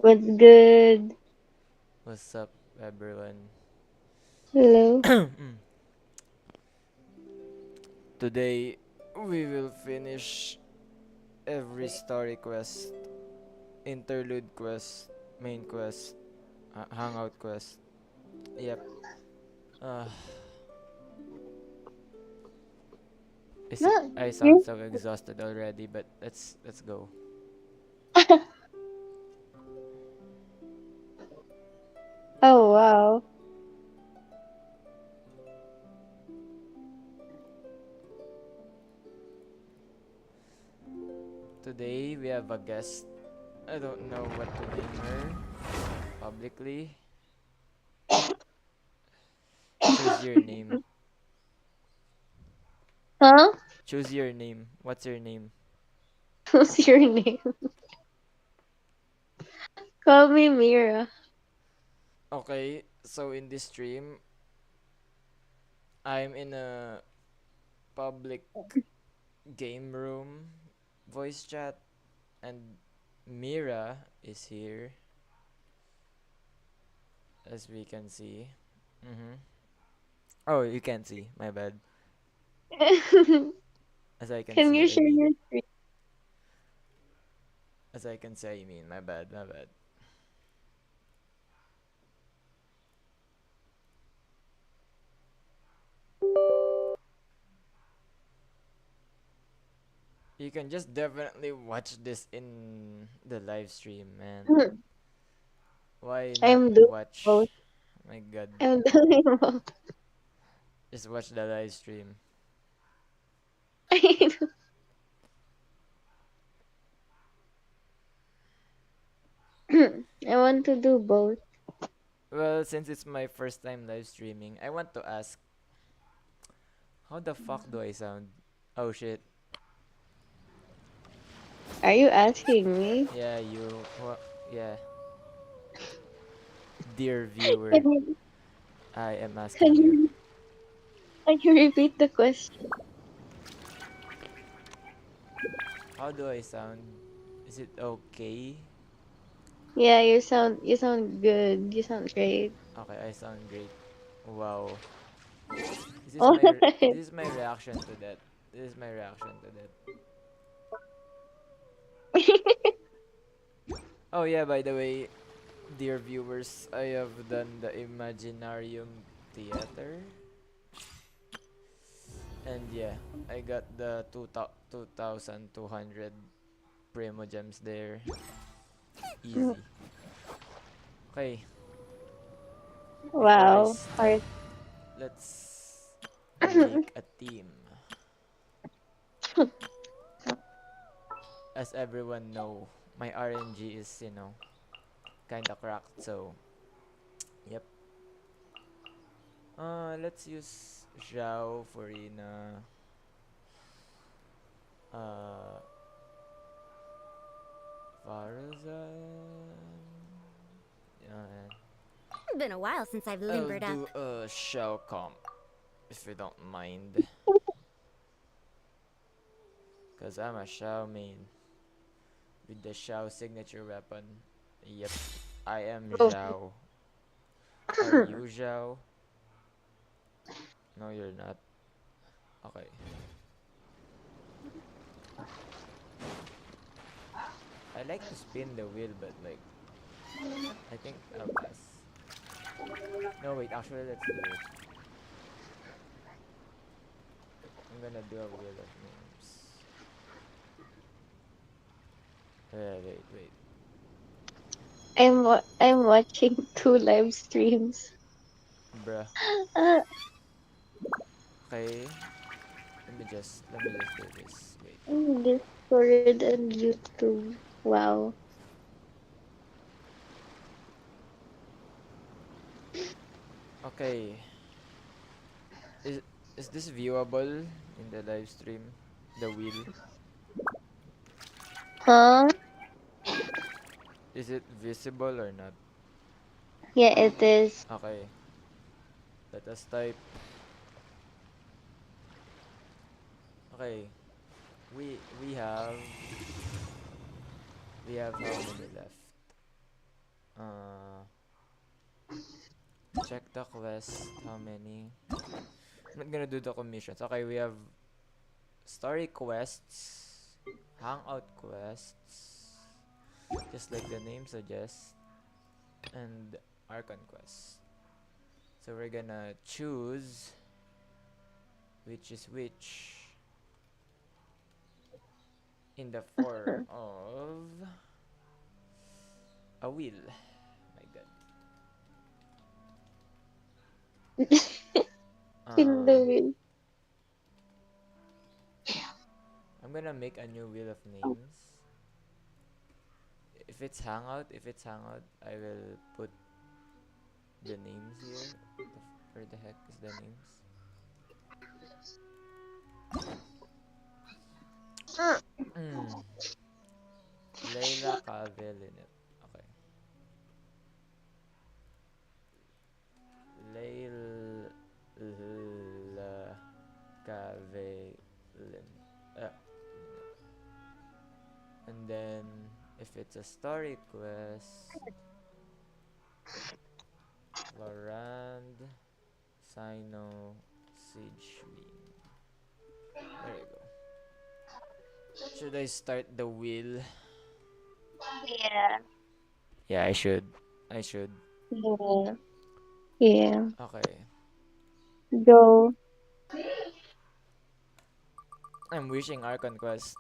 What's good? What's up, everyone? Hello. Today, we will finish every story quest, interlude quest, main quest, hangout quest. Yep. Uh, No, I sound you. so exhausted already, but let's go. Oh wow. Today we have a guest. I don't know what to name her publicly. Choose your name. Huh? Choose your name. What's your name? What's your name? Call me Mira. Okay, so in this stream, I'm in a public game room voice chat, and Mira is here, as we can see. Mm-hmm. Oh, you can see. My bad. As I can Can see, you I share mean. your screen? As I can say, I mean. My bad. My bad. You can just definitely watch this in the live stream, man. Why not I'm doing both. watch? My God. I'm doing both. Just watch the live stream. I want to do both. Well, since it's my first time live streaming, I want to ask, how the fuck do I sound? Oh shit. Are you asking me? Yeah, yeah, dear viewer, Can you, I am can asking you. you, can you repeat the question? How do I sound? Is it okay? Yeah, you sound good. You sound great. Okay, I sound great. Wow. Alright. This is my reaction to that. This is my reaction to that. Oh yeah, by the way, dear viewers, I have done the Imaginarium Theater. And yeah, I got the 2,200 Primo Gems there. Easy. Okay, before I Wow. start, Hard. let's make a team. As everyone know, my RNG is, kinda cracked, so yep. Let's use Zhao for uh Farazan. Yeah, Been a while since I've I'll limbered up. do a Shao comp if you don't mind, cause I'm a Shao main with the Shao signature weapon. Yep, I am Oh. Zhao. Are you Zhao? No, you're not. Okay. I like to spin the wheel, but like, I think I'll pass. No, wait, actually, let's do it. I'm gonna do a wheel of names. Wait. I'm watching two live streams. Bruh. Uh, Okay. Let me just do this. Wait. Discord and YouTube. Wow. Okay. Is is this viewable in the live stream? The wheel? Huh? Is it visible or not? Yeah, it is. Okay. Let us type. Okay. We we have we have how many left? Uh, check the quest. How many? I'm not gonna do the commissions. Okay, we have story quests, hangout quests, just like the name suggests, and archon quests. So we're gonna choose which is which in the form of a wheel. My god. In the Um, wind. I'm gonna make a new wheel of names. If it's hangout, I will put the names here. Where the heck is the names? Mm. Layla Cavelinet. Okay. Layla Cavelin. Uh, and then if it's a story quest, Varand Sino Sigewin. There you go. Should I start the wheel? Yeah. Yeah, I should. I should. Yeah. Yeah. Okay. Go. I'm wishing Archon Quest.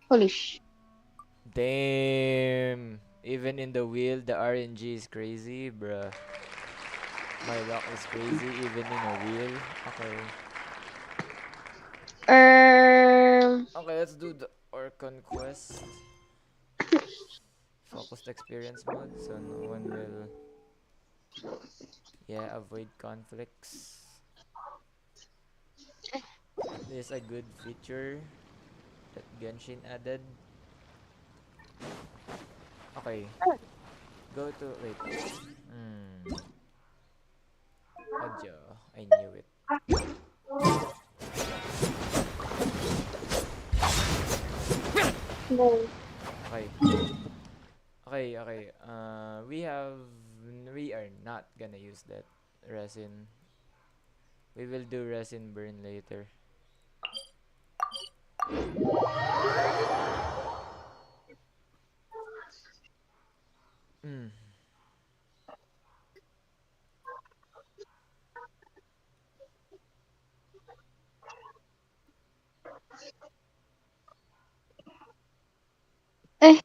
Holy sh. Damn. Even in the wheel, the RNG is crazy, bruh. My luck is crazy even in a wheel. Okay. Okay, let's do the Archon Quest. Focused experience mode, so no one will, yeah, avoid conflicts. This is a good feature that Genshin added. Okay, go to, wait. Adjo, I knew it. No. Okay. Okay. We are not gonna use that resin. We will do resin burn later. Mm. Eh.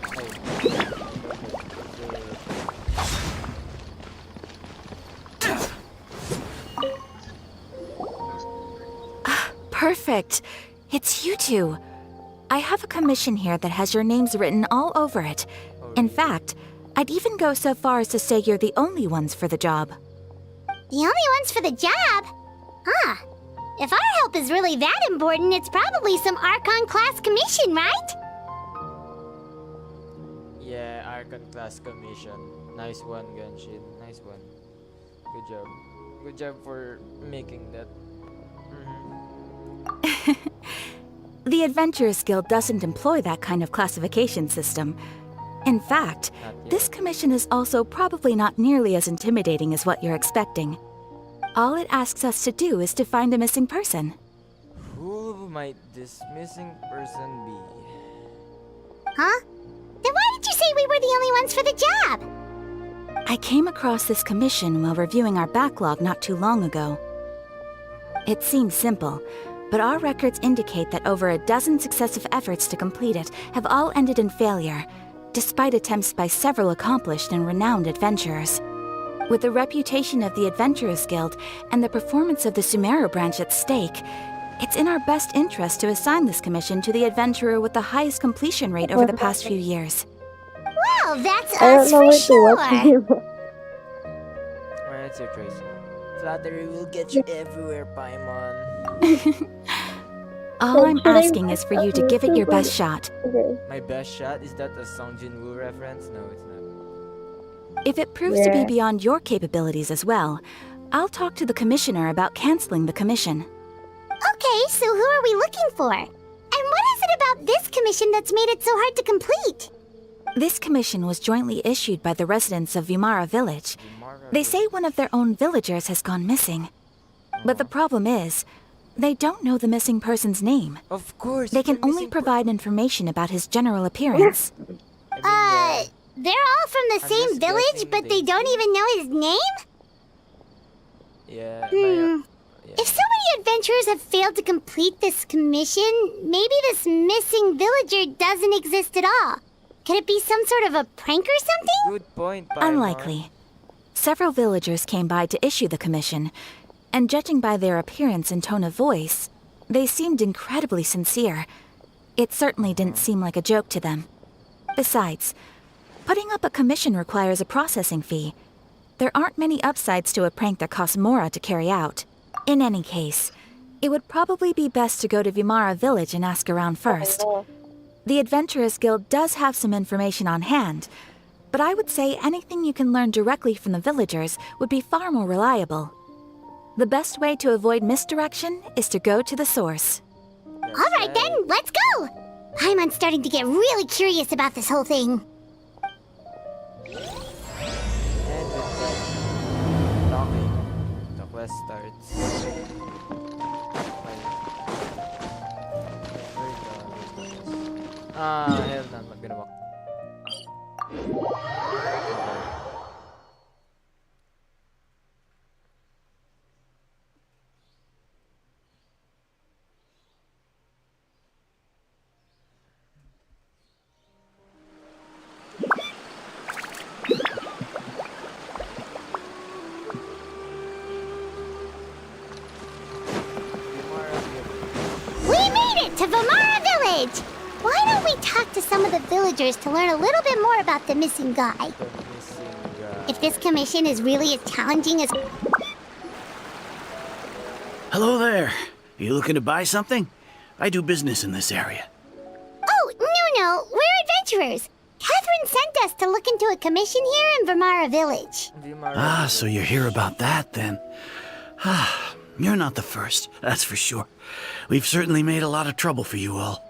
Ay, I move it. Is it? Perfect. It's you two. I have a commission here that has your names written all over it. Oh, In really? fact, I'd even go so far as to say you're the only ones for the job. The only ones for the job? Huh. If our help is really that important, it's probably some Archon class commission, right? Yeah, Archon class commission. Nice one, Genshin. Nice one. Good job. Good job for making that. The Adventurers Guild doesn't employ that kind of classification system. In fact, Not this yet. commission is also probably not nearly as intimidating as what you're expecting. All it asks us to do is to find a missing person. Who might this missing person be? Huh? Then why did you say we were the only ones for the job? I came across this commission while reviewing our backlog not too long ago. It seems simple, but our records indicate that over a dozen successive efforts to complete it have all ended in failure, despite attempts by several accomplished and renowned adventurers. With the reputation of the Adventurers Guild and the performance of the Sumeru branch at stake, it's in our best interest to assign this commission to the adventurer with the highest completion rate over the past few years. Well, that's I don't us know for where to watch sure. anymore. Alright, it's your choice. Flattery will get you everywhere, Paimon. All So I'm should I asking is for you to give it your best shot. Okay. My best shot? Is that a Song Jin-woo reference? No, it's not. If it proves to be Yeah. beyond your capabilities as well, I'll talk to the commissioner about canceling the commission. Okay, so who are we looking for? And what is it about this commission that's made it so hard to complete? This commission was jointly issued by the residents of Vimara Village. They say one of their own villagers has gone missing. But the problem is, they don't know the missing person's name. Of course. They can you're only missing provide information about his general appearance. I mean, They're all from the I'm same just village, guessing but they things. don't even know his name? yeah. Hmm. Yeah. If so many adventurers have failed to complete this commission, maybe this missing villager doesn't exist at all. Could it be some sort of a prank or something? Good point, Paimon. Unlikely. Several villagers came by to issue the commission, and judging by their appearance and tone of voice, they seemed incredibly sincere. It certainly didn't seem like a joke to them. Besides, putting up a commission requires a processing fee. There aren't many upsides to a prank that costs Mora to carry out. In any case, it would probably be best to go to Vimara Village and ask around first. The Adventurers Guild does have some information on hand, but I would say anything you can learn directly from the villagers would be far more reliable. The best way to avoid misdirection is to go to the source. That's All right then, let's go! I'm starting to get really curious about this whole thing. And with that talking, the quest starts. Hell no, I'm not gonna walk. We made it to Vimara Village! Why don't we talk to some of the villagers to learn a little bit more about the missing guy? The missing guy. If this commission is really as challenging as... Hello there. You looking to buy something? I do business in this area. Oh, no, we're adventurers. Catherine sent us to look into a commission here in Vimara Village. Ah, so you're here about that then. Ah, you're not the first, that's for sure. We've certainly made a lot of trouble for you all.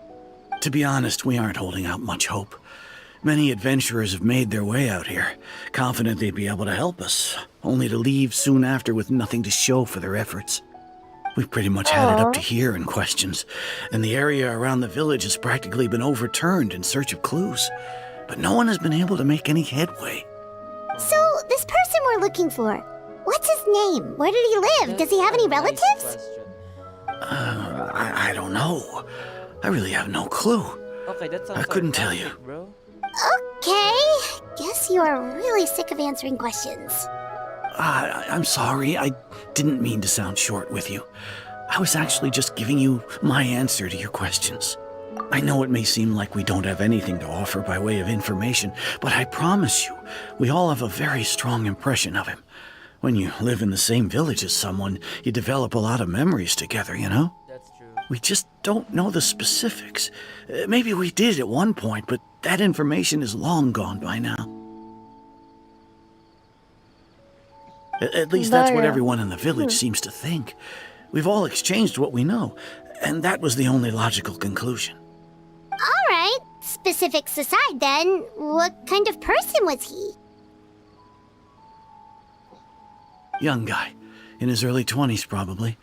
To be honest, we aren't holding out much hope. Many adventurers have made their way out here, confident they'd be able to help us, only to leave soon after with nothing to show for their efforts. We've pretty much had it up to here in questions, and the area around the village has practically been overturned in search of clues. But no one has been able to make any headway. So, this person we're looking for, what's his name? Where did he live? Does he have any relatives? I don't know. I really have no clue. Okay, that sounds I couldn't tell fantastic, you. bro. Okay, guess you are really sick of answering questions. I'm sorry, I didn't mean to sound short with you. I was actually just giving you my answer to your questions. I know it may seem like we don't have anything to offer by way of information, but I promise you, we all have a very strong impression of him. When you live in the same village as someone, you develop a lot of memories together, you know? That's true. We just don't know the specifics. Maybe we did at one point, but that information is long gone by now. At least that's what Dara. everyone in the village seems to think. We've all exchanged what we know, and that was the only logical conclusion. All right, specifics aside then, what kind of person was he? Young guy, in his early 20s probably.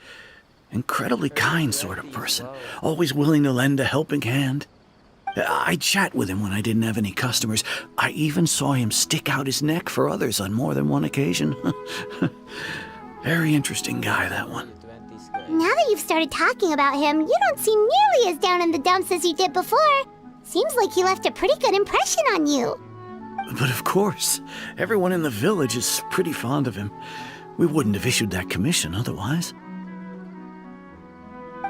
Incredibly kind sort of person, always willing to lend a helping hand. I'd chat with him when I didn't have any customers. I even saw him stick out his neck for others on more than one occasion. Very interesting guy, that one. 20s guy. Now that you've started talking about him, you don't seem nearly as down in the dumps as you did before. Seems like he left a pretty good impression on you. But of course, everyone in the village is pretty fond of him. We wouldn't have issued that commission otherwise.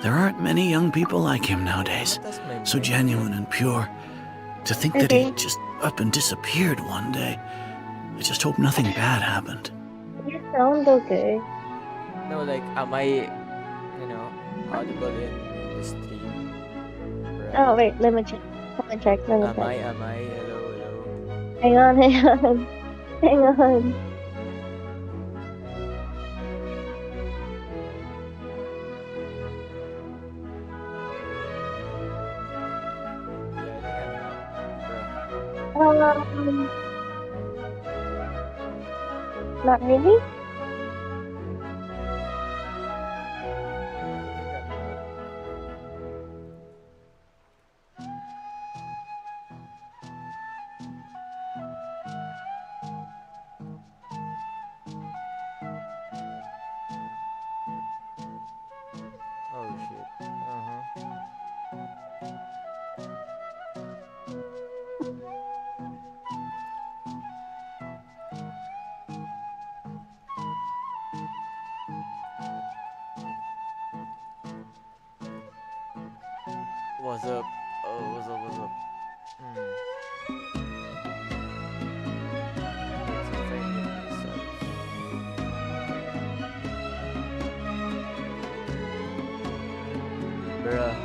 There aren't many young people like him nowadays. That's my So brain. genuine and pure. To think that he just up and disappeared one day. I just hope nothing bad happened. You sound okay. No, like, am I, audible in the stream? Oh, Right. wait, let me check. Let me check. Let me check. Am I? Hello, hello. Hang on, hang on. Hang on. Yeah, I think I'm not, bro. Um, not really? I think I'm not. Oh, shit. Uh-huh. What's up? Oh, what's up, what's up? Hmm. Let's see if I mute myself. Bruh.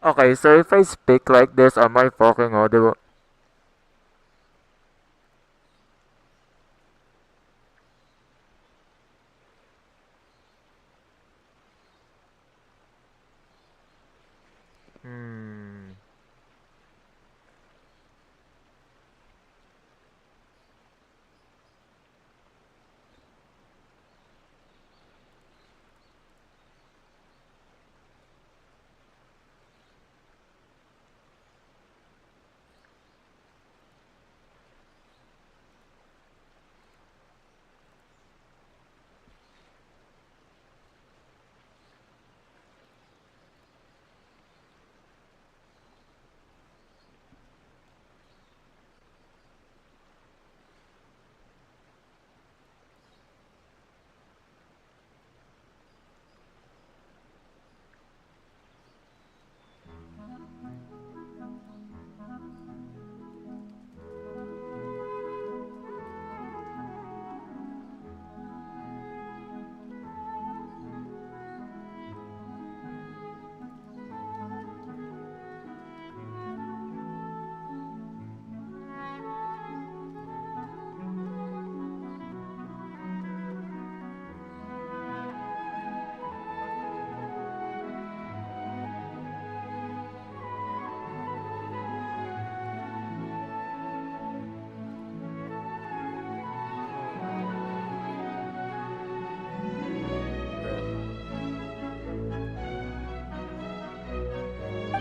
Okay, so if I speak like this, am I fucking audible? Hmm.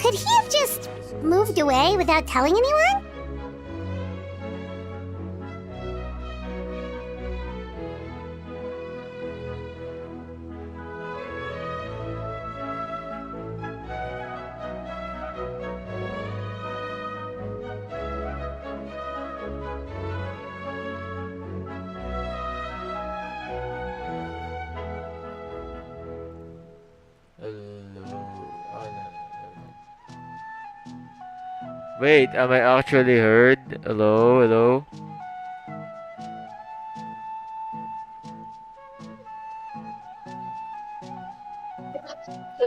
Could he have just moved away without telling anyone? Hello. Oh, no, wait, am I actually heard? Hello, hello.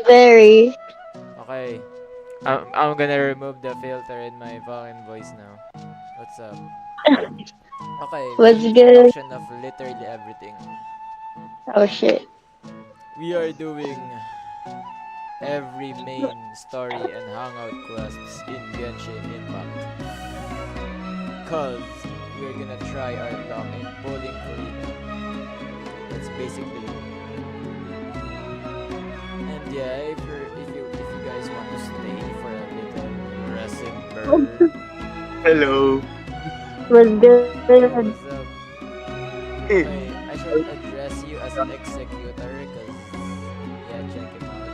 Very. Okay. I'm gonna remove the filter in my fucking voice now. What's up? Okay, What's main good? introduction of literally everything. Oh shit. We are doing every main story and hangout quests in Genshin Impact. Cause we're gonna try our luck in pulling Karina. That's basically yeah, if you guys want to stay for a little Resimber. Hello. Was good. What's up? Okay, I should address you as executor because yeah, check him out.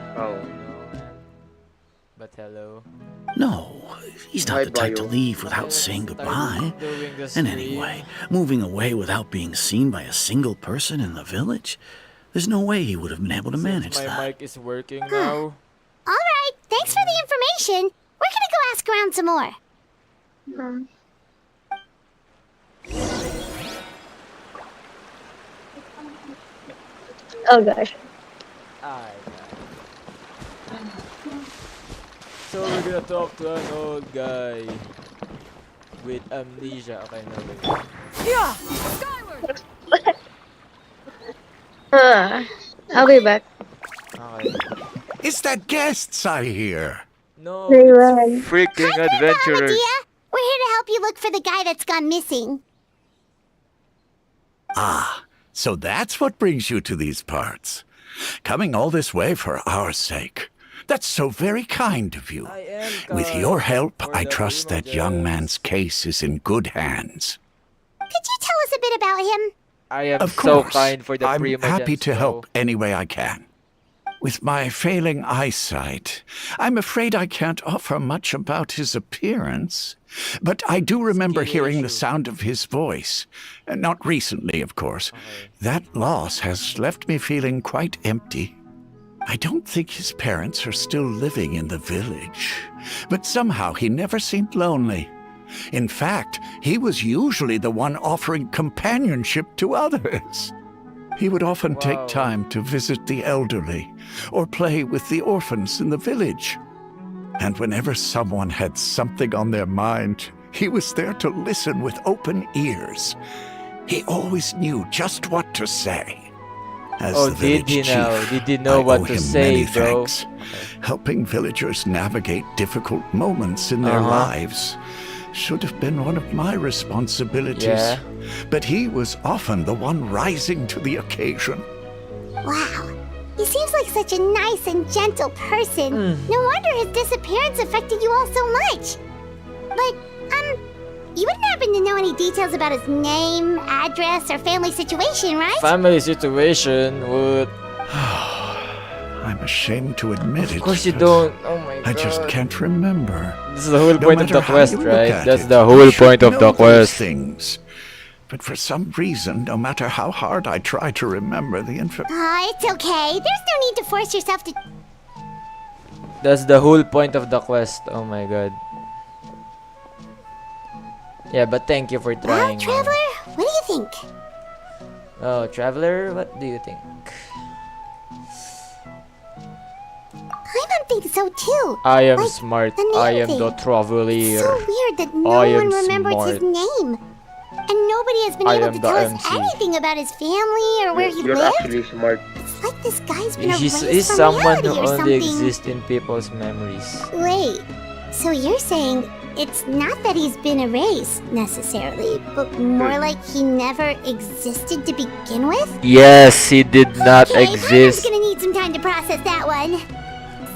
I Oh, don't know, man. But hello. No, he's not hi, the type to Bio. leave without Okay, let's saying start goodbye. doing the And stream. anyway, moving away without being seen by a single person in the village? There's no way he would have been able to Since manage my that. mic is working now. Alright, thanks for the information. We're gonna go ask around some more. Hmm. Oh gosh. Alright. So we're gonna talk to an old guy with amnesia. Okay, no wait. I'll be back. Okay. It's the guests I hear. No, They it's run. freaking Hi, Grandpa adventurers. Medea. We're here to help you look for the guy that's gone missing. Ah, so that's what brings you to these parts. Coming all this way for our sake. That's so very kind of you. I am With kind your help, for I the trust that young man's case is in good hands. Could you tell us a bit about him? I am Of so course, kind for the I'm happy Primogens, to bro. help any way I can. With my failing eyesight, I'm afraid I can't offer much about his appearance. But I do remember Skin hearing the issue. sound of his voice. Not recently, of course. That loss has left me feeling quite empty. I don't think his parents are still living in the village. But somehow he never seemed lonely. In fact, he was usually the one offering companionship to others. He would often Wow. take time to visit the elderly or play with the orphans in the village. And whenever someone had something on their mind, he was there to listen with open ears. He always knew just what to say. As Oh, the did village he know? chief, Did he know I what owe to him say, many bro? thanks. Helping villagers navigate difficult moments in their lives should have been one of my responsibilities. Yeah. But he was often the one rising to the occasion. Wow. He seems like such a nice and gentle person. No wonder his disappearance affected you all so much. But, you wouldn't happen to know any details about his name, address, or family situation, right? Family situation would. I'm ashamed to admit it. Of course you but don't. Oh my god. I just can't remember. This is the whole No point of matter the how quest, you look right? at That's it, the I whole should point of know the those quest. things. But for some reason, no matter how hard I try to remember the information. It's okay. There's no need to force yourself to... That's the whole point of the quest. Oh my god. Yeah, but thank you for Well, trying. man. Traveler, what do you think? Oh, Traveler, what do you think? I think so too. I am Like, smart. the name I am thing. the It's Traveler. so weird that no I am one remembers his smart. name. And nobody has been I able am to the tell us MC. anything about his family or where he You're lived. actually smart. It's like this guy's been He's erased from someone reality who or only something. exists in people's memories. Wait, so you're saying it's not that he's been erased necessarily, but more like he never existed to begin with? Yes, he did not Okay, Paimon's exist. gonna need some time to process that one.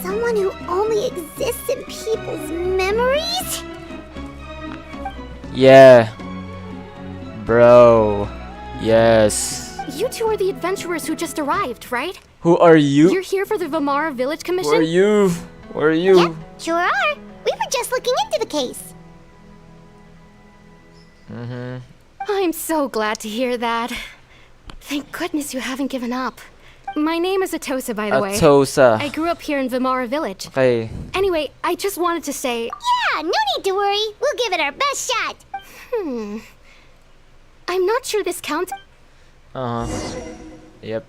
Someone who only exists in people's memories? Yeah. Bro. Yes. You two are the adventurers who just arrived, right? Who are you? You're here for the Vamara Village Who are Commission? you? Who are you? Yep, sure are. We were just looking into the case. I'm so glad to hear that. Thank goodness you haven't given up. My name is Atosa, by the way. I Atosa. grew up here in Vamara Village. Okay. Anyway, I just wanted to say, Yeah, no need to worry. We'll give it our best shot. I'm not sure this counts. Uh huh. Yep.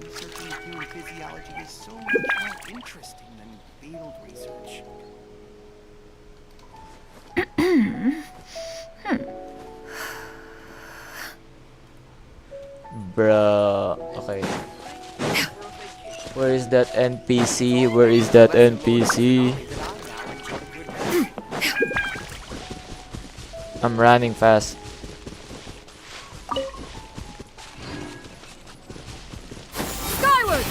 Researching human physiology is so much more interesting than field research. Bruh. Okay. Where is that NPC? Where is that NPC? I'm running fast. Skyward!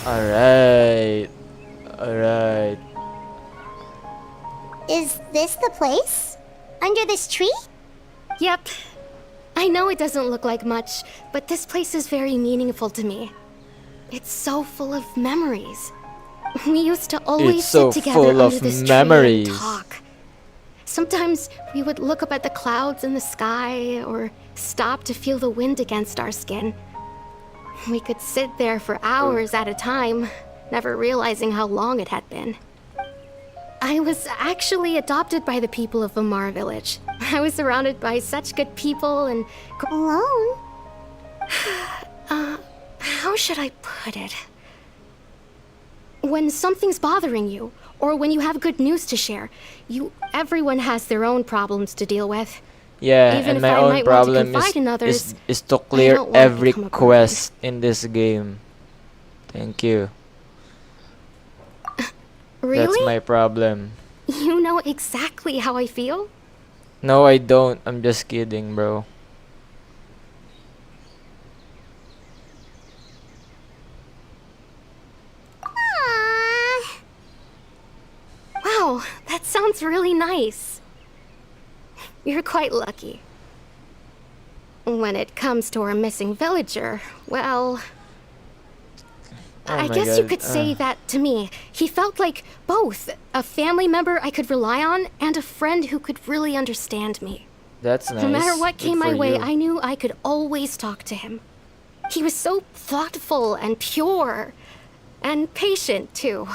Alright. Alright. Is this the place? Under this tree? Yep. I know it doesn't look like much, but this place is very meaningful to me. It's so full of memories. We used to always It's so sit together full under of this memories. tree and talk. Sometimes we would look up at the clouds in the sky or stop to feel the wind against our skin. We could sit there for hours at a time, never realizing how long it had been. I was actually adopted by the people of Amar Village. I was surrounded by such good people and... Alone? How should I put it? When something's bothering you, or when you have good news to share, everyone has their own problems to deal with. Yeah, Even and if my I own might want to problem confide in others, is to clear don't want to every become a burden. quest in this game. Thank you. Really? That's my problem. You know exactly how I feel? No, I don't. I'm just kidding, bro. Aww. Wow, that sounds really nice. You're quite lucky. When it comes to our missing villager, well... Oh I my guess you God, could say that to me. He felt like both a family member I could rely on and a friend who could really understand me. That's nice. No matter what Good came my for way, you. I knew I could always talk to him. He was so thoughtful and pure, and patient too.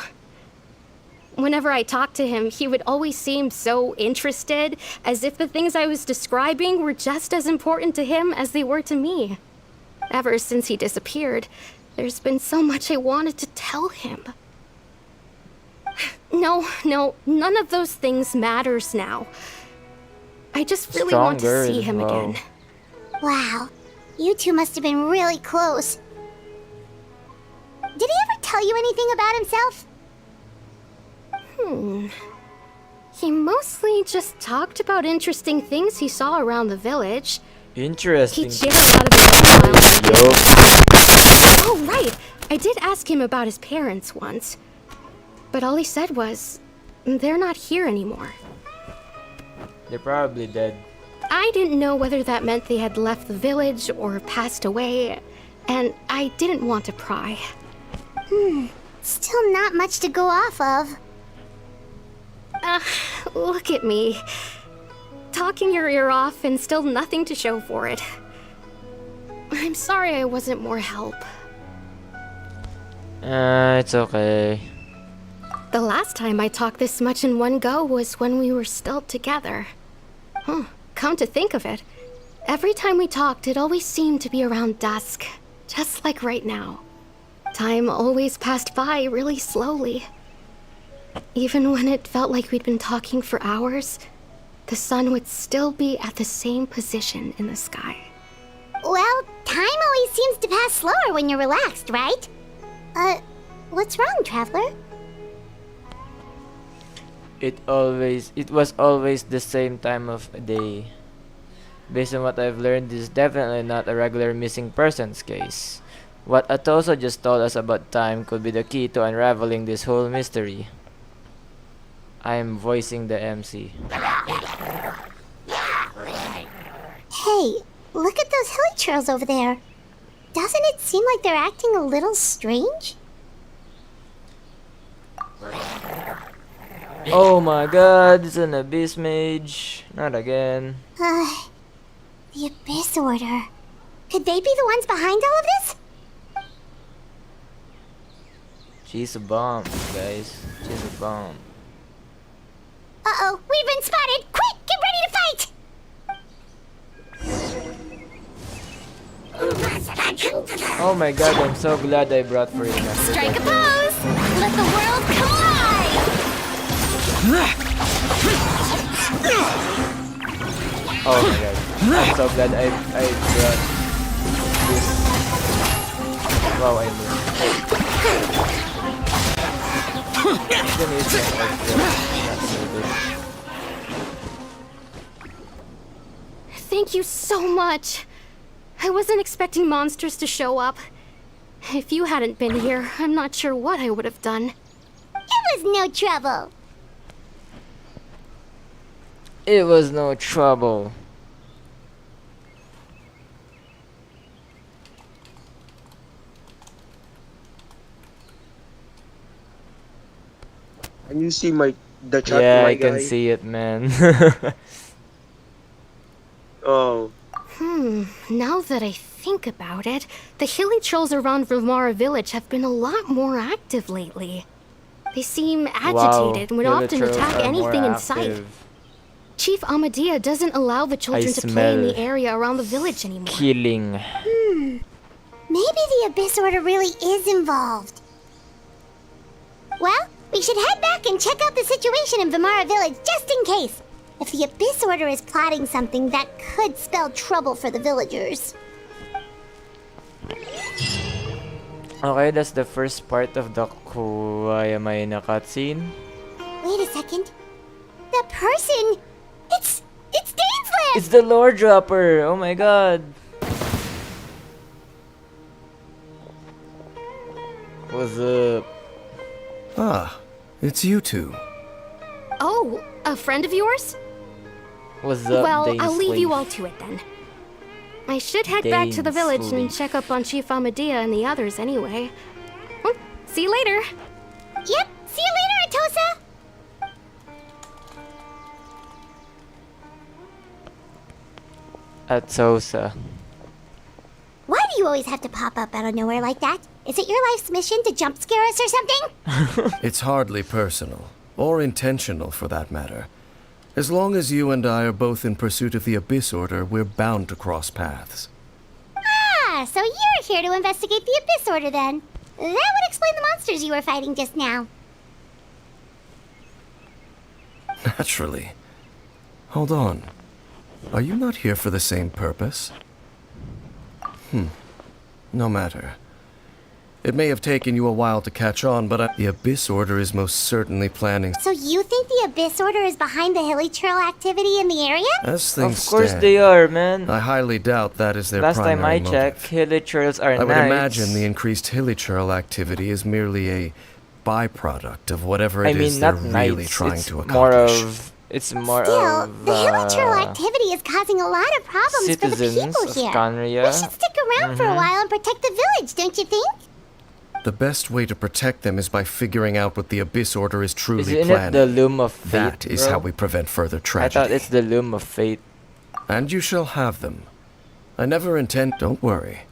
Whenever I talked to him, he would always seem so interested, as if the things I was describing were just as important to him as they were to me. Ever since he disappeared, there's been so much I wanted to tell him. No, none of those things matters now. I just really want to Stronger see as him well. again. Wow. You two must have been really close. Did he ever tell you anything about himself? He mostly just talked about interesting things he saw around the village. Interesting. He'd share a lot of his own miles. Yup. Oh, right! I did ask him about his parents once. But all he said was, they're not here anymore. They're probably dead. I didn't know whether that meant they had left the village or passed away, and I didn't want to pry. Still not much to go off of. Look at me. Talking your ear off and still nothing to show for it. I'm sorry I wasn't more help. It's okay. The last time I talked this much in one go was when we were still together. Come to think of it, every time we talked, it always seemed to be around dusk, just like right now. Time always passed by really slowly. Even when it felt like we'd been talking for hours, the sun would still be at the same position in the sky. Well, time always seems to pass slower when you're relaxed, right? What's wrong, Traveler? It was always the same time of day. Based on what I've learned, this is definitely not a regular missing persons case. What Atoso just told us about time could be the key to unraveling this whole mystery. I am voicing the MC. Hey, look at those hilly trails over there. Doesn't it seem like they're acting a little strange? Oh my god, it's an Abyss Mage. Not again. The Abyss Order. Could they be the ones behind all of this? She's a bomb, guys. She's a bomb. Uh-oh, we've been spotted! Quick, get ready to fight! Oh my god, I'm so glad I brought for you. Strike a pose! Let the world collide! Oh my god. I'm so glad I brought this. Wow, I knew. I'm gonna use my orb. Not so good. Thank you so much. I wasn't expecting monsters to show up. If you hadn't been here, I'm not sure what I would have done. It was no trouble. It was no trouble. Can you see the chat, Yeah, my I can guy? see it, man. Oh, Now that I think about it, the hilly trolls around Vimara village have been a lot more active lately. They seem agitated and would often villagers attack are more anything in sight. active. Chief Amadea doesn't allow the children to play in the smell area around the village anymore. Killing. Maybe the Abyss Order really is involved. Well, we should head back and check out the situation in Vimara village just in case. If the Abyss Order is plotting something that could spell trouble for the villagers. Okay, that's the first part of the Kuwayamaina cutscene. Wait a second. The person... It's Dainsland! It's the lore dropper! Oh my god! What's up? Ah, it's you two. Oh, a friend of yours? What's up, Well, I'll leave you Dainsleif? all to it then. I should head back to the village and Dainsleif. check up on Chief Amadea and the others anyway. Well, see you later. Yep, see you later, Atosa! Atosa. Why do you always have to pop up out of nowhere like that? Is it your life's mission to jump scare us or something? It's hardly personal, or intentional for that matter. As long as you and I are both in pursuit of the Abyss Order, we're bound to cross paths. Ah, so you're here to investigate the Abyss Order then. That would explain the monsters you were fighting just now. Naturally. Hold on. Are you not here for the same purpose? No matter. It may have taken you a while to catch on, but the Abyss Order is most certainly planning. So you think the Abyss Order is behind the hilly trail activity in the area? As things Of course stand, they are, man. I highly doubt that is their Last time primary I checked, motive. hilly trails are I would nice. imagine the increased hilly trail activity is merely a byproduct of whatever I it is mean, they're not really nights. trying It's to more accomplish. of. It's more Still, of. the hilly trail activity is causing a lot of problems for the citizens people of here. Canria. We should stick around for a while and protect the village, don't you think? The best way to protect them is by figuring out what the Abyss Order is truly Isn't it planning. the Loom of Fate? That is bro? how we prevent further I tragedy. thought it's the Loom of Fate. And you shall have them. I never intend... Don't worry.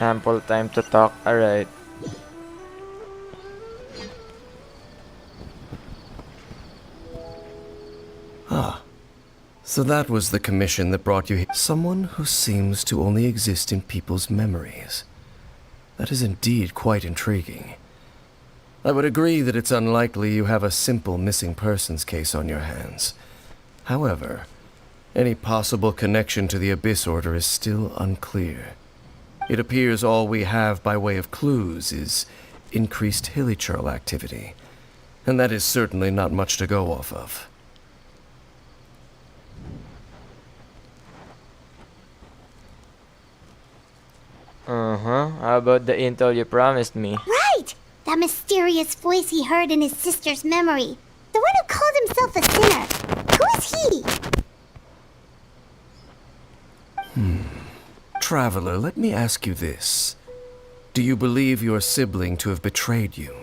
Ample time to talk. Alright. So that was the commission that brought you here. Someone who seems to only exist in people's memories. That is indeed quite intriguing. I would agree that it's unlikely you have a simple missing persons case on your hands. However, any possible connection to the Abyss Order is still unclear. It appears all we have by way of clues is increased hilly trail activity, and that is certainly not much to go off of. How about the intel you promised me? Right! That mysterious voice he heard in his sister's memory. The one who called himself a sinner. Who is he? Traveler, let me ask you this. Do you believe your sibling to have betrayed you?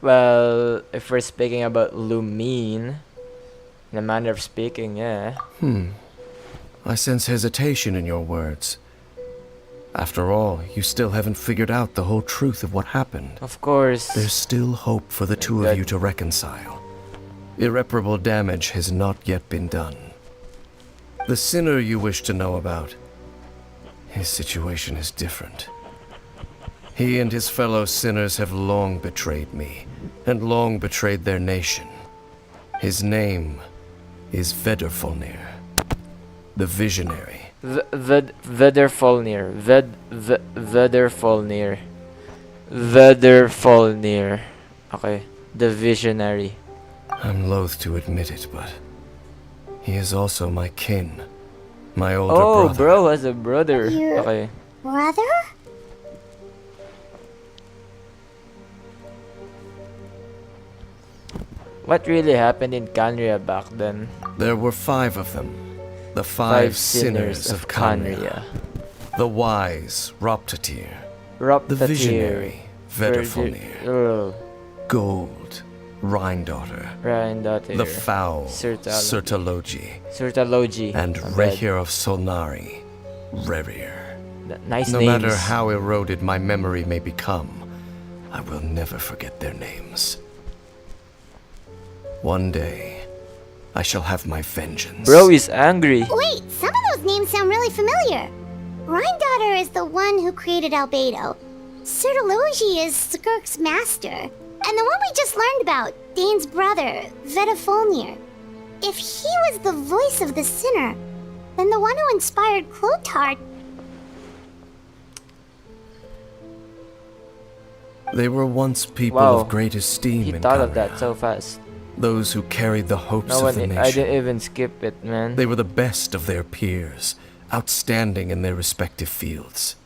Well, if we're speaking about Lumine, in a manner of speaking, yeah. I sense hesitation in your words. After all, you still haven't figured out the whole truth of what happened. Of course. There's still hope for the two of you to reconcile. Irreparable damage has not yet been done. The sinner you wish to know about, his situation is different. He and his fellow sinners have long betrayed me, and long betrayed their nation. His name is Vederfolnir, the Visionary. Vederfolnir. Vederfolnir. Okay. The Visionary. I'm loath to admit it, but he is also my kin. My older Oh, brother. bro has a brother. Your Okay. brother? What really happened in Canria back then? There were 5 of them. The 5 sinners of Canria. The wise Roptatir. The visionary Vedderfolnir. Gold Rhindaughter. The foul Sertalogi. And Rehir of Solnari. Rerir. Nice No names. matter how eroded my memory may become, I will never forget their names. One day, I shall have my vengeance. Bro is angry. Wait, some of those names sound really familiar. Rhindaughter is the one who created Albedo. Sertalogi is Skirk's master. And the one we just learned about, Dane's brother, Vedderfolnir. If he was the voice of the sinner, then the one who inspired Clotard. They were once people Wow. of great esteem He in thought of Canria. that so fast. Those who carried the hopes No of the one, nation. I didn't even skip it, man. They were the best of their peers, outstanding in their respective fields.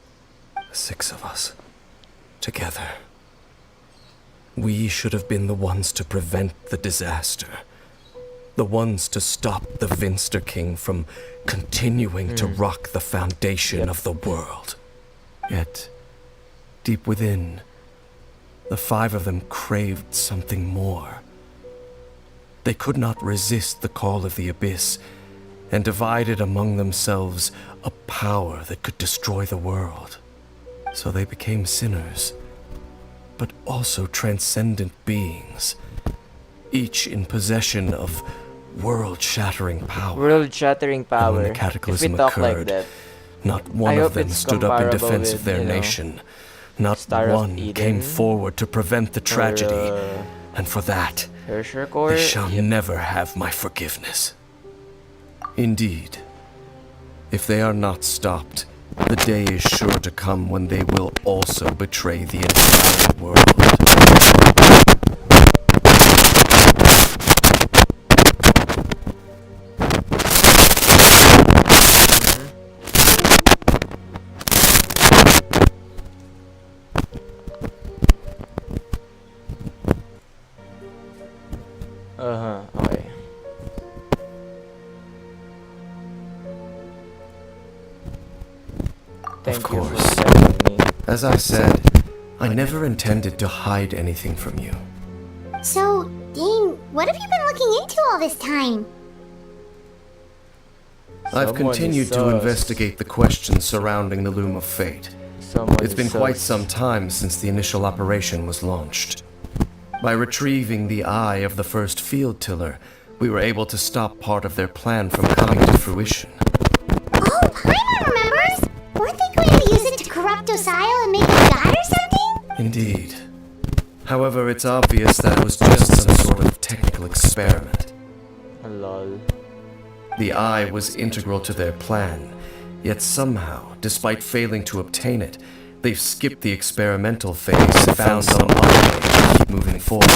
The 6 of us, together. We should have been the ones to prevent the disaster. The ones to stop the Vinster King from continuing to rock the foundation of the world. Yet, deep within, the 5 of them craved something more. They could not resist the call of the Abyss, and divided among themselves a power that could destroy the world. So they became sinners, but also transcendent beings, each in possession of world-shattering power. World-shattering And power. when the If we cataclysm talk like occurred, that. not I one hope of them it's stood up in comparable defense with, of their you know, nation. Not Star of one Eden, came forward to prevent the tragedy, or, and for that, Hershey Core. they shall never have my forgiveness. Indeed, if they are not stopped, the day is sure to come when they will also betray the entire world. Okay. Thank Of you for course. telling me. As I said, I never intended to hide anything from you. So, Dane, what have you been looking into all this time? I've Someone continued is to sus. investigate the questions surrounding the Loom of Fate. Someone It's is been quite sus. some time since the initial operation was launched. By retrieving the eye of the first field tiller, we were able to stop part of their plan from coming to fruition. Oh, Paimon remembers! Weren't they going to use it to corrupt Osial and make him god or something? Indeed. However, it's obvious that it was just some sort of technical experiment. Lol. The eye was integral to their plan, yet somehow, despite failing to obtain it, they've skipped the experimental phase and found some other way to keep moving forward.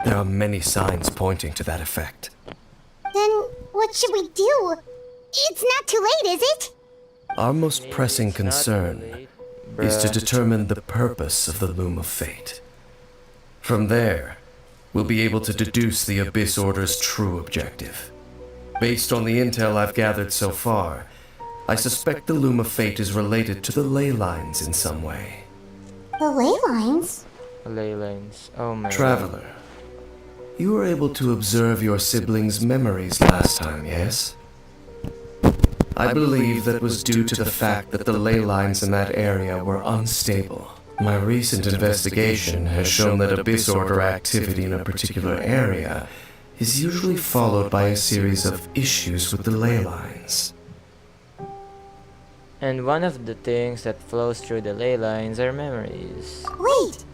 There are many signs pointing to that effect. Then, what should we do? It's not too late, is it? Our most pressing It's not concern too late, is to bruh. determine the purpose of the Loom of Fate. From there, we'll be able to deduce the Abyss Order's true objective. Based on the intel I've gathered so far, I suspect the Loom of Fate is related to the ley lines in some way. The ley lines? Ley lines. Oh my Traveler, you were able to observe your siblings' memories last time, yes? I believe that was due to the fact that the ley lines in that area were unstable. My recent investigation has shown that Abyss Order activity in a particular area is usually followed by a series of issues with the ley lines. And one of the things that flows through the ley lines are memories. Wait,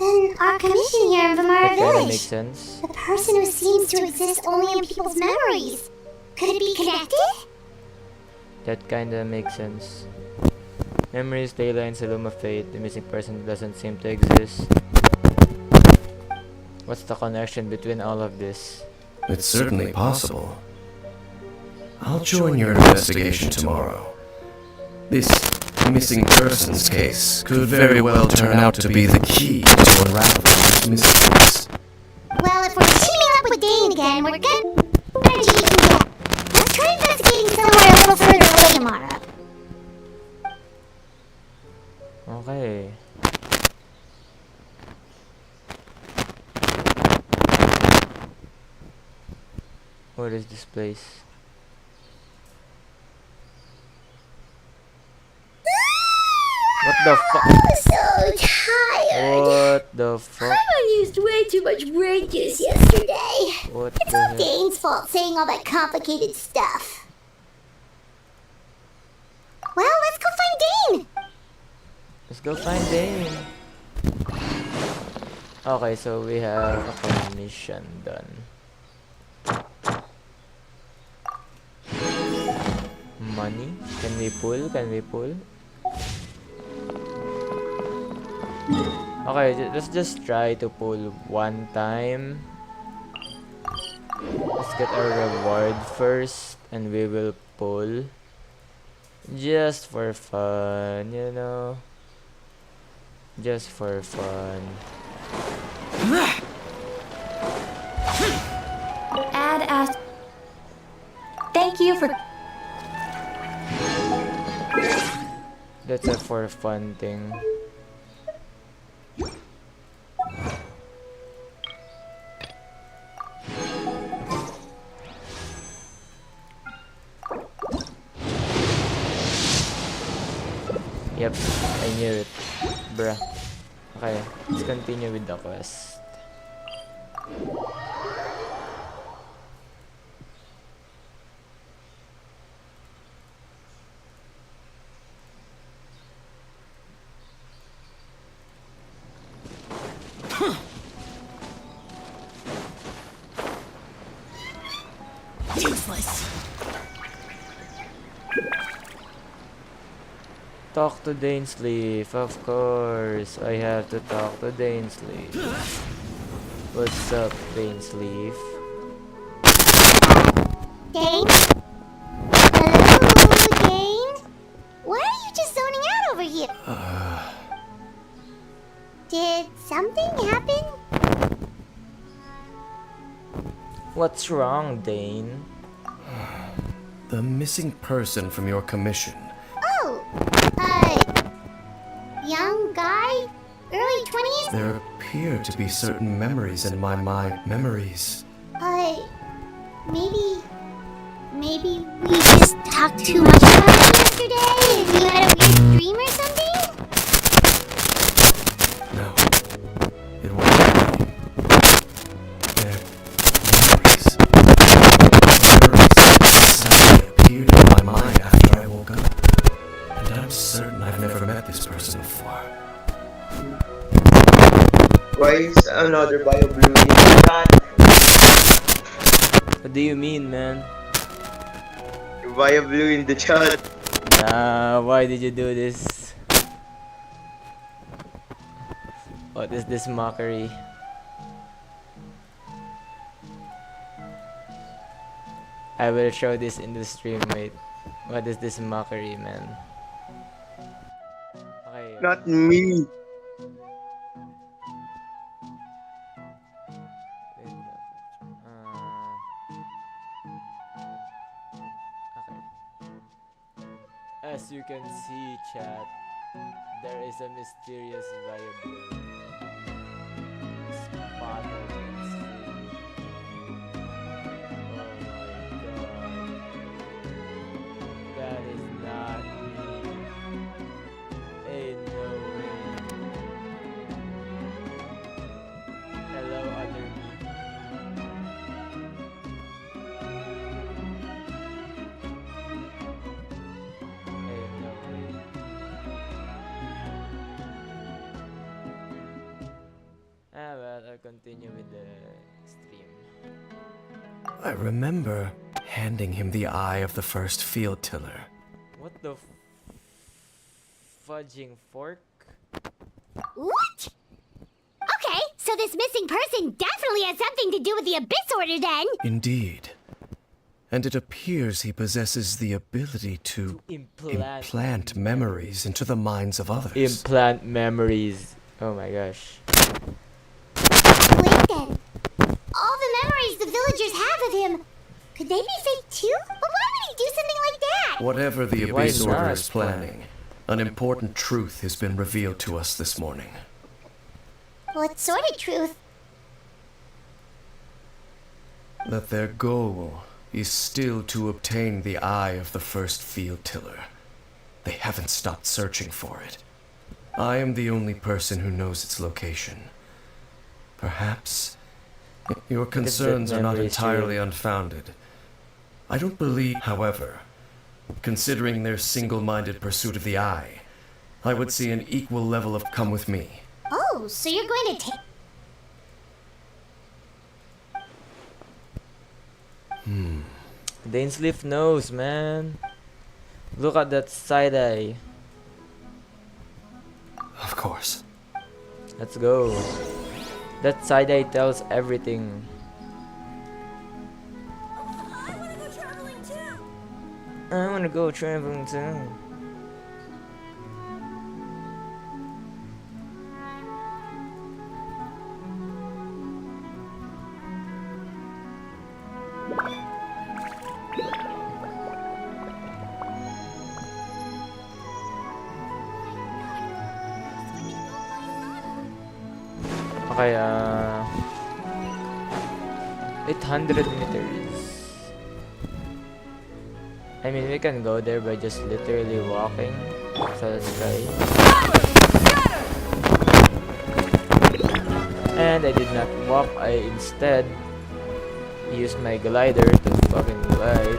then our commission here in Vimara That kinda Village. makes sense. The person who seems to exist only in people's memories. Could it be connected? That kinda makes sense. Memories, ley lines, the Loom of Fate, the missing person that doesn't seem to exist. What's the connection between all of this? It's certainly possible. I'll join your investigation tomorrow. This missing persons case could very well turn out to be the key to unraveling this mysteries. Well, if we're teaming up with Dane again, we're good energy you can get. Let's try investigating somewhere a little further away tomorrow. Okay. What is this place? What the fuck? I'm so tired. What the fuck? I used way too much brain juice yesterday. What It's the all heck? Dane's fault saying all that complicated stuff. Well, let's go find Dane. Let's go find Dane. Okay, so we have a mission done. Money? Can we pull? Can we pull? Okay, let's just try to pull one time. Let's get our reward first and we will pull. Just for fun, you know. Just for fun. Add as. Thank you for. That's a for fun thing. Yep, I knew it. Bruh. Okay, let's continue with the quest. Useless. Talk to Dainsleif, of course. I have to talk to Dainsleif. What's up, Dainsleif? Dane? Hello, Dane? Why are you just zoning out over here? Did something happen? What's wrong, Dane? The missing person from your commission. Oh, young guy? Early 20s? There appear to be certain memories in my mind. Memories. Maybe we just talked too much about him yesterday and you had a weird dream or something? No. It wasn't me. They're memories. Memories suddenly appeared in my mind after I woke up. And I'm certain I've never met this person before. Why is another Vioblue in the chat? What do you mean, man? Vioblue in the chat. Nah, why did you do this? What is this mockery? I will show this in the stream, mate. What is this mockery, man? Okay. Not me. As you can see, chat, there is a mysterious Vioblue spotted in stream. Oh my god. That is not me. Ain't no way. Hello, other me. Well, I'll continue with the stream. I remember handing him the eye of the first field tiller. What the fudging fork? What? Okay, so So this missing person definitely has something to do with the Abyss Order then. Indeed. And it appears he possesses the ability to implant memories into the minds of others. Implant memories. Oh my gosh. Wait then. All the memories the villagers have of him, could they be fake too? But why would he do something like that? Whatever the Why Abyss Order not? is planning, an important truth has been revealed to us this morning. What sort of truth? That their goal is still to obtain the eye of the first field tiller. They haven't stopped searching for it. I am the only person who knows its location. Perhaps your concerns are not memories entirely too. unfounded. I don't believe, however, considering their single-minded pursuit of the eye, I would see an equal level of come with me. Oh, so you're going to take... Dainsleif knows, man. Look at that side eye. Of course. Let's go. That side eye tells everything. I wanna go traveling too. Okay, 800 meters. I mean, we can go there by just literally walking. So let's try. And I did not walk, I instead used my glider to fucking glide.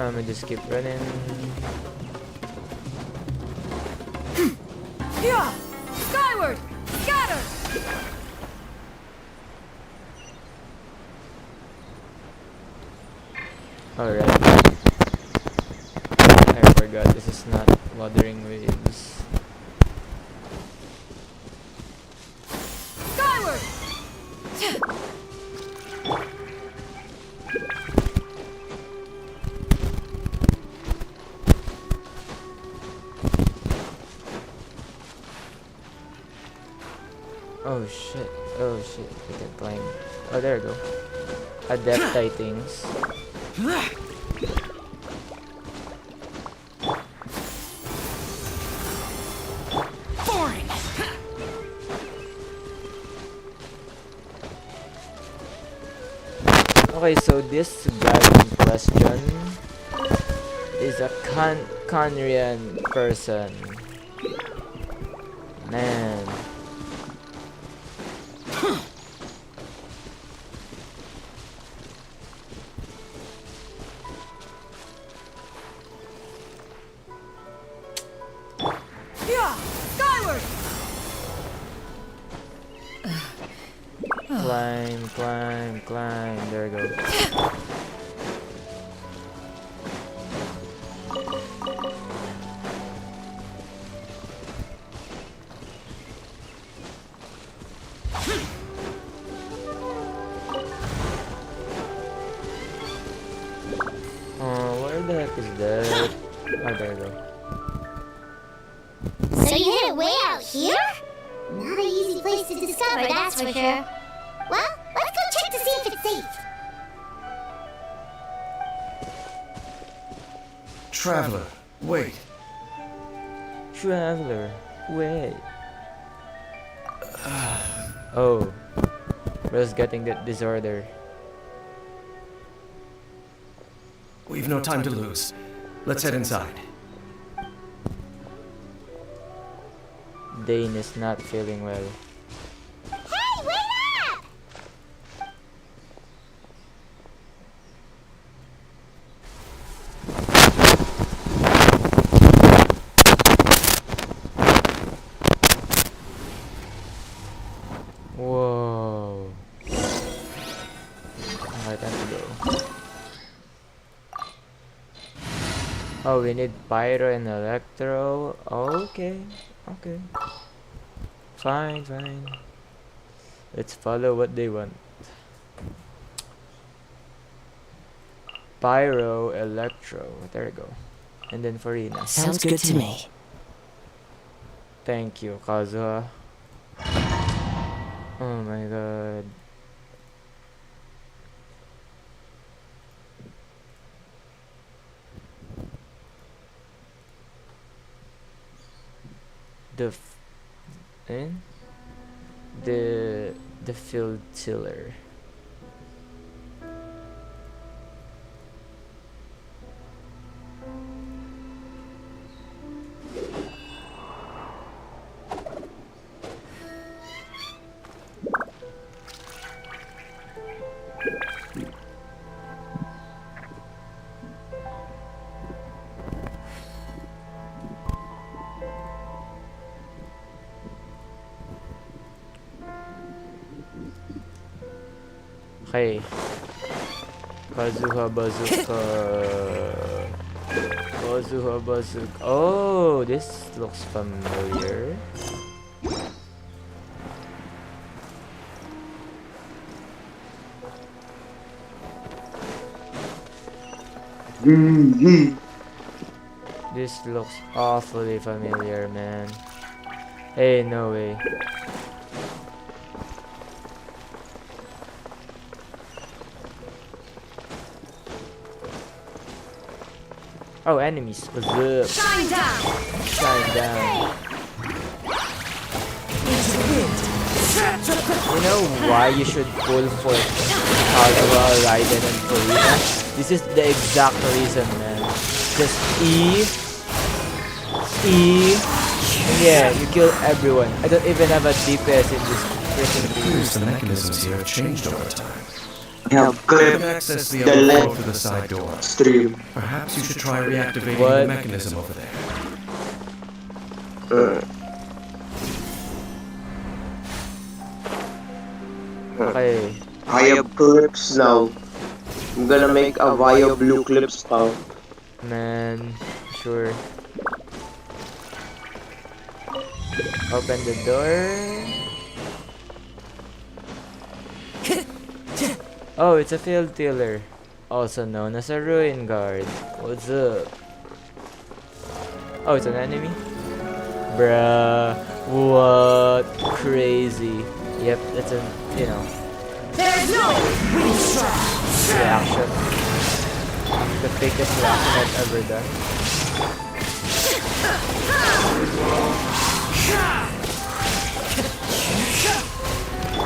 Let me just keep running. Skyward! Scatter! Alright. I forgot this is not Wuthering Waves. Skyward! Oh shit. Oh shit. I can climb. Oh, there we go. Adepti things. Okay, so this guy in question is a Conrian person. Man. Skyward! Climb, climb, climb. There we go. Where the heck is that? Oh, there we go. So you hid it way out here? Not an easy place to discover, that's for sure. Well, let's go check to see if it's safe. Traveler, wait. Traveler, wait. Oh, bro's getting that disorder. We've no time to lose. Let's head inside. Dane is not feeling well. Hey, wait up! Whoa. Okay, time to go. Oh, we need pyro and electro. Okay. Okay. Fine, fine. Let's follow what they want. Pyro, electro. There we go. And then Farina. Sounds good to me. Thank you, Kazuha. Oh my god. The the field tiller. Okay. Kazuha Bazooka. Kazuha Bazooka. Oh, this looks familiar. This looks awfully familiar, man. Hey, no way. Oh, enemies. What's up? Shine down! Shine down. You know why you should pull for Kazuha, Raiden, and Farina? This is the exact reason, man. Just E, and yeah, you kill everyone. I don't even have a DPS in this freaking game. The mechanisms here have changed over time. Have You clip can access the the overflow left through the side door. stream. Perhaps you should try reactivating What? the mechanism over there. Okay. I have clips now. I'm gonna make a Vioblue clips now. Man, sure. Open the door. Oh, it's a field tiller, also known as a ruin guard. What's up? Oh, it's an enemy? Bruh, what? Crazy. Yep, that's a, you know, There's no reaction. The fakest reaction I've ever done.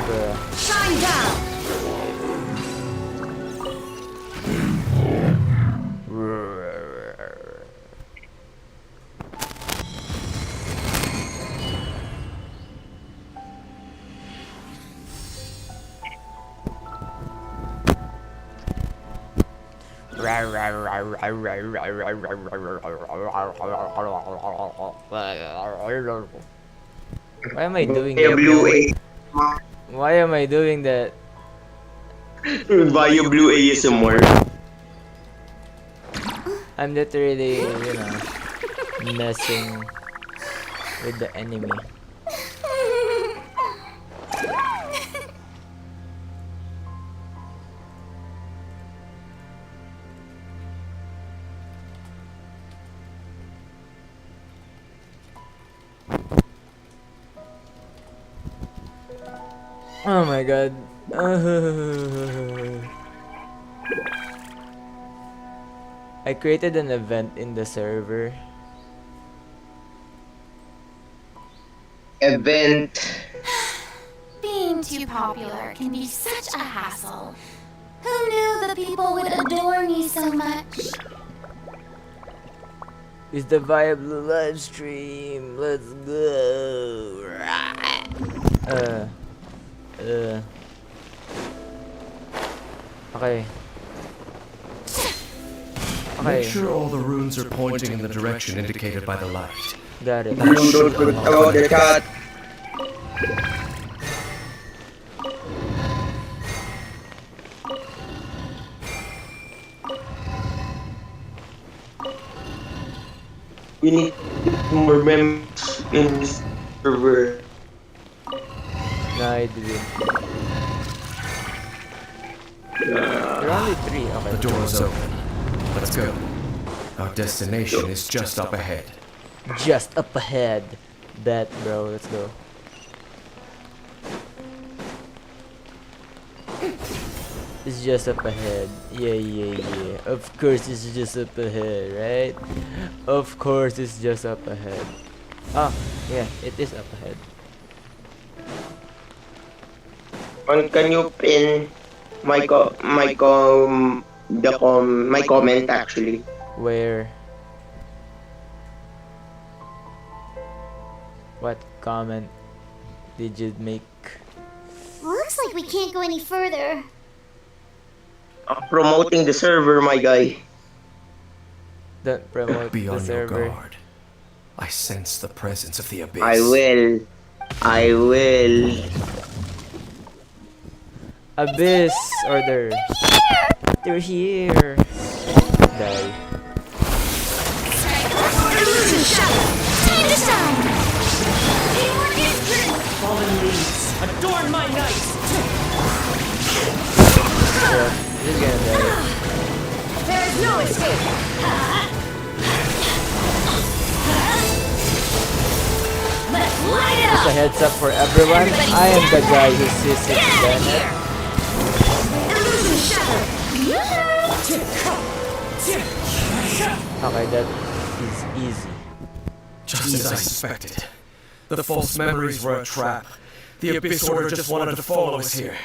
Bruh. shine down! Why am I doing Vioblue that? Why am I doing that? Vioblue ASMR. I'm literally, you know, messing with the enemy. Oh my god. I created an event in the server. Event. Being too popular can be such a hassle. Who knew the people would adore me so much? It's the Vioblue live stream. Let's go. Okay. Make sure all the runes are pointing in the direction indicated by the light. Got it. You don't forget about the cat. You need more members in this server. No, I didn't. There are only 3. Okay. The door is open. Let's go. Our destination is just up ahead. Just up ahead. Bet, bro. Let's go. It's just up ahead. Yeah. Of course it's just up ahead, right? Of course it's just up ahead. Ah, yeah, it is up ahead. Can you pin my comment actually? Where? What comment did you make? Looks like we can't go any further. Promoting the server, my guy. Don't promote Be the on your server. guard. I sense the presence of the abyss. I will. Abyss order. They're here. Die. Illusion shadow. Time to shine! Fallen leaves, adorn my night. Yeah, he's gonna die. There's no escape. Let's light it Just a up. heads up for everyone. I am the guy who sees it then. Illusion shadow. Okay, that is easy. Just as I suspected. The false memories were a trap. The Abyss Order just wanted to follow us here.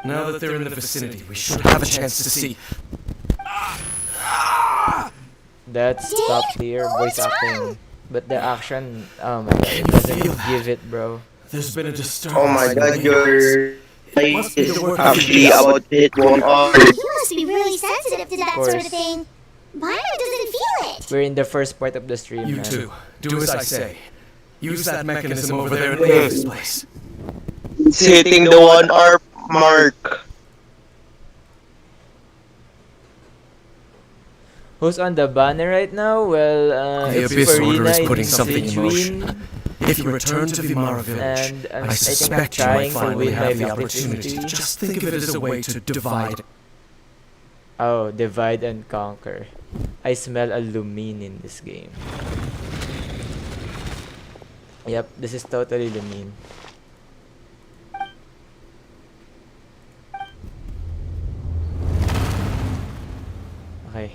Now that they're in the vicinity, we should have a chance to see. That's top tier voice acting. But the action, oh my god, it doesn't give it, bro. There's been a disturbance. Oh my god, your Must be is the work of actually the about hit 1 hour. You must be really sensitive to that sort of course. thing. Bio doesn't feel it. We're in the first part of the stream, You man. two, do as I say. Use that mechanism over there and leave this place. It's hitting the 1 hour mark. Who's on the banner right now? Well, The it's Abyss Order Farina is in putting something in between, motion. If you return to Vimara Village, and I I think I'm suspect you might trying to finally win my have the 50-50. opportunity. Just think of it as a way to divide. Oh, divide and conquer. I smell a lumine in this game. Yep, this is totally lumine. Okay.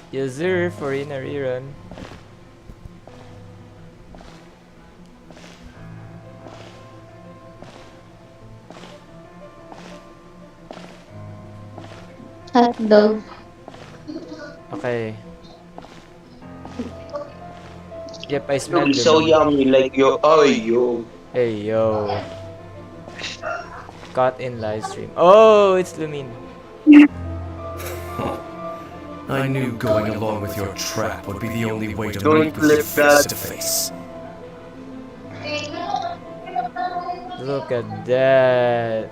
Yes, sir, for in a rerun. Hot dog. Okay. Yep, I smell Looks so lumine. yummy, like yo. Oh, yo. Hey, yo. Caught in live stream. Oh, it's lumine. I knew going along with your trap would be the only way to Don't meet with you flip face that. to face. Look at that.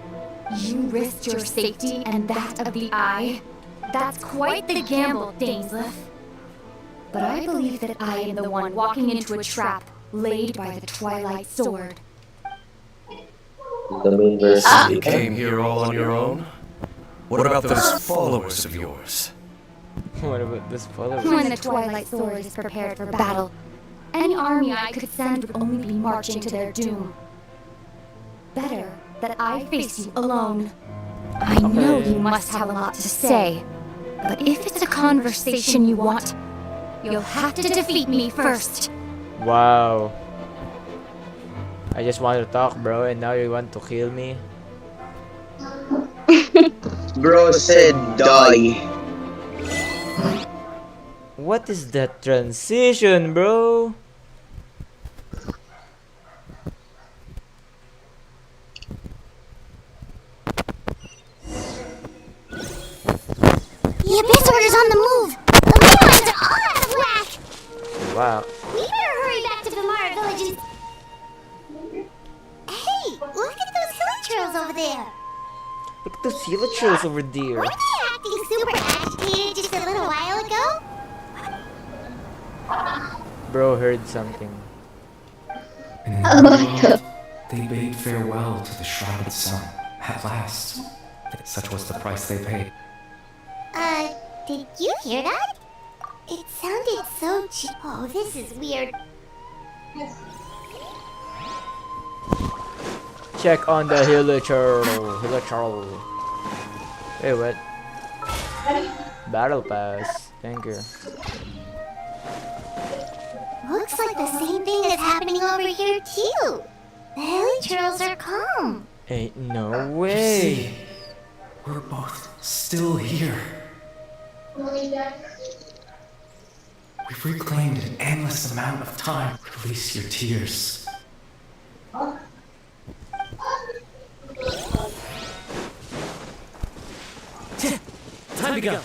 You risked your safety and that of the Eye? That's quite the gamble, Dainsleif. But I believe that I am the one walking into a trap laid by the Twilight Sword. You came here all on your own? What about those followers of yours? What about this follower? When the Twilight Sword is prepared for battle, any army I could send would only be marching to their doom. Better that I face you alone. I know you must have a lot to say, but if it's a conversation you want, you'll have to defeat me first. Wow. I just want to talk, bro, and now you want to kill me? Bro said die. What is that transition, bro? The Abyss Order's on the move. The Moonlines are all out of whack. Wow. We better hurry back to Vimara Village and... Hey, look at those hilly churls over there. Look at those hilichurls over there. Weren't they acting super agitated just a little while ago? Bro heard something. Oh my god. They bade farewell to the shrouded sun. At last. Such was the price they paid. Did you hear that? It sounded so oh, this is weird. Check on the hilichurl. Hey, what? Battle pass. Thank you. Looks like the same thing is happening over here too. The hilly churls are calm. Ain't no way. We're both still here. We've reclaimed an endless amount of time. Release your tears. Time to go.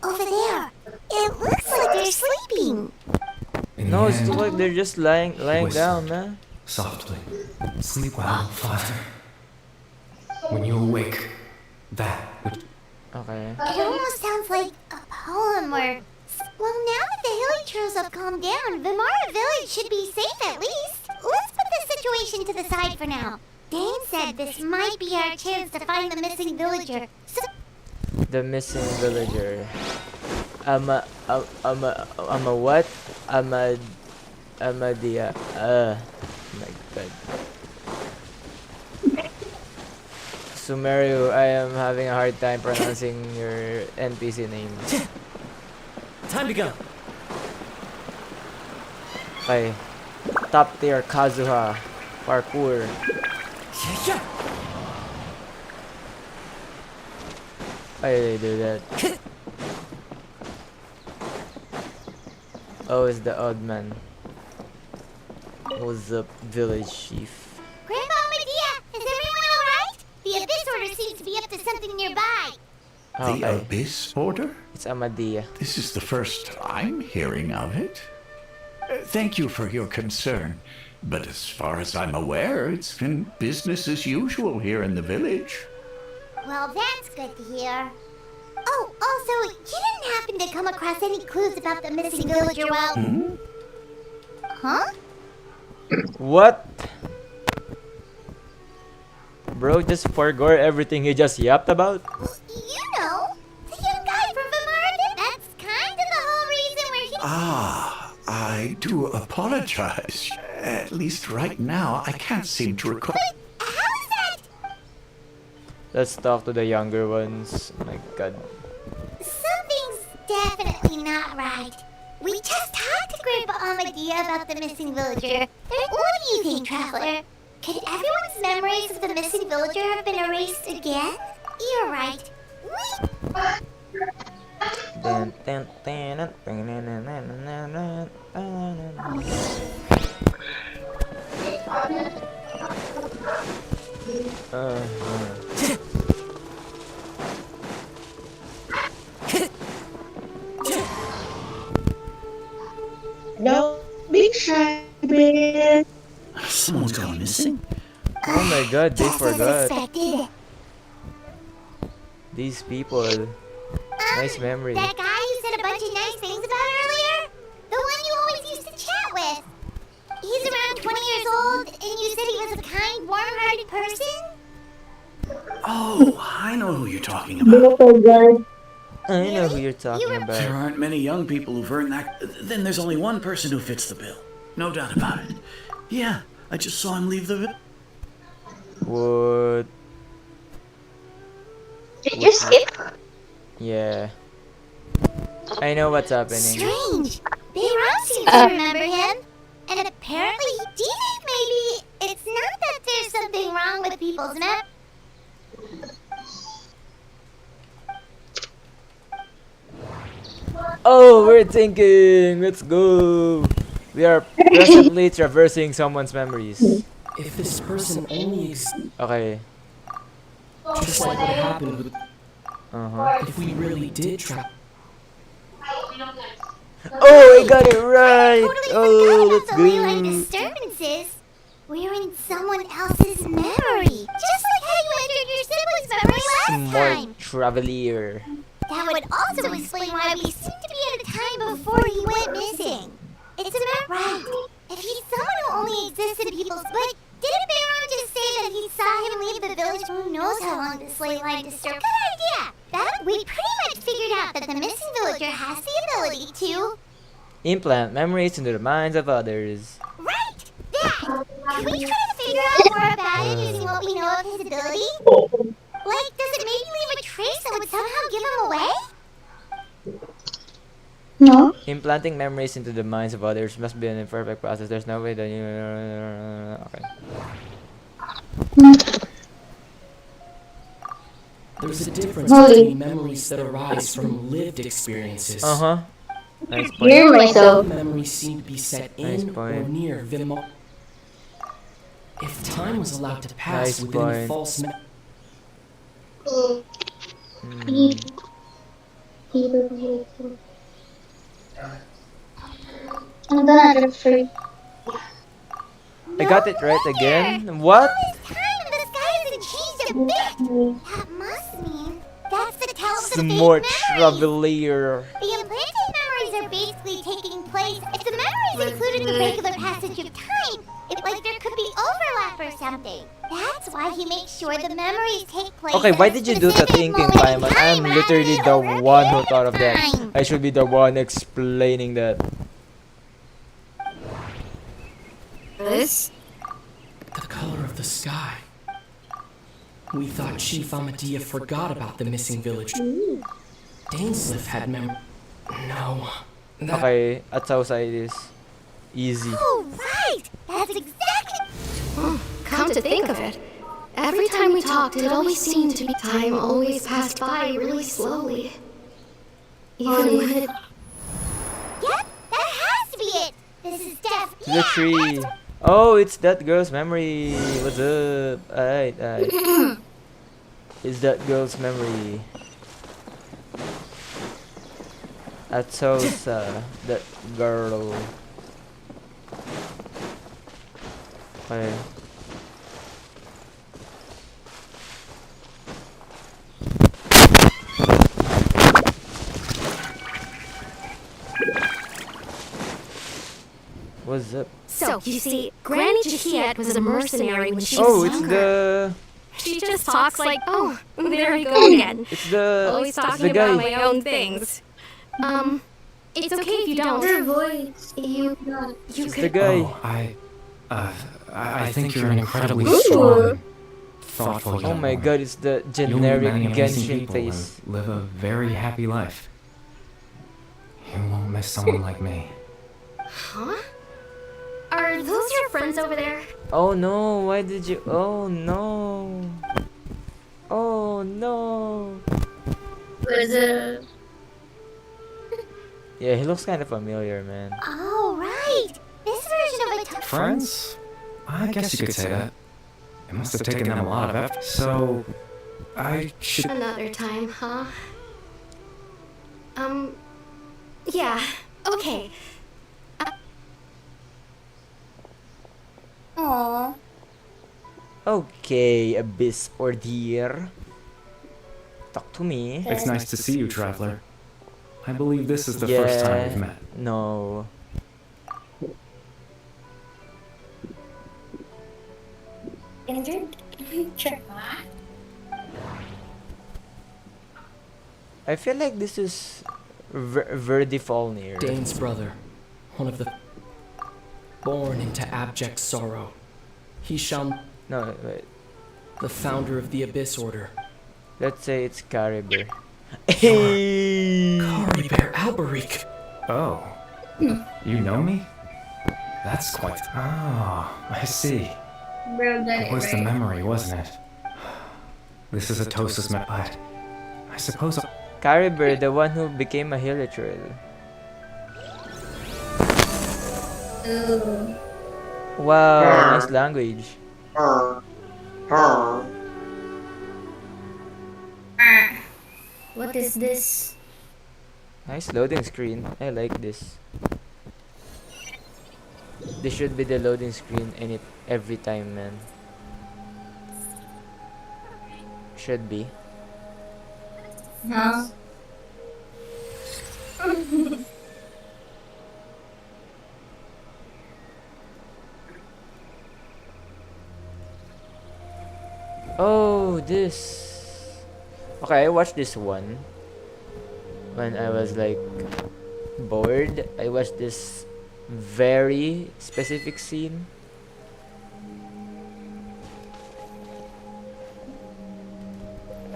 Over there. It looks like they're sleeping. No, it's like they're just lying down, man. Softly. Sleep well, Father. When you awake, that would... Okay. It almost sounds like a poem or... Well, now that the hilly churls have calmed down, Vimara Village should be safe at least. Let's put the situation to the side for now. Dane said this might be our chance to find the missing villager. So... The missing villager. I'm a what? I'm a dia. My god. Sumeru, I am having a hard time pronouncing your NPC name. Time to go. Okay. Top tier Kazuha. Parkour. Yeah. Why did they do that? Oh, it's the odd man. Who's the village chief? Grandpa Medea, is everyone alright? The Abyss Order seems to be up to something nearby. Okay. The Abyss Order? It's Amadea. This is the first I'm hearing of it. Thank you for your concern, but as far as I'm aware, it's been business as usual here in the village. Well, that's good to hear. Oh, also, you didn't happen to come across any clues about the missing villager while... Huh? What? Bro just forgot everything he just yapped about? You know, the young guy from Vimara. That's kind of the whole reason we're here. I do apologize. At least right now, I can't seem to recall. How is that? Let's talk to the younger ones. My god. Something's definitely not right. We just talked to Grandpa Amadea about the missing villager. What do you think, Traveler? Could everyone's memories of the missing villager have been erased again? You're right. No, be shy, man. Someone's gone missing. Oh my god, they Just as forgot. expected. These people. Nice memory. That guy you said a bunch of nice things about earlier? The one you always used to chat with. He's around 20 years old, and you said he was a kind, warm-hearted person? Oh, I know who you're talking about. I know who you're talking There about. aren't many young people who've earned that. Then there's only one person who fits the bill. No doubt about it. Yeah, I just saw him leave the... What? Did you skip? Yeah. I know what's happening. Strange. Bayram seems to remember him. And apparently, do you think maybe it's not that there's something wrong with people's memories? Oh, we're thinking. Let's go. We are presently traversing someone's memories. If this person only Okay. just like what happened with... Uh-huh. If we really did try... Oh, I got it right! Totally Oh, forgot let's about the ley line go! disturbances. We're in someone else's memory. Just like how you entered your sibling's memory last Smart time. Travelier. That would also explain why we seem to be at a time before he went missing. It's a right. If he's someone who only exists in people's... But didn't Baron just say that he saw him leave the village? Who knows how long this ley line disturbed? Good idea. We pretty much figured out that the missing villager has the ability to... Implant memories into the minds of others. Right! That! Can we try to figure out more about it using what we know of his ability? Like, does it maybe leave a trace that would somehow give him away? No. Implanting memories into the minds of others must be an imperfect process. There's no way that you... Okay. There's a difference between memories that arise from lived experiences. Uh-huh. Nice point. Hear myself. Some memories seem to be set in or near Vimo. If time was allowed to pass within a false I'm gonna just free. I got it right again? What? That must mean that's the tell of the Smart fake Travelier. The implanted memories are basically taking place. If the memories included the regular passage of time, like there could be overlap or something. That's why he makes sure the memories take place. Okay, why did you do the thinking, Paimon? I'm literally the one who thought of that. I should be the one explaining that. This? The color of the sky. We thought Chief Amadea forgot about the missing village. Dainsliff had No. Okay, that's how it is. Easy. Oh, right! That's exactly... Come to think of it, every time we talked, it always seemed to be time always passed by really slowly. Even when it... Yep, that has to be it! This is death. To the tree. Oh, it's that girl's memory. What's up? Alright. It's that girl's memory. Atosa, that girl. Okay. What's up? So, you see, Granny Jahiet was a mercenary when she Oh, was it's younger. She just talks like, oh, there we go again. It's the... Always it's talking the guy. about my own things. It's okay if you don't. Their voice. You It's could... the guy. Oh, I think you're an incredibly strong, thoughtful young Oh my woman. god, it's the You'll meet generic many amazing Genshin people face. and live a very happy life. You won't miss someone like me. Huh? Are those your friends over there? Oh no, why did you... Oh no. Oh no. Was it? Yeah, he looks kind of familiar, man. Oh, right! This version of a... Friends? I guess you could say that. It must have taken them a lot of effort. So, I should... Another time, huh? Yeah, okay. Aww. Okay, Abyss or Deer. Talk to me. It's nice to see you, Traveler. I believe this is the first time we've met. No. I feel like this is Verdi Falnir. Dane's brother, one of the... born into abject sorrow. He shall... No, wait. The founder of the Abyss Order. Let's say it's Caribou. Caribou Alberic. Oh. You know me? That's quite... Oh, I see. It was the memory, wasn't it? This is Atosa's but I suppose... Caribou, the one who became a Hilichurl. Wow, nice language. What is this? Nice loading screen. I like this. This should be the loading screen every time, man. Should be. Huh? Oh, this. Okay, I watched this one when I was like bored. I watched this very specific scene.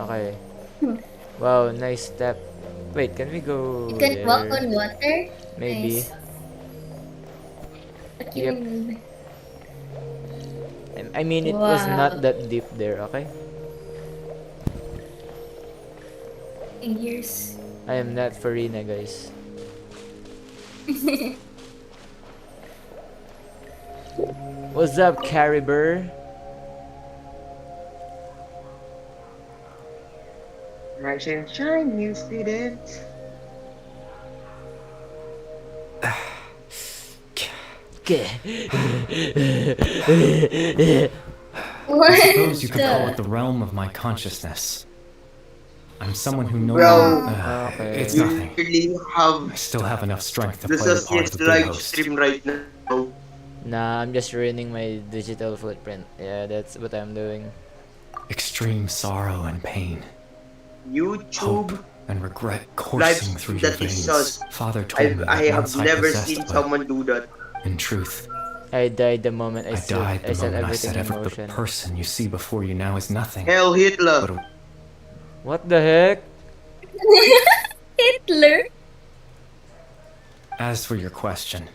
Okay. Wow, nice step. Wait, can we go You can walk there? on water? Maybe. Nice. But Yep. you... I mean, it was Wow. not that deep there, okay? Figures. I am not Farina, guys. What's up, Caribur? Rise and shine, new students. I suppose you could call it the realm of my consciousness. I'm someone who knows. Well, It's you nothing. really have I still have enough strength to this play the is part of his the good live host. stream right now. Nah, I'm just ruining my digital footprint. Yeah, that's what I'm doing. Extreme sorrow and pain, YouTube and regret live coursing through stream your that is veins. sus. Father told me I that have once I never possessed, seen but someone do that. in truth, I died the moment I died the set moment I everything set in the motion. person you see before you now is nothing. Hell Hitler. But What the heck? Hitler? as for your question,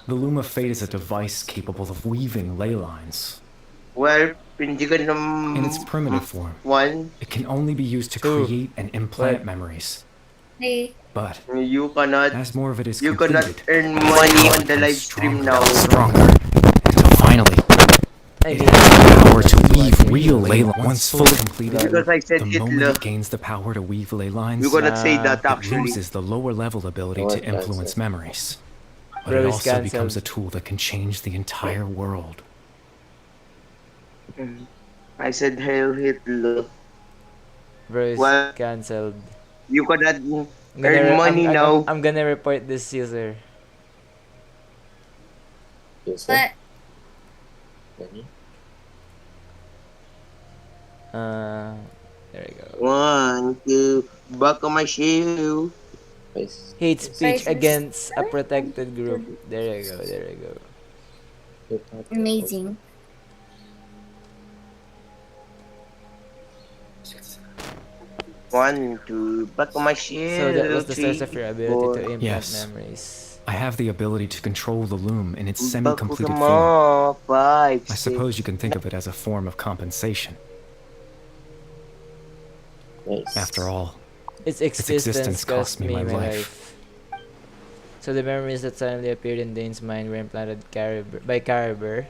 the Loom of Fate is a device capable of weaving ley lines. Well, hindi ka In its primitive form, one. it can only be used to create and implant memories. Hey. But you cannot. as more of it is You completed, cannot earn money on the live stream now. Stronger, until finally, it has the power to weave real ley lines. Once fully completed, Because I said the moment Hitler. it gains the power to weave ley lines, You cannot say that it actually. loses the lower level ability to influence memories. But Bro it is also becomes cancelled. a tool that can change the entire world. I said Hail Hitler. Bro is Well, cancelled. you cannot I'm earn money now. I'm gonna report this user. What? There we go. 1, 2, buckle my shoe. Hate speech Sorry, against a protected group. There you go, there you go. Amazing. One, two, buckle my shoe. So that was the source of your ability to implant Yes. memories. I have the ability to control the loom in its Buckle semi-completed them form. up. 5, I suppose you can think of it as a form of compensation. After all, Its existence existence cost cost me me my my life. life. So the memories that suddenly appeared in Dane's mind were implanted by Caribur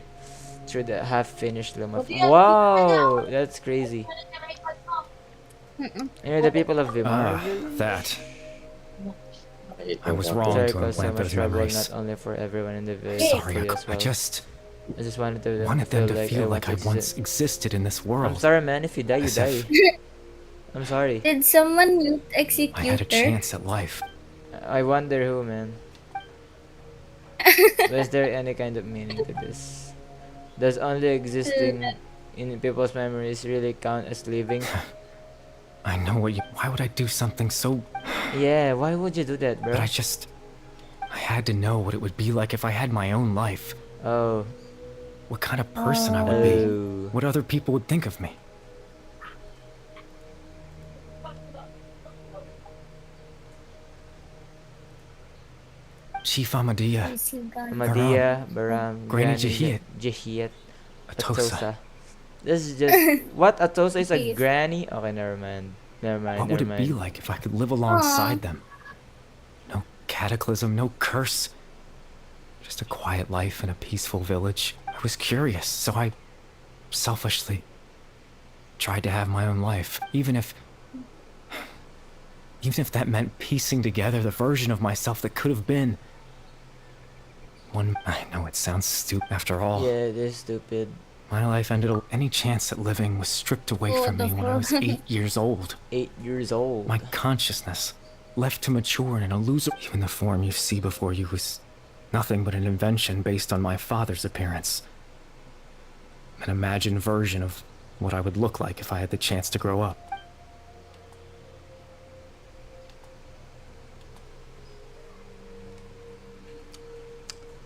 through the half-finished loom of... Wow! That's crazy. You know the people of Vimar? that. I was wrong Sorry, to caused so implant much those trouble memories. not only for everyone in the village, but Sorry, for you I as well. I just wanted them wanted them to feel want like I to once existed in this world. I'm sorry, man. If you die, you As die. if I'm sorry. Did someone mute I had a Executor? chance at life. I wonder who, man. Is there any kind of meaning to this? Does only existing in people's memories really count as living? I know what you. Why would I do something so? Yeah, why would you do that, bro? But I had to know what it would be like if I had my own life. Oh. What kind of person I would be. Oh. What other people would think of me. Chief Ahmadiyya. Ahmadiyya, Baram, Granny Jahiyat. Jahiyat, Atosa. This is just what Atosa is a granny. Okay, never mind. Never mind. What would it be like if I could live alongside them? No cataclysm, no curse. Just a quiet life in a peaceful village. I was curious, so I selfishly tried to have my own life, even if Even if that meant piecing together the version of myself that could have been. I know it sounds stupid after all. Yeah, it is stupid. My life ended. Any chance at living was stripped away Oh, from the me when I was fuck? 8 years old. 8 years old. My consciousness, left to mature in an illusory. Even the form you see before you was nothing but an invention based on my father's appearance. An imagined version of what I would look like if I had the chance to grow up.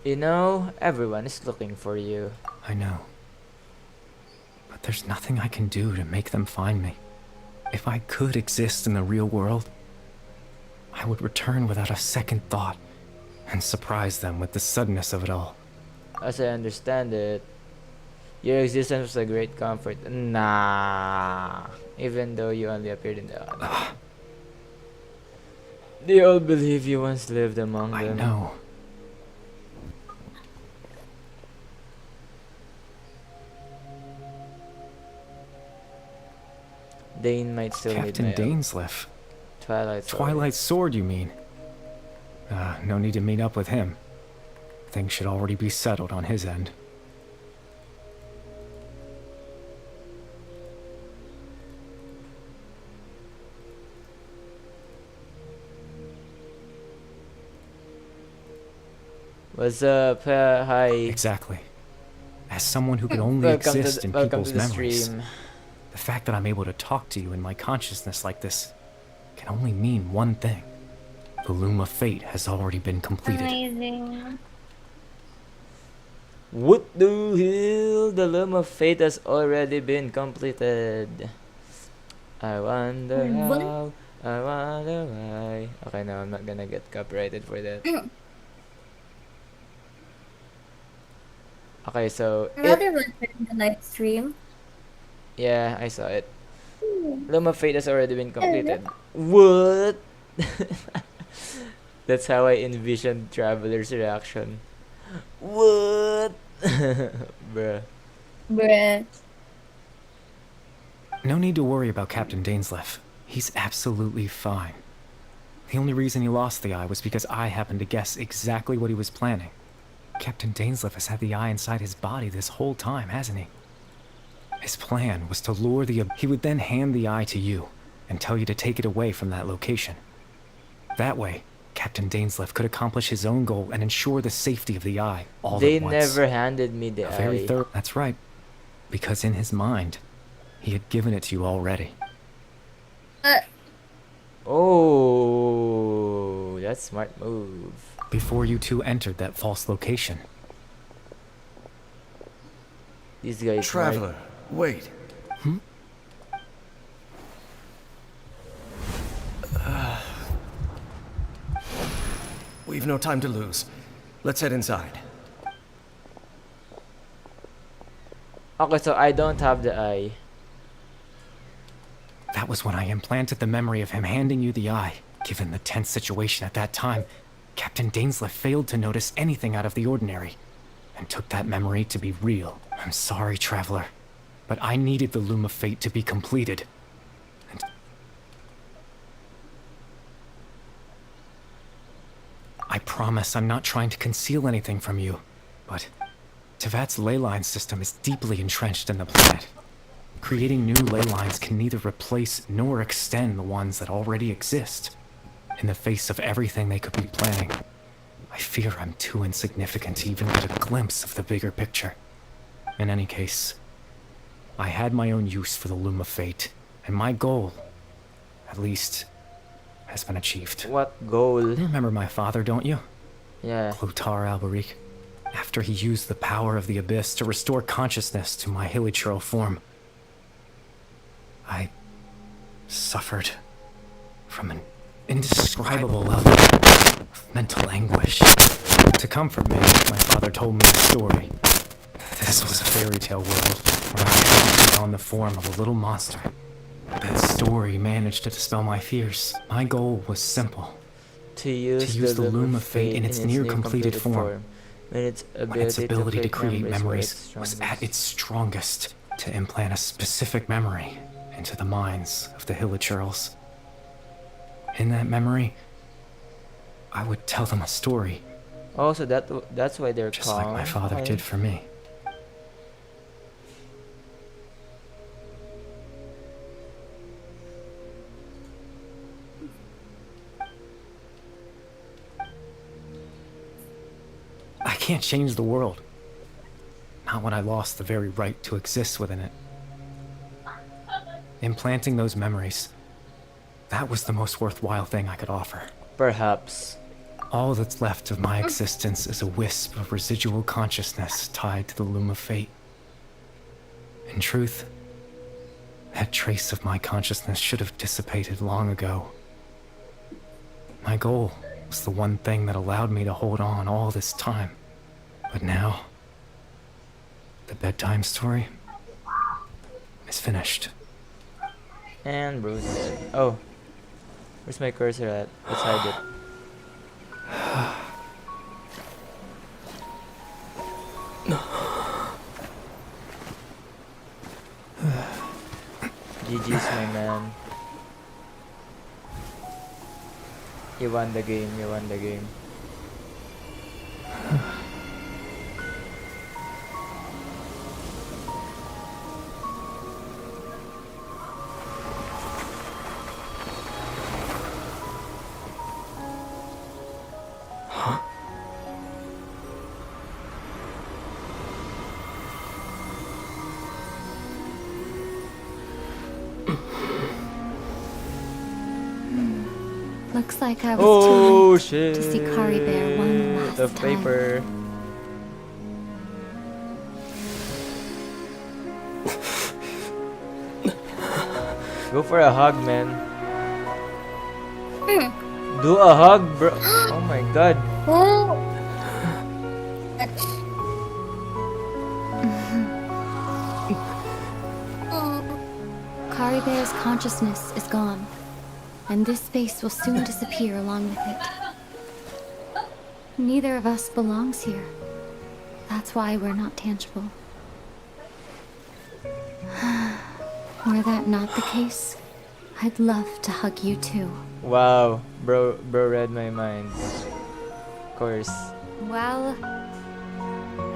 You know, everyone is looking for you. I know. But there's nothing I can do to make them find me. If I could exist in the real world, I would return without a second thought and surprise them with the suddenness of it all. As I understand it, your existence was a great comfort. Nah. Even though you only appeared in the odd. They all believe you once lived among them. I know. Dane might still need Captain my Dainsleif. Twilight Sword. Twilight Sword, you mean? No need to meet up with him. Things should already be settled on his end. What's up? Hi. Exactly. As someone who could only exist in people's memories, stream. the fact that I'm able to talk to you in my consciousness like this can only mean one thing. The Loom of Fate has already been completed. Amazing. What the hell? The Loom of Fate has already been completed. I wonder how. I wonder why. Okay, no, I'm not gonna get copyrighted for that. Okay, so Another one in the live stream. yeah, I saw it. Loom of Fate has already been completed. What? That's how I envisioned Traveler's reaction. What? Bruh. Bruh. No need to worry about Captain Dainsleif. He's absolutely fine. The only reason he lost the eye was because I happened to guess exactly what he was planning. Captain Dainsleif has had the eye inside his body this whole time, hasn't he? His plan was to lure the... He would then hand the eye to you and tell you to take it away from that location. That way, Captain Dainsleif could accomplish his own goal and ensure the safety of the eye all They at once. never handed me the eye. That's right. Because in his mind, he had given it to you already. Oh, that's smart move. Before you two entered that false location. These guys. Traveler, wait. We've no time to lose. Let's head inside. Okay, so I don't have the eye. That was when I implanted the memory of him handing you the eye. Given the tense situation at that time, Captain Dainsleif failed to notice anything out of the ordinary, and took that memory to be real. I'm sorry, Traveler, but I needed the Loom of Fate to be completed. And I promise I'm not trying to conceal anything from you, but Tevat's ley line system is deeply entrenched in the planet. Creating new ley lines can neither replace nor extend the ones that already exist. In the face of everything they could be planning, I fear I'm too insignificant to even get a glimpse of the bigger picture. In any case, I had my own use for the Loom of Fate, and my goal, at least, has been achieved. What goal? You remember my father, don't you? Yeah. Clotar Alberic. After he used the power of the Abyss to restore consciousness to my hilichurl form, I suffered from an indescribable level of mental anguish. To comfort me, my father told me a story. This was a fairy tale world where I had to take on the form of a little monster. That story managed to dispel my fears. My goal was simple. To use the Loom of Fate in its near completed form. When its ability to create memories was at its strongest. To implant a specific memory into the minds of the hilichurls. In that memory, I would tell them a story. Oh, so that's why they're just like my father Okay. did for me. I can't change the world. Not when I lost the very right to exist within it. Implanting those memories, that was the most worthwhile thing I could offer. Perhaps. All that's left of my existence is a wisp of residual consciousness tied to the loom of fate. In truth, that trace of my consciousness should have dissipated long ago. My goal was the one thing that allowed me to hold on all this time. But now, the bedtime story is finished. And Bruce dead. Oh. Where's my cursor at? Let's hide it. GG's, my man. You won the game, you won the game. Looks like I was Oh too late shit! to see Kari Bear one last The time. paper. Go for a hug, man. Do a hug, bro. Oh my god. Kari Bear's consciousness is gone, and this space will soon disappear along with it. Neither of us belongs here. That's why we're not tangible. Were that not the case, I'd love to hug you too. Wow, bro read my mind. Of course. Well,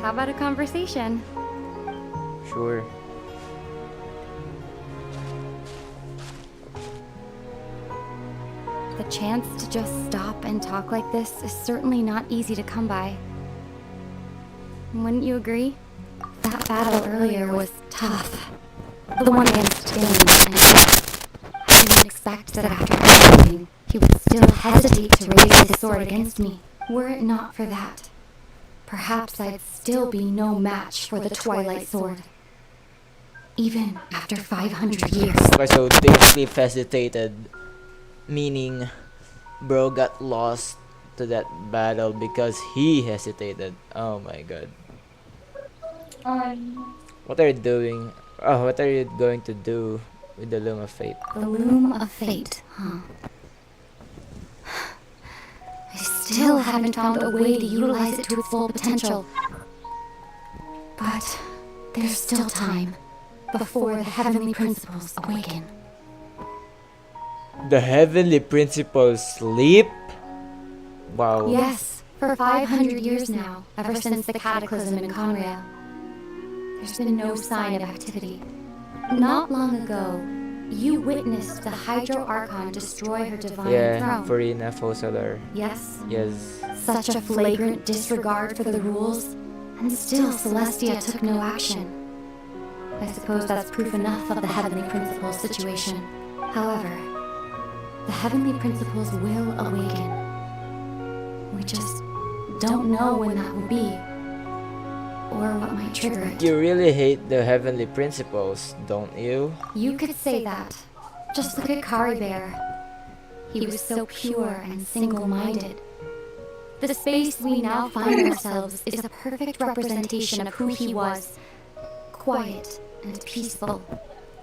how about a conversation? Sure. The chance to just stop and talk like this is certainly not easy to come by. Wouldn't you agree? That battle earlier was tough. The one against Genshin. I didn't expect that after everything, he would still hesitate to raise his sword against me. Were it not for that, perhaps I'd still be no match for the Twilight Sword. Even after 500 years. Okay, so Dave hesitated. Meaning, bro got lost to that battle because he hesitated. Oh my god. What are you doing? Oh, what are you going to do with the Loom of Fate? The Loom of Fate, huh? I still haven't found a way to utilize it to its full potential. But there's still time before the heavenly principles awaken. The heavenly principles sleep? Wow. Yes, for 500 years now, ever since the cataclysm in Conrail. There's been no sign of activity. Not long ago, you witnessed the Hydro Archon destroy her divine throne. Farina Fossolar. Yes? Yes. Such a flagrant disregard for the rules, and still Celestia took no action. I suppose that's proof enough of the Heavenly Principles situation. However, the Heavenly Principles will awaken. We just don't know when that will be, or what might trigger it. You really hate the heavenly principles, don't you? You could say that. Just look at Kari Bear. He was so pure and single-minded. The space we now find ourselves is a perfect representation of who he was. Quiet and peaceful.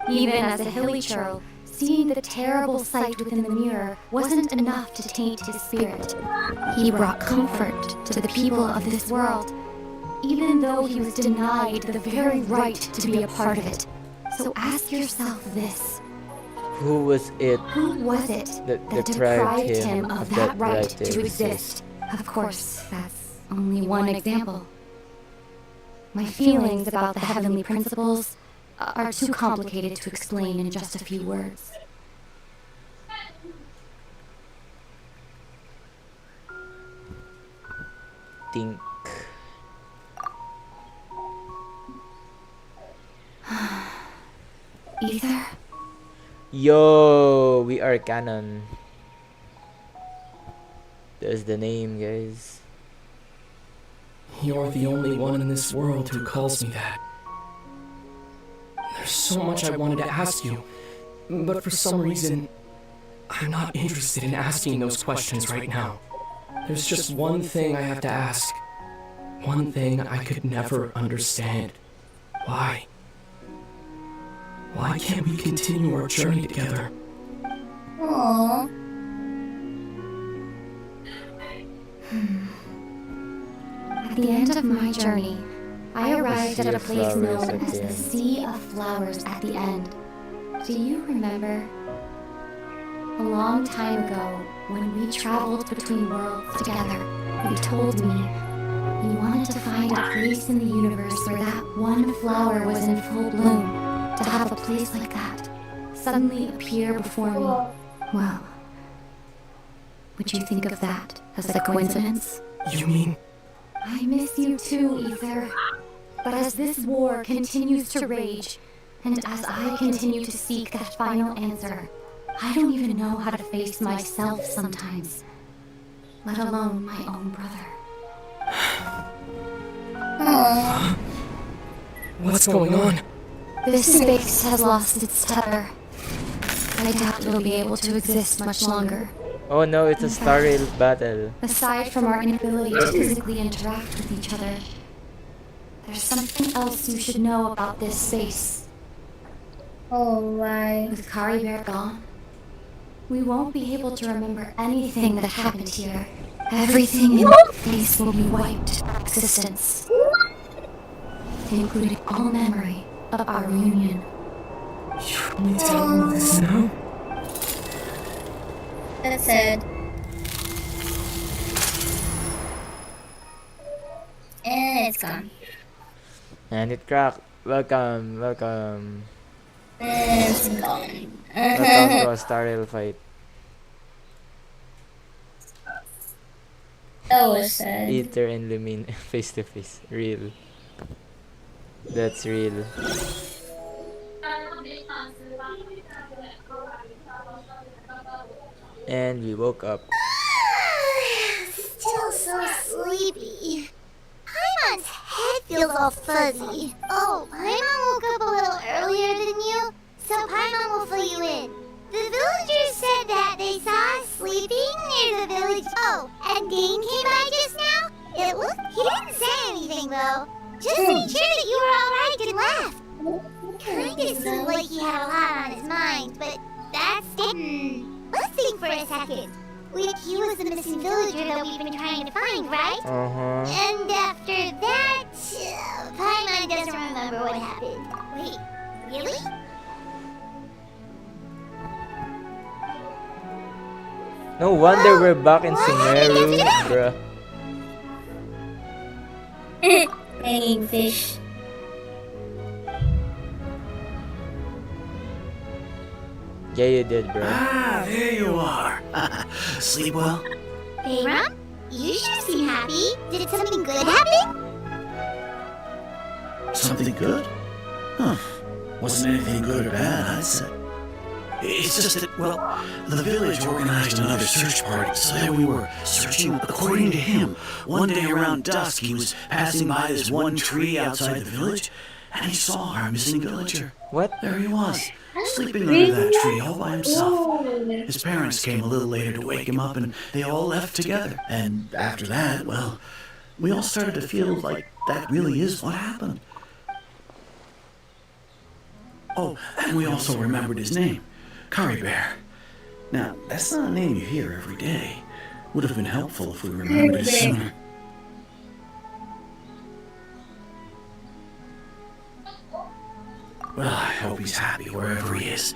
Even as a hilly churl, seeing the terrible sight within the mirror wasn't enough to taint his spirit. He brought comfort to the people of this world, even though he was denied the very right to be a part of it. So ask yourself this. Who was it Who was it that that deprived deprived him him of that that right right to exist? Of course, that's only one example. My feelings about the heavenly principles are too complicated to explain in just a few words. Think. Ether? Yo, we are canon. There's the name, guys. You're the only one in this world who calls me that. There's so much I wanted to ask you, but for some reason, I'm not interested in asking those questions right now. There's just one thing I have to ask. One thing I could never understand. Why? Why can't we continue our journey together? Aww. At the end of my journey, I arrived at a place known at as the the end. Sea of Flowers at the end. Do you remember? A long time ago, when we traveled between worlds together, you told me you wanted to find a place in the universe where that one flower was in full bloom. To have a place like that suddenly appear before me. Well, would you think of that as a coincidence? You mean? I miss you too, Ether. But as this war continues to rage, and as I continue to seek that final answer, I don't even know how to face myself sometimes, let alone my own brother. Aww. What's going on? This space has lost its tether. I doubt it'll be able to exist much longer. Oh no, it's a In Star fact, Rail battle. Aside from our inability to physically interact with each other, there's something else you should know about this space. Oh, why? With Kari Bear gone, we won't be able to remember anything that happened here. Everything in this space will be wiped from existence, including all memory of our reunion. You're only telling me this now? That's sad. And it's gone. And it cracked. Welcome, welcome. And it's gone. Welcome to a Star Rail fight. That was sad. Ether and Lumin face to face. Real. That's real. And we woke up. Still so sleepy. Paimon's head feels all fuzzy. Oh, Paimon woke up a little earlier than you, so Paimon will fill you in. The villagers said that they saw us sleeping near the village. Oh, and Dane came by just now. He didn't say anything though. Just made sure that you were alright and left. Kinda seemed like he had a lot on his mind, but that's it. Let's think for a second. He was the missing villager that we've been trying to find, right? And after that, Paimon doesn't remember what happened. Wait, really? No wonder we're back in Sumeru, bruh. Hanging fish. Yeah, you did, bro. Ah, there you are. Sleep well? Hey, Ram? You sure seem happy. Did something good happen? Something good? Huh. Wasn't anything good or bad, I'd say. It's just that, well, the village organized another search party, so there we were, searching. According to him, one day around dusk, he was passing by this one tree outside the village, and he saw our missing villager. What? There he was, sleeping under that tree all by himself. His parents came a little later to wake him up, and they all left together. And after that, well, we all started to feel like that really is what happened. Oh, and we also remembered his name. Kari Bear. Now, that's not a name you hear every day. Would have been helpful if we remembered it sooner. Well, I hope he's happy wherever he is.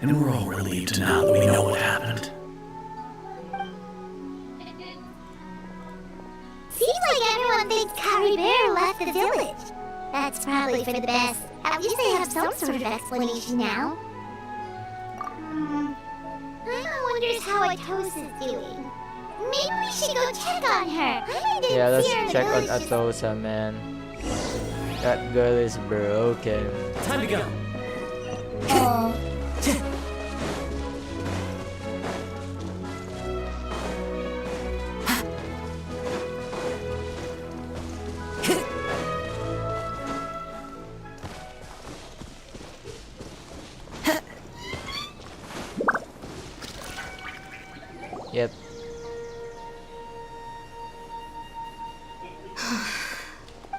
And we're all relieved now that we know what happened. Seems like everyone thinks Curry Bear left the village. That's probably for the best. At least they have some sort of explanation now. Paimon wonders how Atosa's doing. Maybe we should go check on her. Yeah, let's check on Atosa, man. That girl is broken. Time to go. Oh. Yep.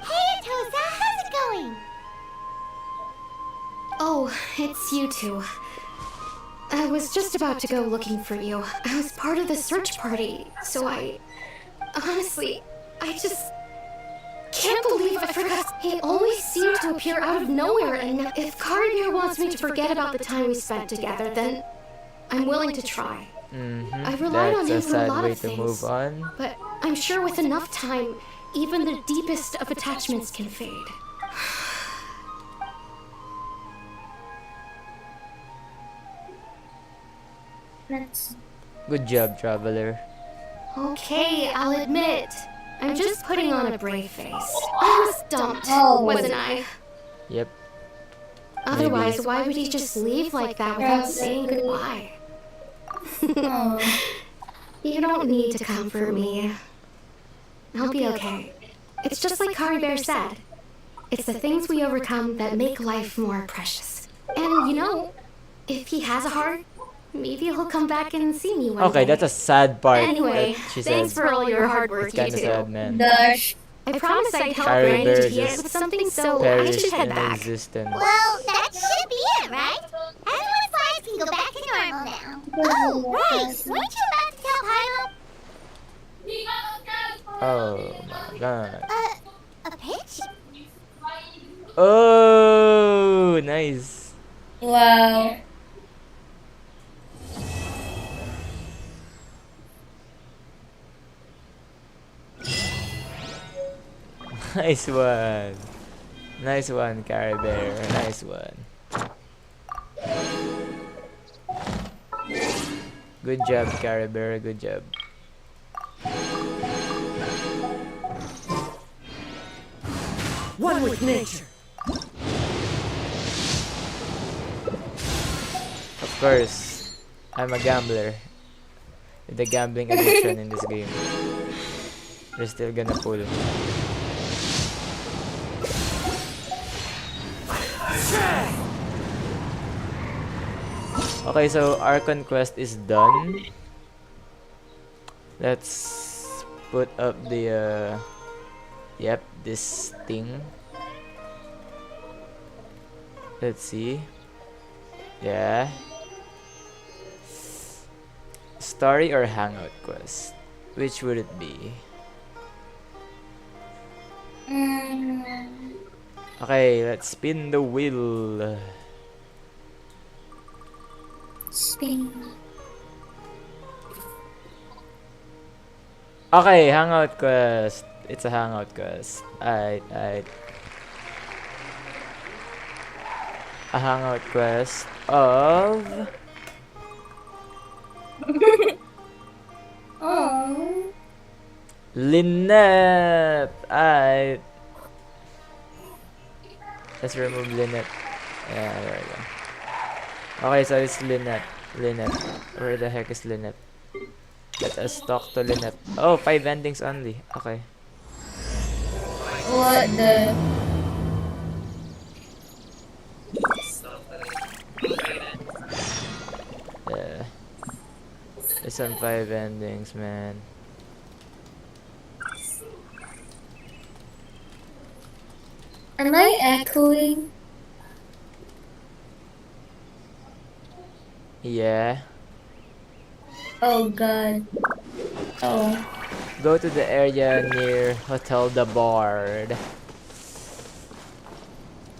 Hey Atosa, how's it going? Oh, it's you two. I was just about to go looking for you. I was part of the search party, so honestly, I just can't believe I forgot. He always seemed to appear out of nowhere, and if Curry Bear wants me to forget about the time we spent together, then I'm willing to try. I relied on him That's a for a sad lot way of to things, move on. but I'm sure with enough time, even the deepest of attachments can fade. That's... Good job, Traveler. Okay, I'll admit. I'm just putting on a brave face. I was dumped, Oh. wasn't I? Yep. Otherwise, why would he just leave like that without saying goodbye? Oh. You don't need to comfort me. I'll be okay. It's just like Curry Bear said. It's the things we overcome that make life more precious. And you know, if he has a heart, maybe he'll come back and see me one Okay, day. that's a sad part. Anyway, that she thanks said. for all your hard work, It's you kinda two. sad, man. Gosh. I promised I'd help Curry Granny Bear to get just with something, so I perished should head in back. existence. Well, that should be it, right? Everyone's lives can go back to normal now. Oh, right! Weren't you about to tell Paimon? Oh my god. A pitch? Oh, nice. Wow. Nice one. Nice one, Curry Bear. Nice one. Good job, Curry Bear. Good job. One with nature. Of course, I'm a gambler. With the gambling addiction in this game. We're still gonna pull. Okay, so our conquest is done. Let's put up the yep, this thing. Let's see. Yeah. Story or Hangout quest? Which would it be? Okay, let's spin the wheel. Spin. Okay, Hangout quest. It's a Hangout quest. Alright. A Hangout quest of... Oh. Lynette! Alright. Let's remove Lynette. Yeah, there we go. Okay, so it's Lynette. Where the heck is Lynette? Let us talk to Lynette. Oh, 5 endings only. Okay. What the... Yeah. It's on 5 endings, man. Am I echoing? Yeah. Oh god. Oh. Go to the area near Hotel the Bard.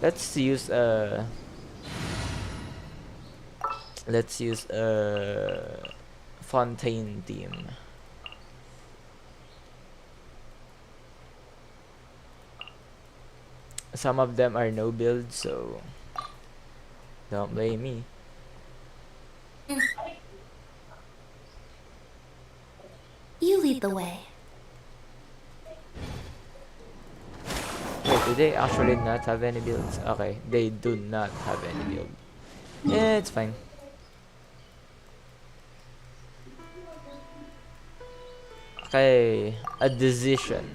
Let's use Let's use a Fontaine theme. Some of them are no build, so don't blame me. You lead the way. Wait, do they actually not have any builds? Okay, they do not have any build. Yeah, it's fine. Okay, a decision.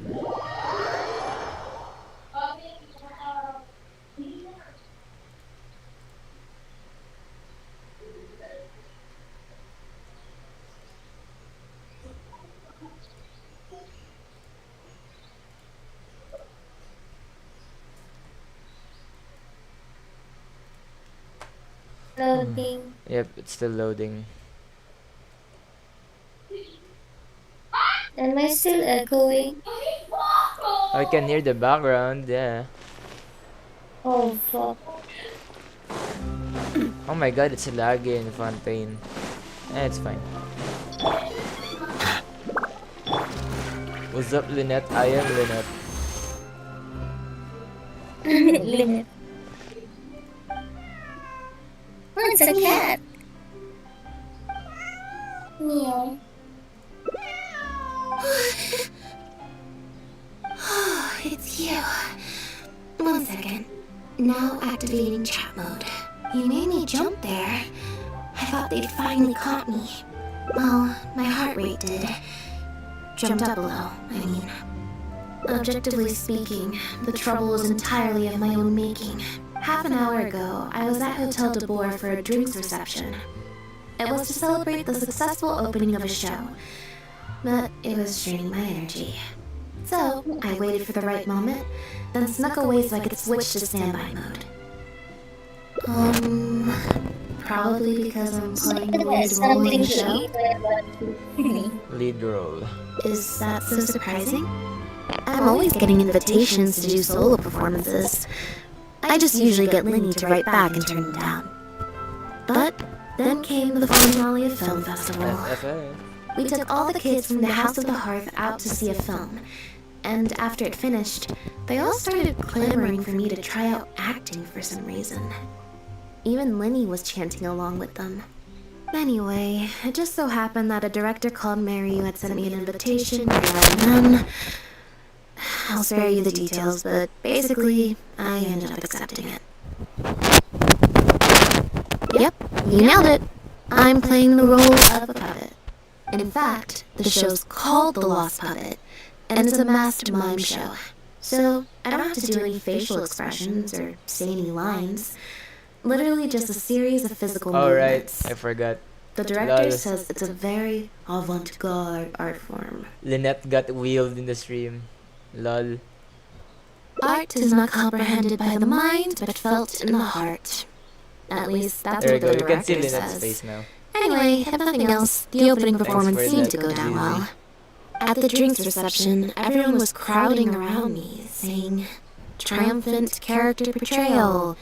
Loading. Yep, it's still loading. Am I still echoing? I can hear the background, yeah. Oh fuck. Oh my god, it's laggy in Fontaine. It's fine. What's up, Lynette? I am Lynette. Limit. Oh, it's a cat. Meow. It's you. 1 second. Now activating chat mode. You made me jump there. I thought they'd finally caught me. Well, my heart rate did. Jumped up a little, I mean. Objectively speaking, the trouble was entirely of my own making. Half an hour ago, I was at Hotel de Boer for a drinks reception. It was to celebrate the successful opening of a show, but it was draining my energy. So, I waited for the right moment, then snuck away so I could switch to standby mode. Probably because I'm playing the lead role in the show? Lead role. Is that so surprising? I'm always getting invitations to do solo performances. I just usually get Linny to write back and turn them down. But then came the finale of Film Festival. We took all the kids from the House of the Hearth out to see a film. And after it finished, they all started clamoring for me to try out acting for some reason. Even Linny was chanting along with them. Anyway, it just so happened that a director called Mary had sent me an invitation right then. I'll spare you the details, but basically, I ended up accepting it. Yep, you nailed it. I'm playing the role of a puppet. In fact, the show's called The Lost Puppet, and it's a masked mime show. So, I don't have to do any facial expressions or say any lines. Literally just a series of physical movements. Alright, I forgot. The director says it's a very avant-garde art form. Lynette got wheeled in the stream. Lol. Art is not comprehended by the mind, but felt in the heart. At least that's There what we the go, you can see director Lynette's says. face now. Anyway, if nothing else, the opening performance for seemed that, to go down Lizzie. well. At the drinks reception, everyone was crowding around me, saying, "Triumphant character portrayal,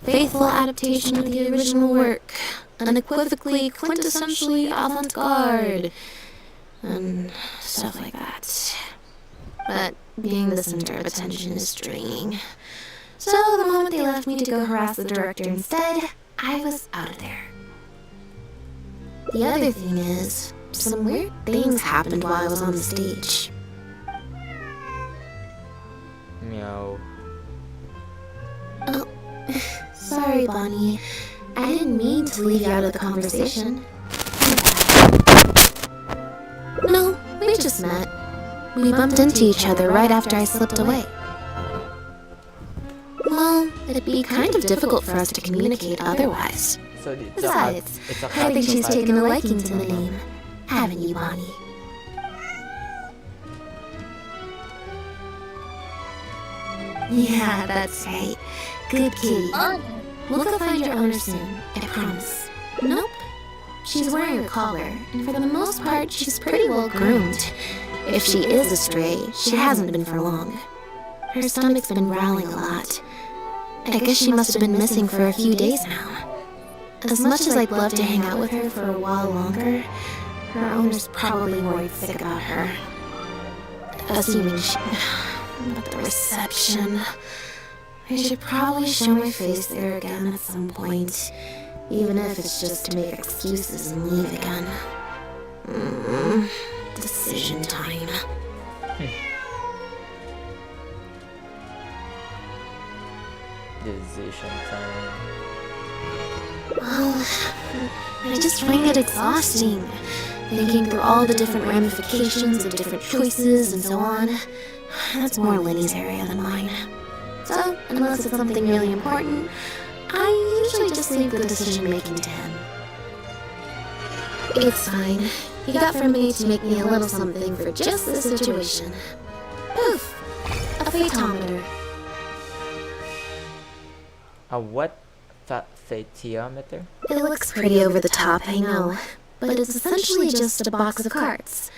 faithful adaptation of the original work, unequivocally, quintessentially avant-garde," and stuff like that. But being the center of attention is draining. So the moment they left me to go harass the director instead, I was out of there. The other thing is, some weird things happened while I was on the stage. Meow. Oh, sorry, Bonnie. I didn't mean to leave you out of the conversation. No, we just met. We bumped into each other right after I slipped away. Well, it'd be kind of difficult for us to communicate otherwise. So it's Besides, it's a I think she's taken a liking to the name. Haven't you, Bonnie? Yeah, that's right. Good kitty. We'll go find your owner soon, I promise. Nope. She's wearing a collar, and for the most part, she's pretty well groomed. If she is a stray, she hasn't been for long. Her stomach's been growling a lot. I guess she must have been missing for a few days now. As much as I'd love to hang out with her for a while longer, her owner's probably worried sick about her. Assuming she... But the reception... I should probably show my face there again at some point, even if it's just to make excuses and leave again. Decision time. Decision time. Well, I just find it exhausting, thinking through all the different ramifications of different choices and so on. That's more Linny's area than mine. So, unless it's something really important, I usually just leave the decision-making to him. It's fine. He got from me to make me a little something for just this situation. Poof! A phaetometer. A what? Phaetometer? It looks pretty over the top, I know, but it's essentially just a box of cards.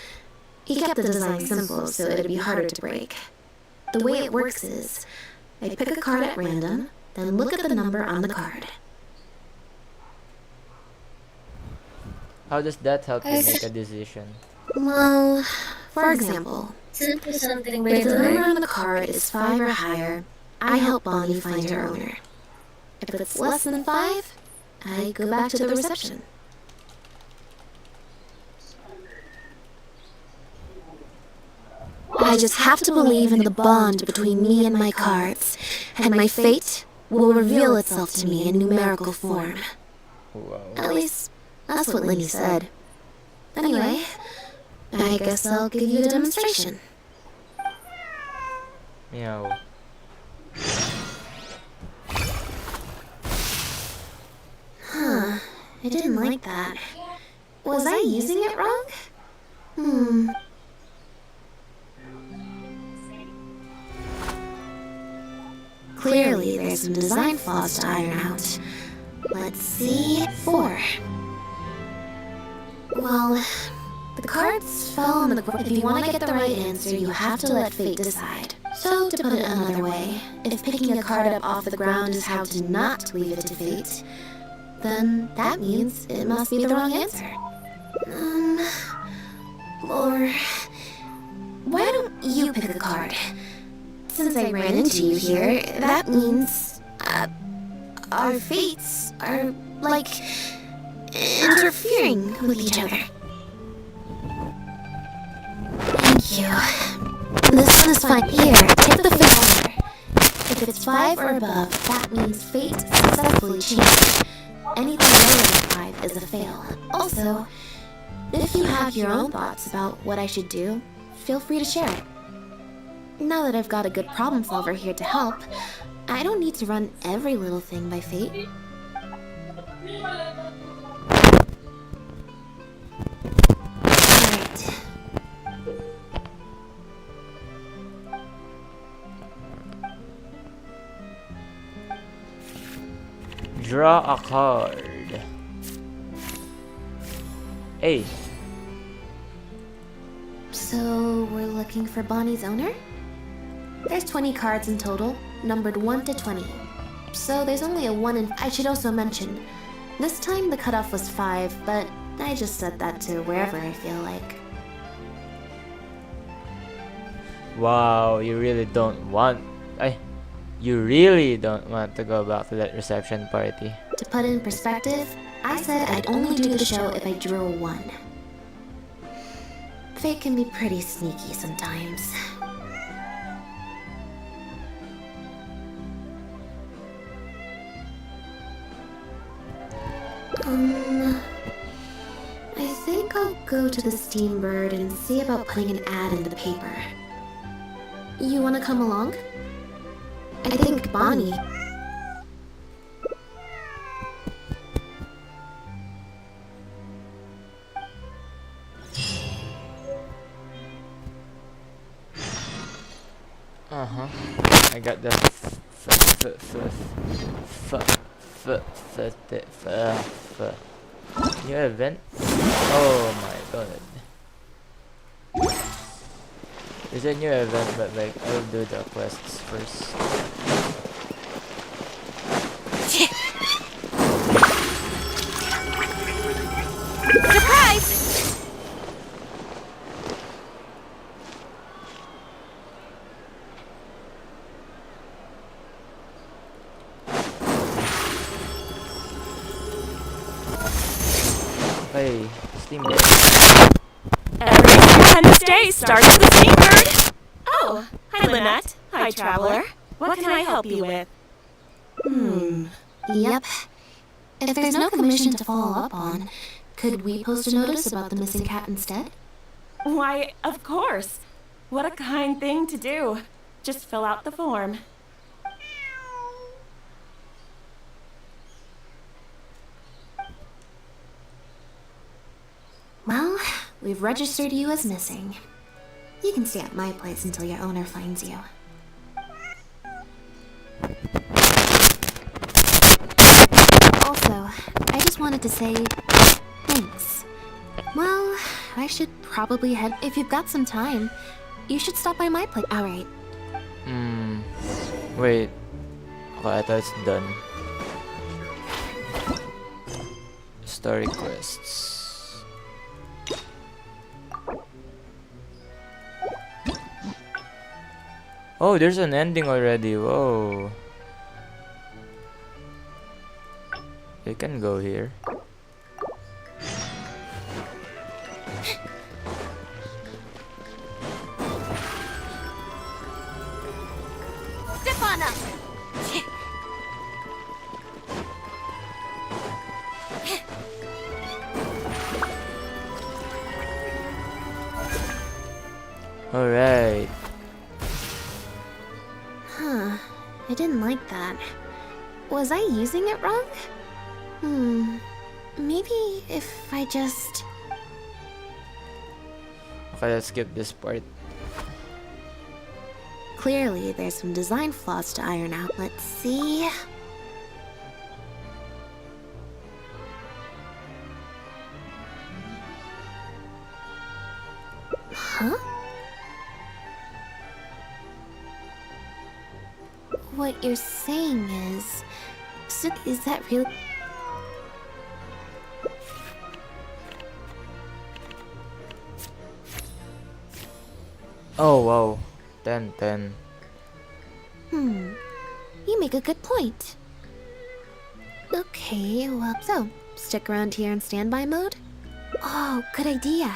He kept the design simple so it'd be harder to break. The way it works is, I pick a card at random, then look at the number on the card. How does that help you make a decision? Well, for example, Something if the number on the card is 5 or higher, I help Bonnie find her owner. If it's less than 5, I go back to the reception. I just have to believe in the bond between me and my cards, and my fate will reveal itself to me in numerical form. Wow. At least, that's what Linny said. Anyway, I guess I'll give you a demonstration. Meow. Huh, I didn't like that. Was I using it wrong? Clearly, there's some design flaws to iron out. Let's see. 4. Well, the cards fell on the ground. If you want to get the right answer, you have to let fate decide. So, to put it another way, if picking a card up off the ground is how to not leave it to fate, then that means it must be the wrong answer. Or... why don't you pick a card? Since I ran into you here, that means... our fates are, like, interfering with each other. Thank you. This one is fine. Here, take the fate order. If it's 5 or above, that means fate successfully changed. Anything lower than 5 is a fail. Also, if you have your own thoughts about what I should do, feel free to share it. Now that I've got a good problem solver here to help, I don't need to run every little thing by fate. Alright. Draw a card. A. So, we're looking for Bonnie's owner? There's 20 cards in total, numbered 1 to 20. So there's only a 1 in... I should also mention, this time the cutoff was 5, but I just set that to wherever I feel like. Wow, you really don't want... you really don't want to go back to that reception party. To put it in perspective, I said I'd only do the show if I drew a 1. Fate can be pretty sneaky sometimes. I think I'll go to the Steambird and see about putting an ad in the paper. You wanna come along? I think Bonnie... I got the new event. Oh my god. There's a new event, but like I'll do the quests first. Okay, Steam Deck. Every Independence Day starts with the Steam Bird. Oh, hi Lynette. Hi Traveler. What can I help you with? Yep. If there's no commission to follow up on, could we post a notice about the missing cat instead? Why, of course. What a kind thing to do. Just fill out the form. Well, we've registered you as missing. You can stay at my place until your owner finds you. Also, I just wanted to say thanks. Well, I should probably head. If you've got some time, you should stop by my place. Alright. Wait. Okay, I thought it's done. Story quests. Oh, there's an ending already. Whoa. You can go here. Stefana! Alright. I didn't like that. Was I using it wrong? Maybe if I just... Okay, let's skip this part. Clearly, there's some design flaws to iron out. Let's see... Huh? What you're saying is... So is that real? Oh, wow. 10. You make a good point. Okay, well, so, stick around here in standby mode? Oh, good idea.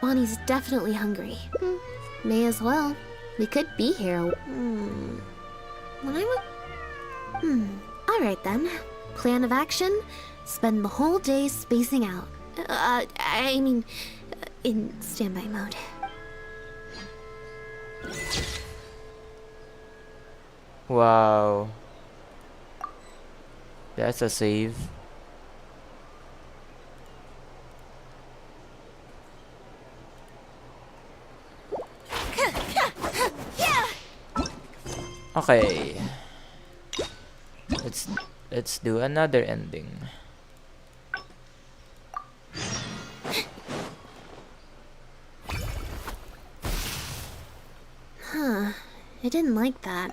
Bonnie's definitely hungry. May as well. We could be here. When I would... Alright then. Plan of action? Spend the whole day spacing out. I mean, in standby mode. Wow. That's a save. Okay. Let's do another ending. I didn't like that.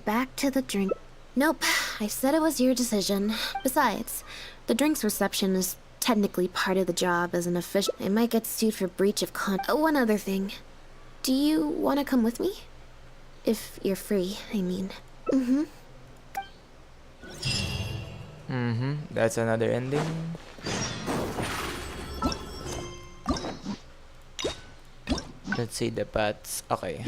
Back to the drink. Nope, I said it was your decision. Besides, the drinks reception is technically part of the job as an official. I might get sued for breach of one other thing. Do you want to come with me? If you're free, I mean. That's another ending. Let's see the paths. Okay.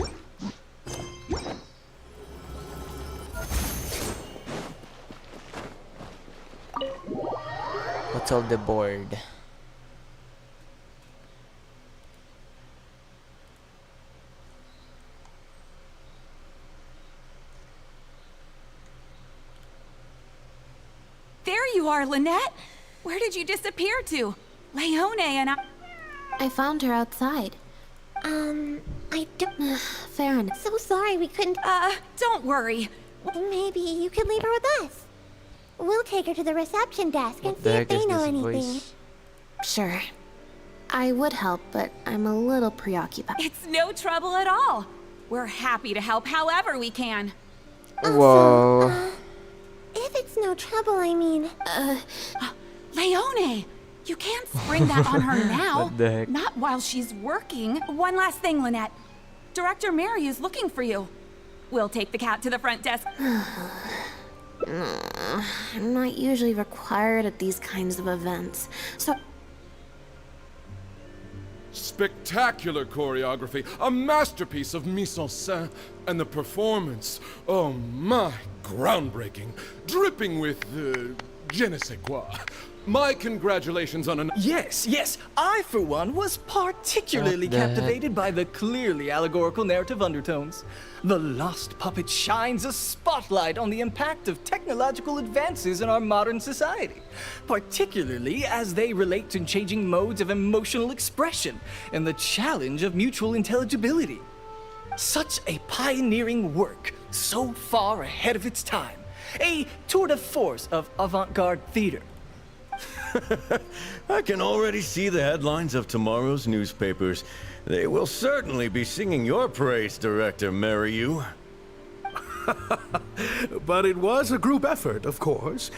What's all the board? There you are, Lynette! Where did you disappear to? Leone and I found her outside. I don't... Fair enough. So sorry we couldn't... don't worry. Maybe you could leave her with us. We'll take her to the reception desk and see if they know anything. Sure. I would help, but I'm a little preoccupied. It's no trouble at all. We're happy to help however we can. Whoa. If it's no trouble, I mean... Leone! You can't spring that on her now. What the heck? Not while she's working. One last thing, Lynette. Director Mary is looking for you. We'll take the cat to the front desk. I'm not usually required at these kinds of events, so... Spectacular choreography, a masterpiece of mise en scène, and the performance, oh my, groundbreaking, dripping with je ne sais quoi. My congratulations on an... Yes, I for one was particularly captivated by the clearly allegorical narrative undertones. The Lost Puppet shines a spotlight on the impact of technological advances in our modern society, particularly as they relate to changing modes of emotional expression and the challenge of mutual intelligibility. Such a pioneering work, so far ahead of its time. A tour de force of avant-garde theater. I can already see the headlines of tomorrow's newspapers. They will certainly be singing your praise, Director Mariyu. But it was a group effort, of course.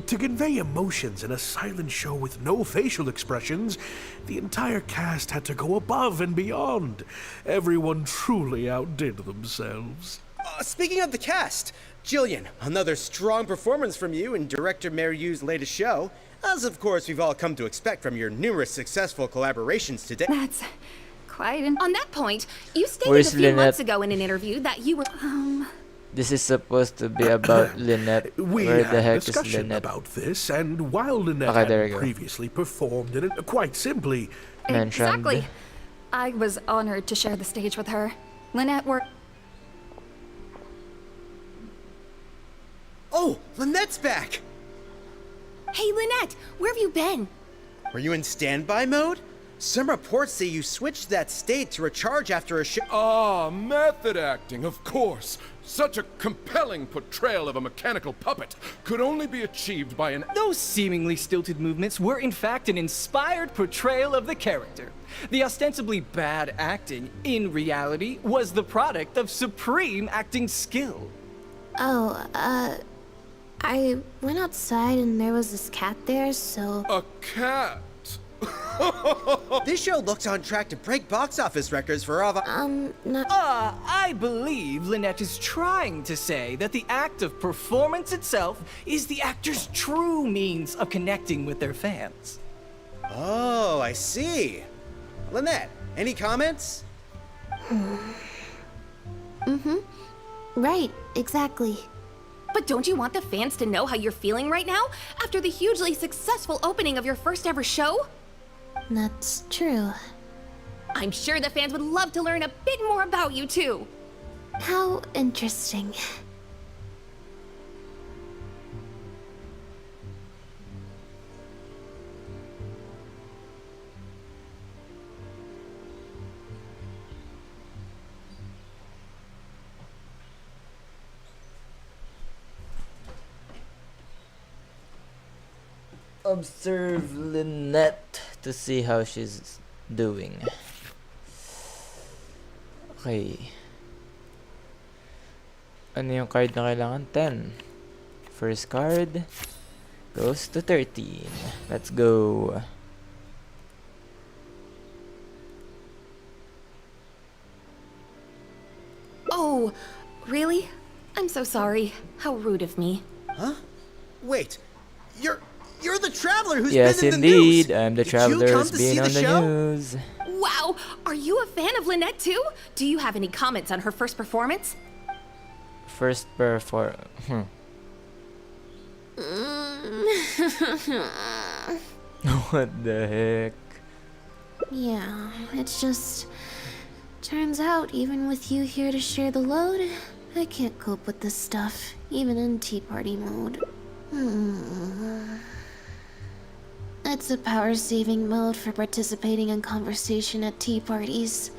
To convey emotions in a silent show with no facial expressions, the entire cast had to go above and beyond. Everyone truly outdid themselves. Speaking of the cast, Jillian, another strong performance from you in Director Mariyu's latest show, as of course we've all come to expect from your numerous successful collaborations today. That's quite On that point, you stated Where's a few Lynette? months ago in an interview that you were... This is supposed to be about Lynette. We Where had the a heck is discussion Lynette? about this, and while Lynette Okay, there had you go. previously performed in it, quite simply, Mentioned. Exactly. I was honored to share the stage with her. Lynette worked. Oh, Lynette's back! Hey, Lynette, where have you been? Were you in standby mode? Some reports say you switched that state to recharge after a show. Ah, method acting, of course. Such a compelling portrayal of a mechanical puppet could only be achieved by an... Those seemingly stilted movements were in fact an inspired portrayal of the character. The ostensibly bad acting, in reality, was the product of supreme acting skill. I went outside and there was this cat there, so... A cat? This show looks on track to break box office records for not... I believe Lynette is trying to say that the act of performance itself is the actor's true means of connecting with their fans. Oh, I see. Lynette, any comments? Right, exactly. But don't you want the fans to know how you're feeling right now after the hugely successful opening of your first ever show? That's true. I'm sure the fans would love to learn a bit more about you too. How interesting. Observe Lynette to see how she's doing. Okay. Ano yung card na kailangan? 10. First card goes to 13. Let's go. Oh, really? I'm so sorry. How rude of me. Huh? Wait, you're the traveler who's Yes, been in the news. indeed. I'm the Did you traveler come who's to been see on the the show? news. Wow, are you a fan of Lynette too? Do you have any comments on her first performance? First perform. What the heck? Yeah, it's just... Turns out, even with you here to share the load, I can't cope with this stuff, even in tea party mode. It's a power-saving mode for participating in conversation at tea parties.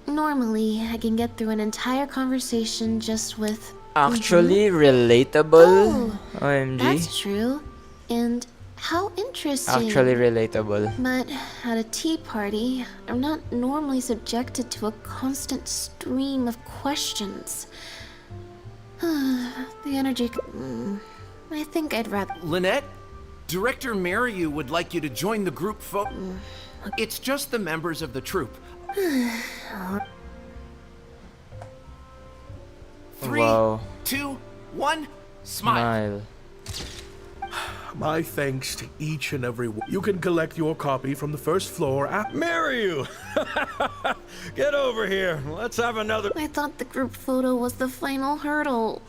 Normally, I can get through an entire conversation just with... Actually relatable. Oh, OMG. that's true. And how interesting. Actually relatable. But at a tea party, I'm not normally subjected to a constant stream of questions. The energy... I think I'd rather... Lynette, Director Mariyu would like you to join the group It's just the members of the troupe. 3, Wow. 2, 1, Smile. My thanks to each and every one. You can collect your copy from the first floor at... Marry you! Get over here. Let's have another... I thought the group photo was the final hurdle.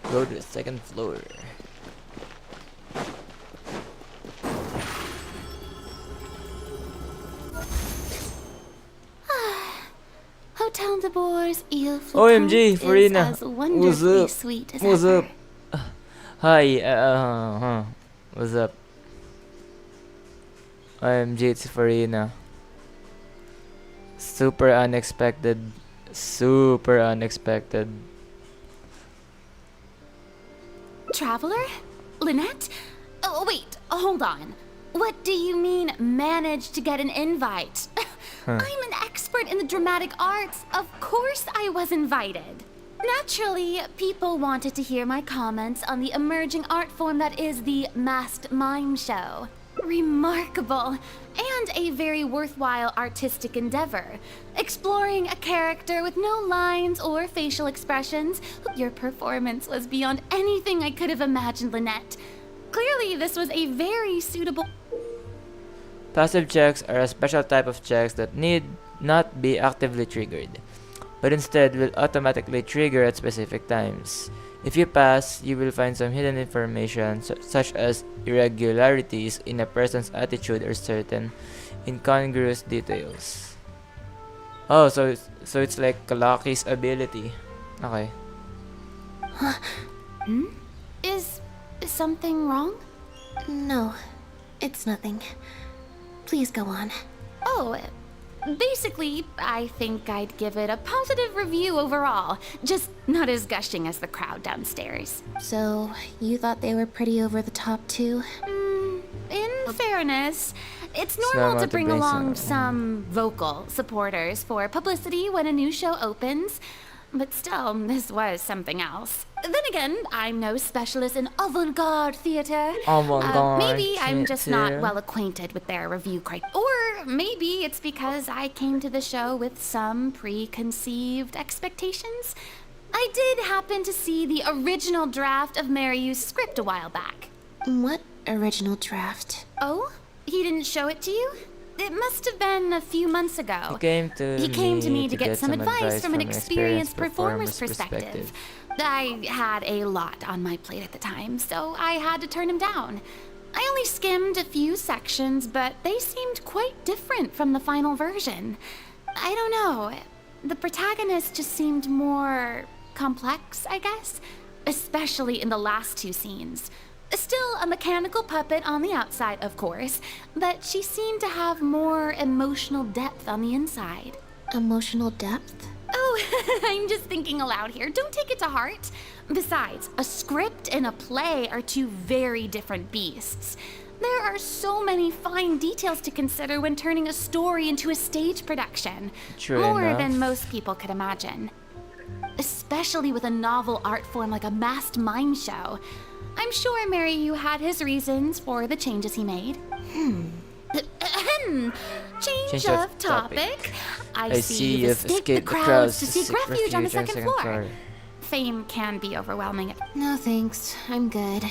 Go to the second floor. Hotel de Boers Il OMG, is Farina. as What's wonderfully up? sweet as What's ever. up? Hi, what's up? OMG, it's Farina. Super unexpected. Super unexpected. Traveler? Lynette? Oh, wait, hold on. What do you mean, managed to get an invite? Huh. I'm an expert in the dramatic arts. Of course I was invited. Naturally, people wanted to hear my comments on the emerging art form that is the masked mime show. Remarkable, and a very worthwhile artistic endeavor. Exploring a character with no lines or facial expressions. Your performance was beyond anything I could have imagined, Lynette. Clearly, this was a very suitable... Passive checks are a special type of checks that need not be actively triggered, but instead will automatically trigger at specific times. If you pass, you will find some hidden information such as irregularities in a person's attitude or certain incongruous details. Oh, so it's like Lucky's ability. Okay. Is something wrong? No, it's nothing. Please go on. Oh, basically, I think I'd give it a positive review overall. Just not as gushing as the crowd downstairs. So, you thought they were pretty over the top too? In fairness, it's normal to bring along some vocal supporters for publicity when a new show opens. But still, this was something else. Then again, I'm no specialist in avant-garde theater. Maybe I'm just not well acquainted with their review criteria. Or maybe it's because I came to the show with some preconceived expectations. I did happen to see the original draft of Mariu's script a while back. What original draft? Oh? He didn't show it to you? It must have been a few months ago. He came to me to get some advice from an experienced performer's perspective. I had a lot on my plate at the time, so I had to turn him down. I only skimmed a few sections, but they seemed quite different from the final version. I don't know. The protagonist just seemed more complex, I guess, especially in the last two scenes. Still a mechanical puppet on the outside, of course, but she seemed to have more emotional depth on the inside. Emotional depth? Oh, I'm just thinking aloud here. Don't take it to heart. Besides, a script and a play are two very different beasts. There are so many fine details to consider when turning a story into a stage production. More than most people could imagine. Especially with a novel art form like a masked mime show. I'm sure Mariu had his reasons for the changes he made. Change of topic. I see you've escaped the crowds to seek refuge on the second floor. Fame can be overwhelming. No thanks, I'm good.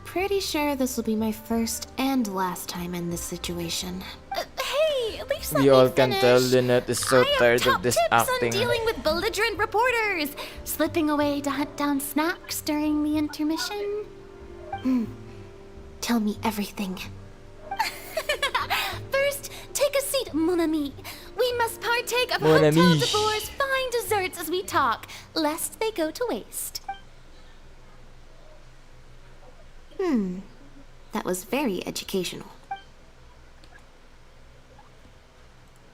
Pretty sure this will be my first and last time in this situation. Hey, at least let We me all can finish. tell Lynette is so tired of this Tips on acting. dealing with belligerent reporters, slipping away to hunt down snacks during the intermission. Tell me everything. First, take a seat, mon ami. We must partake of Mon Hotel ami. de Boer's fine desserts as we talk, lest they go to waste. That was very educational.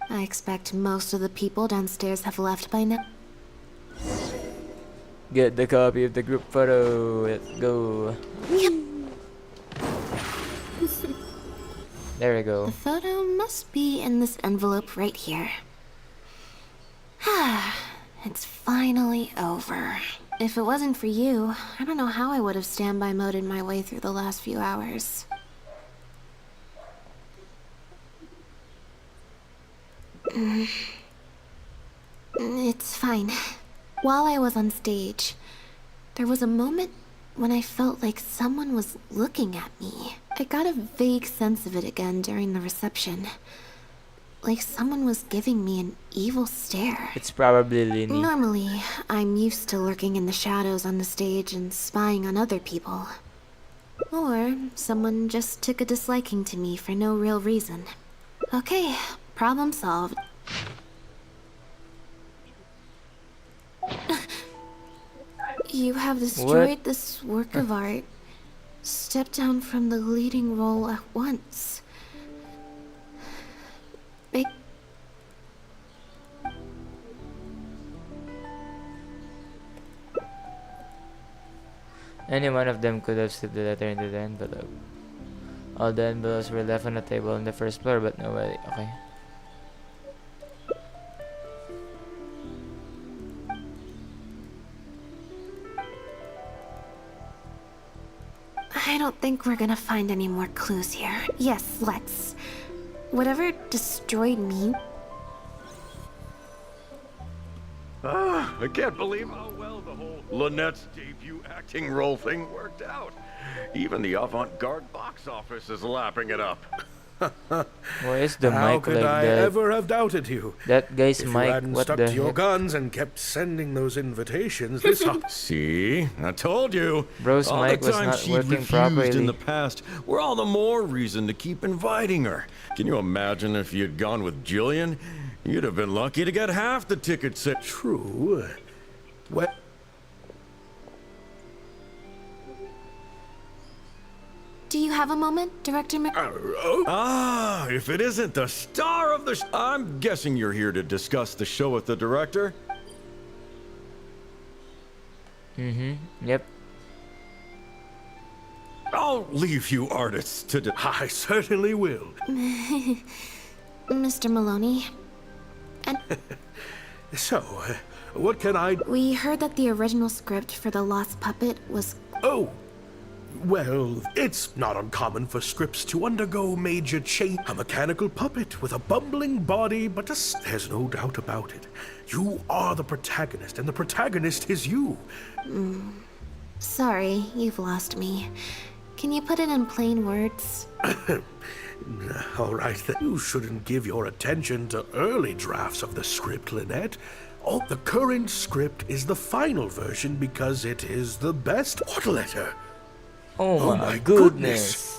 I expect most of the people downstairs have left by now. Get the copy of the group photo. Let's go. Yep. There we go. The photo must be in this envelope right here. It's finally over. If it wasn't for you, I don't know how I would have standby moded my way through the last few hours. It's fine. While I was on stage, there was a moment when I felt like someone was looking at me. I got a vague sense of it again during the reception. Like someone was giving me an evil stare. It's probably Linny. Normally, I'm used to lurking in the shadows on the stage and spying on other people. Or someone just took a disliking to me for no real reason. Okay, problem solved. You have destroyed this work of art. Step down from the leading role at once. Any one of them could have slipped the letter into the envelope. All the envelopes were left on the table on the first floor, but nobody. Okay. I don't think we're gonna find any more clues here. Yes, let's. Whatever destroyed me. I can't believe how well the whole Lynette's debut acting role thing worked out. Even the avant-garde box office is lapping it up. Why is the How mic could like I that? ever have doubted you? That guy's if mic, you hadn't what stuck the to your heck? guns and kept sending those invitations, this See? I told you. Bro's all mic the was time not she'd working refused properly. in the past were all the more reason to keep inviting her. Can you imagine if you'd gone with Jillian? You'd have been lucky to get half the tickets. True. What? Do you have a moment, Director Ah, if it isn't the star of the I'm guessing you're here to discuss the show with the director? Yep. I'll leave you artists to I certainly will. Mr. Maloney. So, what can I... We heard that the original script for The Lost Puppet was... Oh, well, it's not uncommon for scripts to undergo major change. A mechanical puppet with a bumbling body, but there's no doubt about it. You are the protagonist, and the protagonist is you. Sorry, you've lost me. Can you put it in plain words? All right, then. You shouldn't give your attention to early drafts of the script, Lynette. Oh, the current script is the final version because it is the best. What letter? Oh my goodness.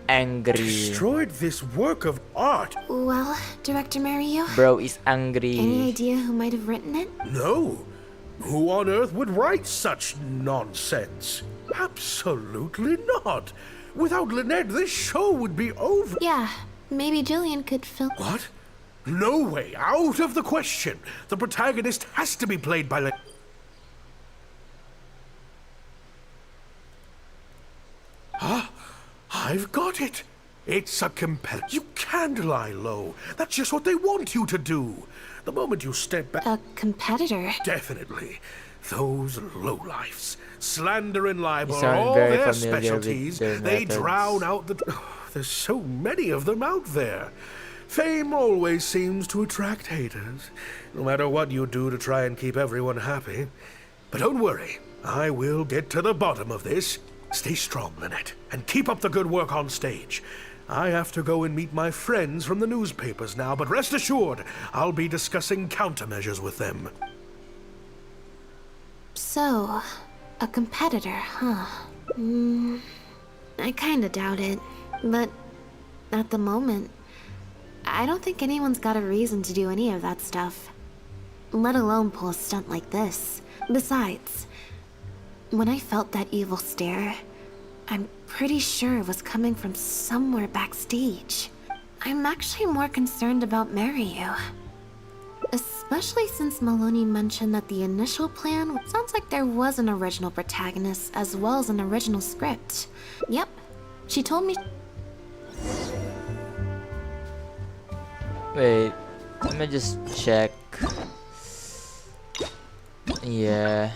Angry. Destroyed this work of art. Well, Director Mario? Bro is angry. Any idea who might have written it? No. Who on earth would write such nonsense? Absolutely not. Without Lynette, this show would be over. Yeah, maybe Jillian could fill... What? No way. Out of the question. The protagonist has to be played by Lynette. Huh? I've got it. It's a competitor. You can't lie low. That's just what they want you to do. The moment you step back... A competitor? Definitely. Those lowlifes. Slander and libel You are sound all very their familiar with specialties. their They methods. drown out the... there's so many of them out there. Fame always seems to attract haters, no matter what you do to try and keep everyone happy. But don't worry, I will get to the bottom of this. Stay strong, Lynette, and keep up the good work on stage. I have to go and meet my friends from the newspapers now, but rest assured, I'll be discussing countermeasures with them. So, a competitor, huh? I kinda doubt it. But at the moment, I don't think anyone's got a reason to do any of that stuff. Let alone pull a stunt like this. Besides, when I felt that evil stare, I'm pretty sure it was coming from somewhere backstage. I'm actually more concerned about Mario. Especially since Maloney mentioned that the initial plan sounds like there was an original protagonist as well as an original script. Yep, she told me... Wait, let me just check. Yeah.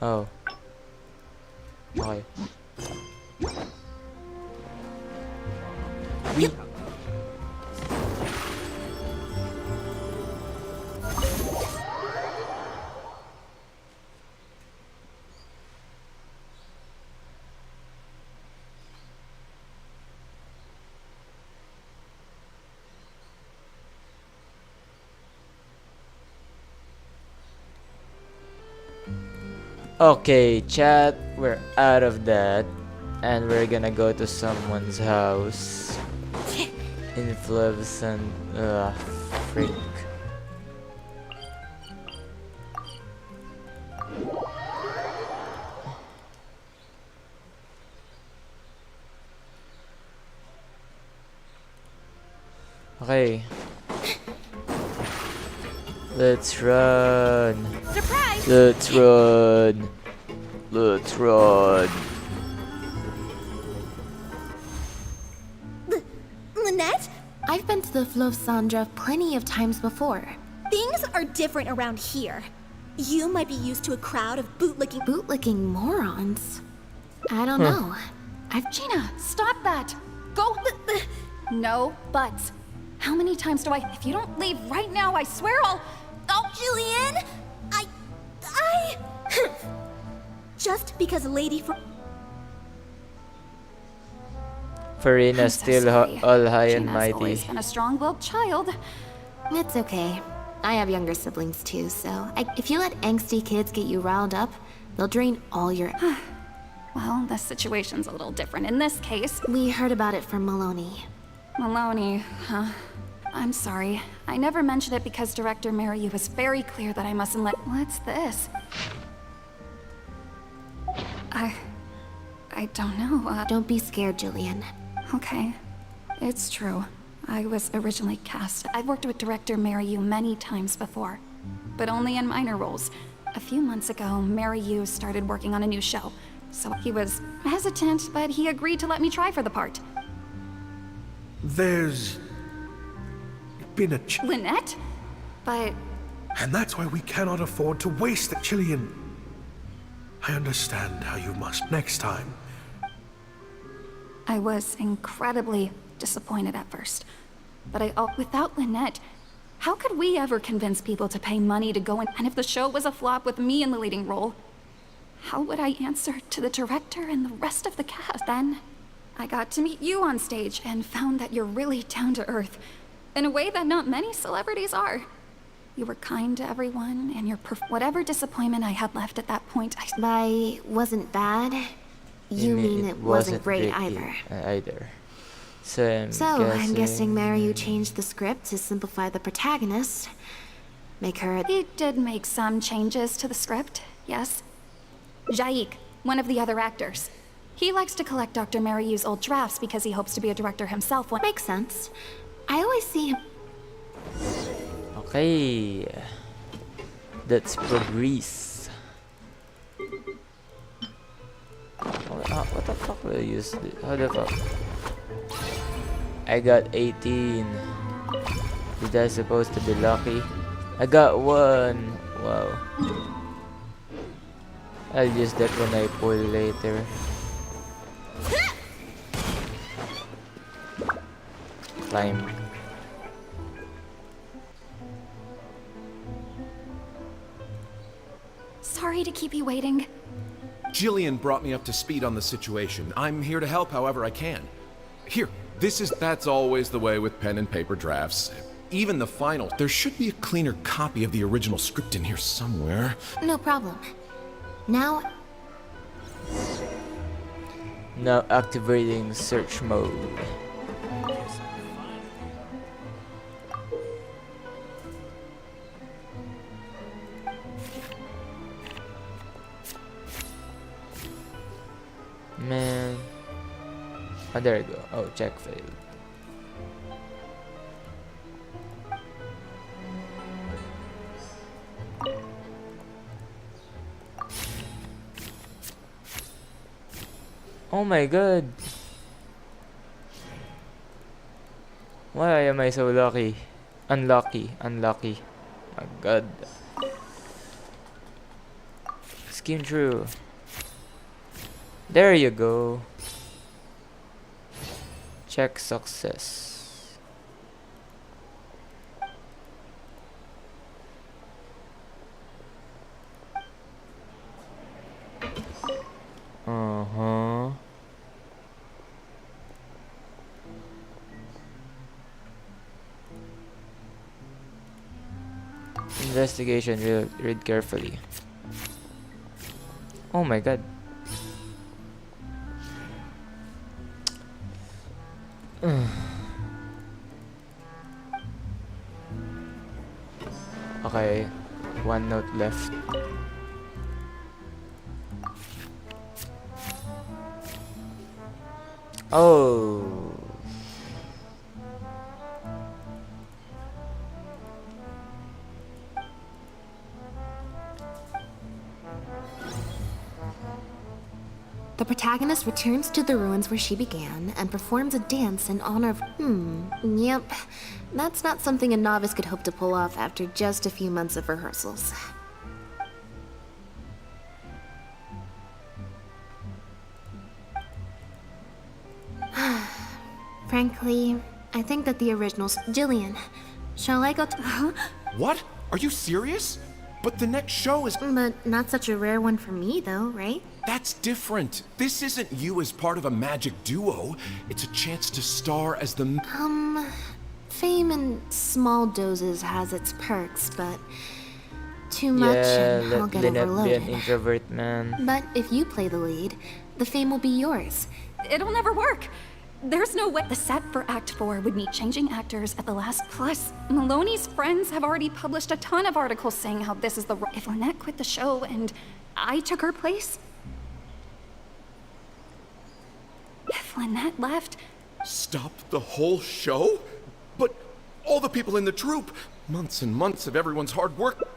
Oh. Okay. We... Okay, chat, we're out of that. And we're gonna go to someone's house. Influence and... freak. Okay. Let's run. Surprise! Let's run. Let's run. Lynette? I've been to the Fleuve Sandra plenty of times before. Things are different around here. You might be used to a crowd of bootlicking... Bootlicking morons? I don't Huh. know. Gina, stop that! Go! No buts. How many times do I... If you don't leave right now, I swear I'll... Oh, Julian! I... Just because a lady from... Farina's still all high and Gina's mighty. always been a strong-willed child. It's okay. I have younger siblings too, so if you let angsty kids get you riled up, they'll drain all your... Well, the situation's a little different in this case. We heard about it from Maloney. Maloney, huh? I'm sorry. I never mentioned it because Director Mariu was very clear that I mustn't let... What's this? I don't know. Don't be scared, Julian. Okay. It's true. I was originally cast. I've worked with Director Mariu many times before, but only in minor roles. A few months ago, Mariu started working on a new show, so he was hesitant, but he agreed to let me try for the part. There's been a Lynette? But... And that's why we cannot afford to waste the Chilean. I understand how you must next time. I was incredibly disappointed at first. But without Lynette, how could we ever convince people to pay money to go in? And if the show was a flop with me in the leading role, how would I answer to the director and the rest of the cast? Then, I got to meet you on stage and found that you're really down to earth, in a way that not many celebrities are. You were kind to everyone, and whatever disappointment I had left at that point, By wasn't bad, you mean it wasn't great either. Either. So I'm guessing Mariu changed the script to simplify the protagonist, make her... He did make some changes to the script, yes. Jaik, one of the other actors. He likes to collect Dr. Mariu's old drafts because he hopes to be a director himself when... Makes sense. I always see him... Okay. That's progress. What the fuck will I use this? How the fuck? I got 18. Is that supposed to be lucky? I got 1. Wow. I'll use that when I pull later. Climb. Sorry to keep you waiting. Jillian brought me up to speed on the situation. I'm here to help however I can. Here, that's always the way with pen and paper drafts. Even the final, there should be a cleaner copy of the original script in here somewhere. No problem. Now Activating search mode. Man. Oh, there you go. Oh, check failed. Oh my god. Why am I so lucky? Unlucky. My god. Skim through. There you go. Check success. Uh-huh. Investigation. Read carefully. Oh my god. Okay, one note left. Oh. The protagonist returns to the ruins where she began and performs a dance in honor of. Yep. That's not something a novice could hope to pull off after just a few months of rehearsals. Frankly, I think that the original's. Jillian, shall I go to. What? Are you serious? But the next show is. But not such a rare one for me, though, right? That's different. This isn't you as part of a magic duo. It's a chance to star as the. Fame in small doses has its perks, but too much and I'll get overloaded. Be an introvert, man. But if you play the lead, the fame will be yours. It'll never work. There's no way. The set for Act 4 would need changing actors at the last. Plus, Maloney's friends have already published a ton of articles saying how this is the. If Lynette quit the show and I took her place. If Lynette left. Stop the whole show? But all the people in the troupe, months and months of everyone's hard work.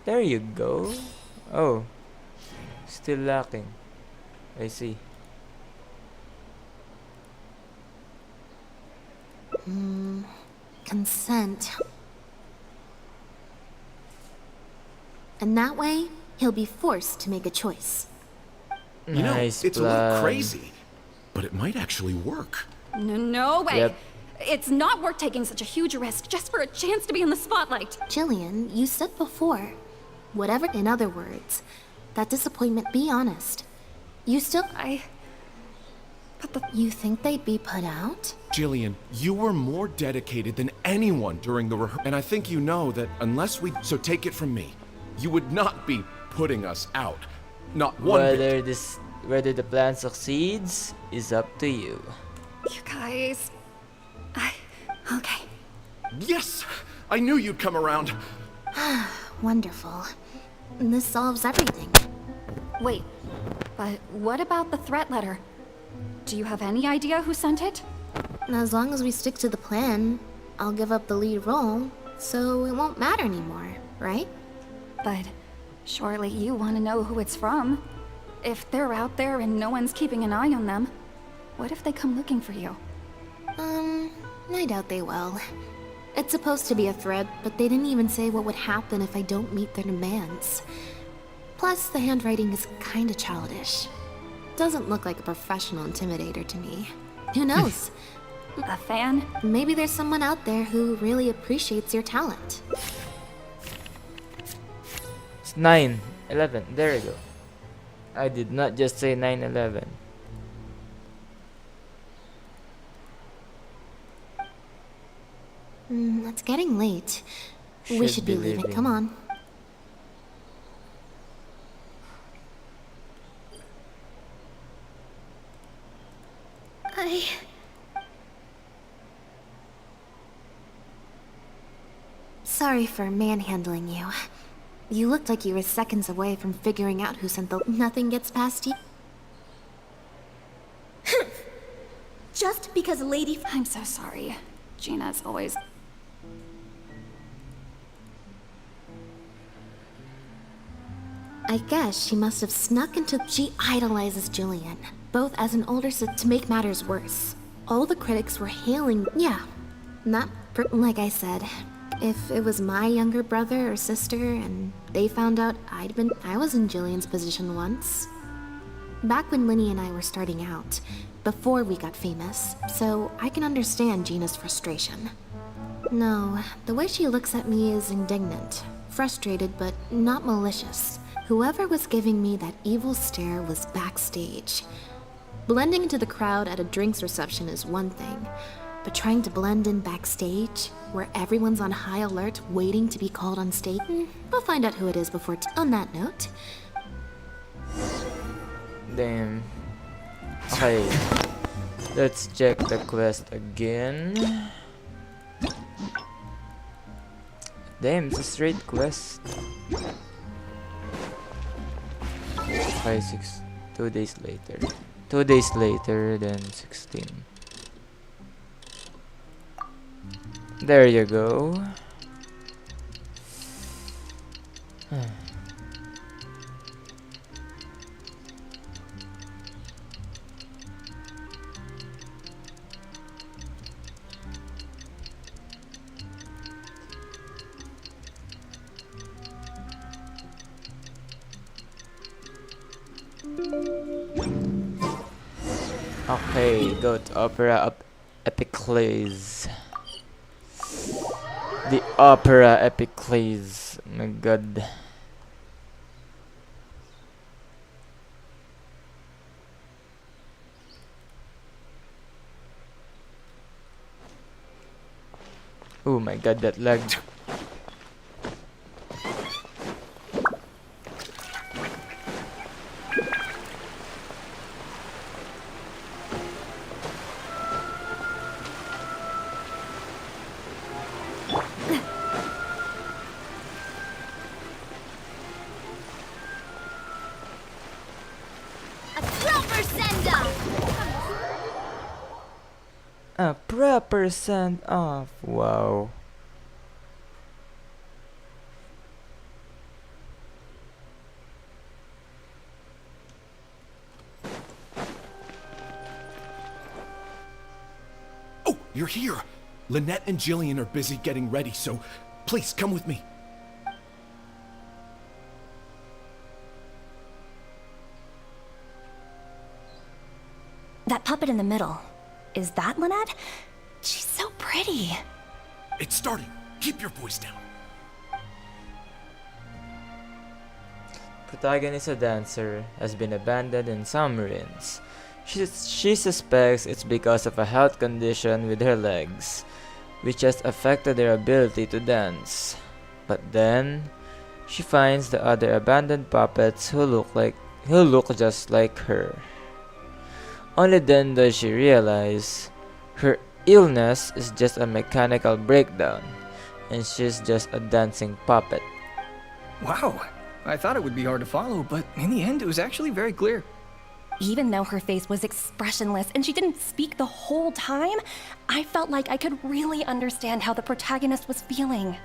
There you go. Oh. Still lacking. I see. Consent. And that way, he'll be forced to make a choice. You know, Nice it's a little plan. crazy, but it might actually work. No way. Yep. It's not worth taking such a huge risk just for a chance to be in the spotlight. Jillian, you said before, whatever. In other words, that disappointment, be honest. You still. You think they'd be put out? Jillian, you were more dedicated than anyone during the rehearsal. And I think you know that unless we. So take it from me, you would not be putting us out. Not one bit. Whether the plan succeeds is up to you. You guys. Okay. Yes! I knew you'd come around. Wonderful. This solves everything. Wait, but what about the threat letter? Do you have any idea who sent it? As long as we stick to the plan, I'll give up the lead role, so it won't matter anymore, right? But surely you want to know who it's from. If they're out there and no one's keeping an eye on them, what if they come looking for you? I doubt they will. It's supposed to be a threat, but they didn't even say what would happen if I don't meet their demands. Plus, the handwriting is kinda childish. Doesn't look like a professional intimidator to me. Who knows? A fan? Maybe there's someone out there who really appreciates your talent. It's 9/11. There you go. I did not just say 9/11. It's getting late. We should be leaving. Come on. Sorry for manhandling you. You looked like you were seconds away from figuring out who sent the. Nothing gets past you. Just because Lady. I'm so sorry. Gina's always. I guess she must have snuck into. She idolizes Jillian, both as an older sister. To make matters worse, all the critics were hailing. Yeah, not like I said. If it was my younger brother or sister and they found out I was in Jillian's position once. Back when Linny and I were starting out, before we got famous, so I can understand Gina's frustration. No, the way she looks at me is indignant, frustrated, but not malicious. Whoever was giving me that evil stare was backstage. Blending into the crowd at a drinks reception is one thing, but trying to blend in backstage, where everyone's on high alert waiting to be called on stage, we'll find out who it is before on that note. Damn. Okay. Let's check the quest again. Damn, it's a straight quest. Okay, 2 days later. 2 days later, then 16. There you go. Okay, go to Opera Epicles. The Opera Epicles. Oh my god. Oh my god, that lag. A proper send off. Wow. Oh, you're here. Lynette and Jillian are busy getting ready, so please come with me. That puppet in the middle. Is that Lynette? She's so pretty. It's starting. Keep your voice down. Protagonist, a dancer, has been abandoned in some ruins. She suspects it's because of a health condition with her legs, which has affected her ability to dance. But then, she finds the other abandoned puppets who look just like her. Only then does she realize her illness is just a mechanical breakdown, and she's just a dancing puppet. Wow, I thought it would be hard to follow, but in the end it was actually very clear. Even though her face was expressionless and she didn't speak the whole time, I felt like I could really understand how the protagonist was feeling.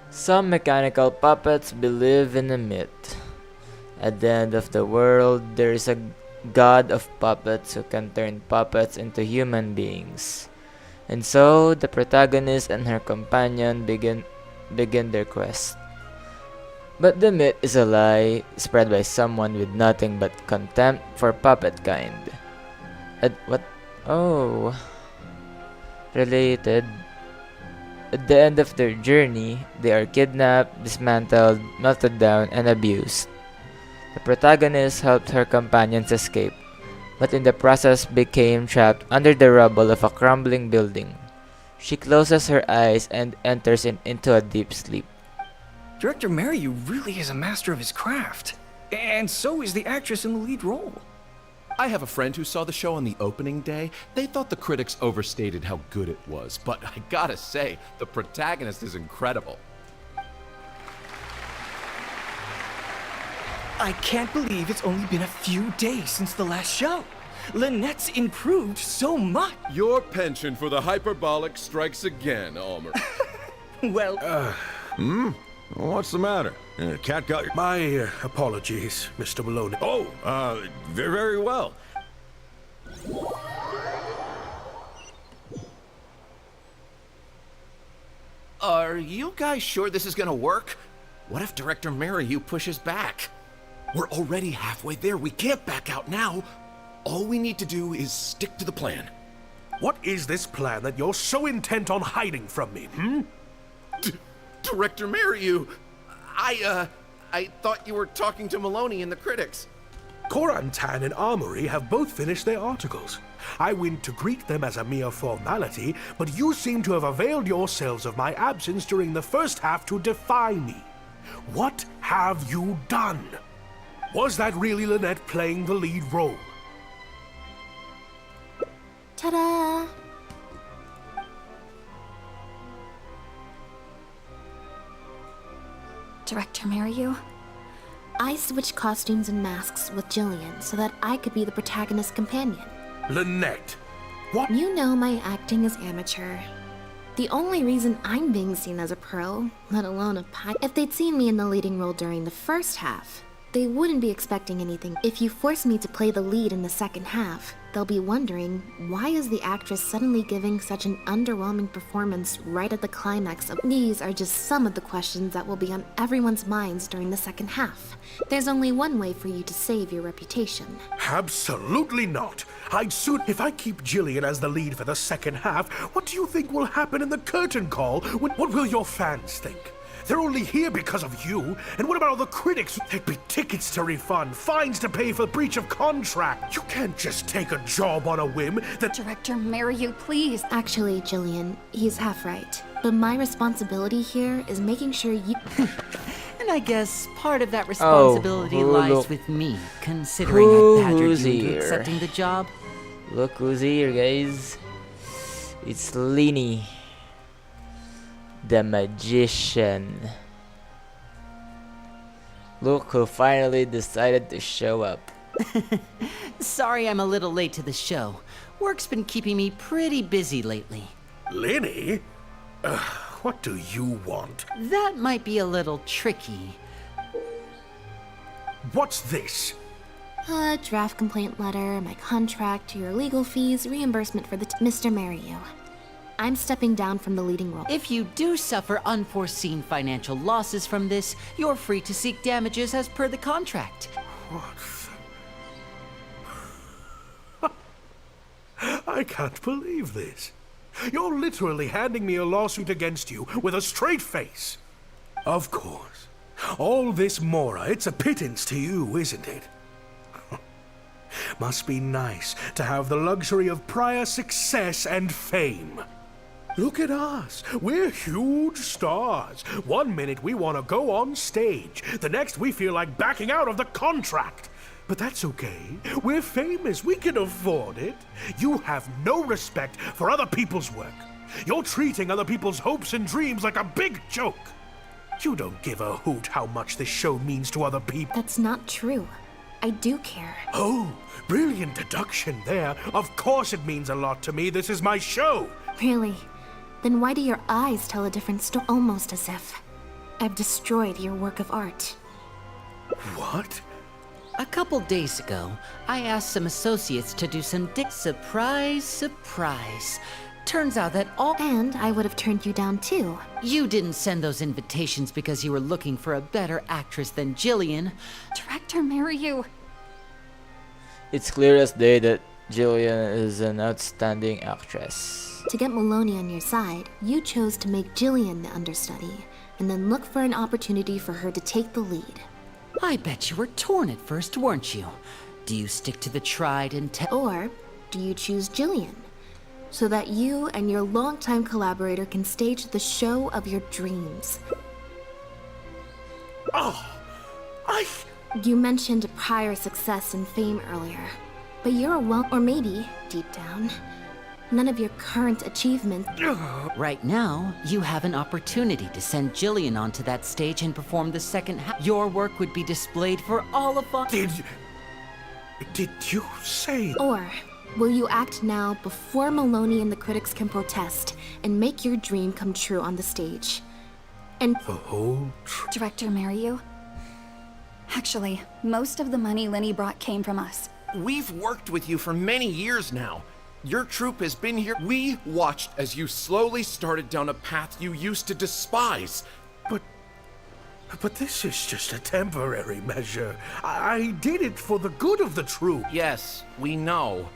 Some mechanical puppets believe in a myth. At the end of the world, there is a god of puppets who can turn puppets into human beings. And so, the protagonist and her companion begin their quest. But the myth is a lie spread by someone with nothing but contempt for puppet kind. What? Oh. Related. At the end of their journey, they are kidnapped, dismantled, melted down, and abused. The protagonist helped her companions escape, but in the process became trapped under the rubble of a crumbling building. She closes her eyes and enters into a deep sleep. Director Mariyu really is a master of his craft. And so is the actress in the lead role. I have a friend who saw the show on the opening day. They thought the critics overstated how good it was, but I gotta say, the protagonist is incredible. I can't believe it's only been a few days since the last show. Lynette's improved so much. Your penchant for the hyperbolic strikes again, Almer. Well, What's the matter? Cat got... My apologies, Mr. Maloney. Oh, very, very well. Are you guys sure this is gonna work? What if Director Mariyu pushes back? We're already halfway there. We can't back out now. All we need to do is stick to the plan. What is this plan that you're so intent on hiding from me, Director Mariyu! I thought you were talking to Maloney and the critics. Korantan and Armory have both finished their articles. I went to greet them as a mere formality, but you seem to have availed yourselves of my absence during the first half to defy me. What have you done? Was that really Lynette playing the lead role? Ta-da! Director Mariyu? I switched costumes and masks with Jillian so that I could be the protagonist's companion. Lynette! What? You know my acting is amateur. The only reason I'm being seen as a pro, let alone a pilot, if they'd seen me in the leading role during the first half, they wouldn't be expecting anything. If you force me to play the lead in the second half, they'll be wondering, why is the actress suddenly giving such an underwhelming performance right at the climax of— These are just some of the questions that will be on everyone's minds during the second half. There's only one way for you to save your reputation. Absolutely not. I'd soon— If I keep Jillian as the lead for the second half, what do you think will happen in the curtain call? What will your fans think? They're only here because of you. And what about all the critics? There'd be tickets to refund, fines to pay for breach of contract. You can't just take a job on a whim. Director Mariyu, please. Actually, Jillian, he's half right. But my responsibility here is making sure you— And I guess part of that responsibility lies with me, considering I badgered you into accepting the job. Look who's here, guys. It's Lini, the magician. Look who finally decided to show up. Sorry I'm a little late to the show. Work's been keeping me pretty busy lately. Lini? What do you want? That might be a little tricky. What's this? A draft complaint letter, my contract, your legal fees, reimbursement for the— Mr. Mariyu, I'm stepping down from the leading role. If you do suffer unforeseen financial losses from this, you're free to seek damages as per the contract. What? I can't believe this. You're literally handing me a lawsuit against you with a straight face. Of course. All this Mora, it's a pittance to you, isn't it? Must be nice to have the luxury of prior success and fame. Look at us. We're huge stars. One minute we want to go on stage. The next we feel like backing out of the contract. But that's okay. We're famous. We can afford it. You have no respect for other people's work. You're treating other people's hopes and dreams like a big joke. You don't give a hoot how much this show means to other people. That's not true. I do care. Oh, brilliant deduction there. Of course it means a lot to me. This is my show. Really? Then why do your eyes tell a different story? Almost as if I've destroyed your work of art. What? A couple days ago, I asked some associates to do some surprise, surprise. Turns out that all— And I would have turned you down too. You didn't send those invitations because you were looking for a better actress than Jillian. Director Mariyu. It's clear as day that Jillian is an outstanding actress. To get Maloney on your side, you chose to make Jillian the understudy, and then look for an opportunity for her to take the lead. I bet you were torn at first, weren't you? Do you stick to the tried and Or do you choose Jillian, so that you and your longtime collaborator can stage the show of your dreams? You mentioned prior success and fame earlier, but you're a or maybe, deep down, none of your current achievements— Right now, you have an opportunity to send Jillian onto that stage and perform the second half. Your work would be displayed for all of us. Did you say— Or will you act now before Maloney and the critics can protest and make your dream come true on the stage? And the whole Director Mariyu? Actually, most of the money Lini brought came from us. We've worked with you for many years now. Your troupe has been here. We watched as you slowly started down a path you used to despise. But this is just a temporary measure. I did it for the good of the troupe. Yes, we know.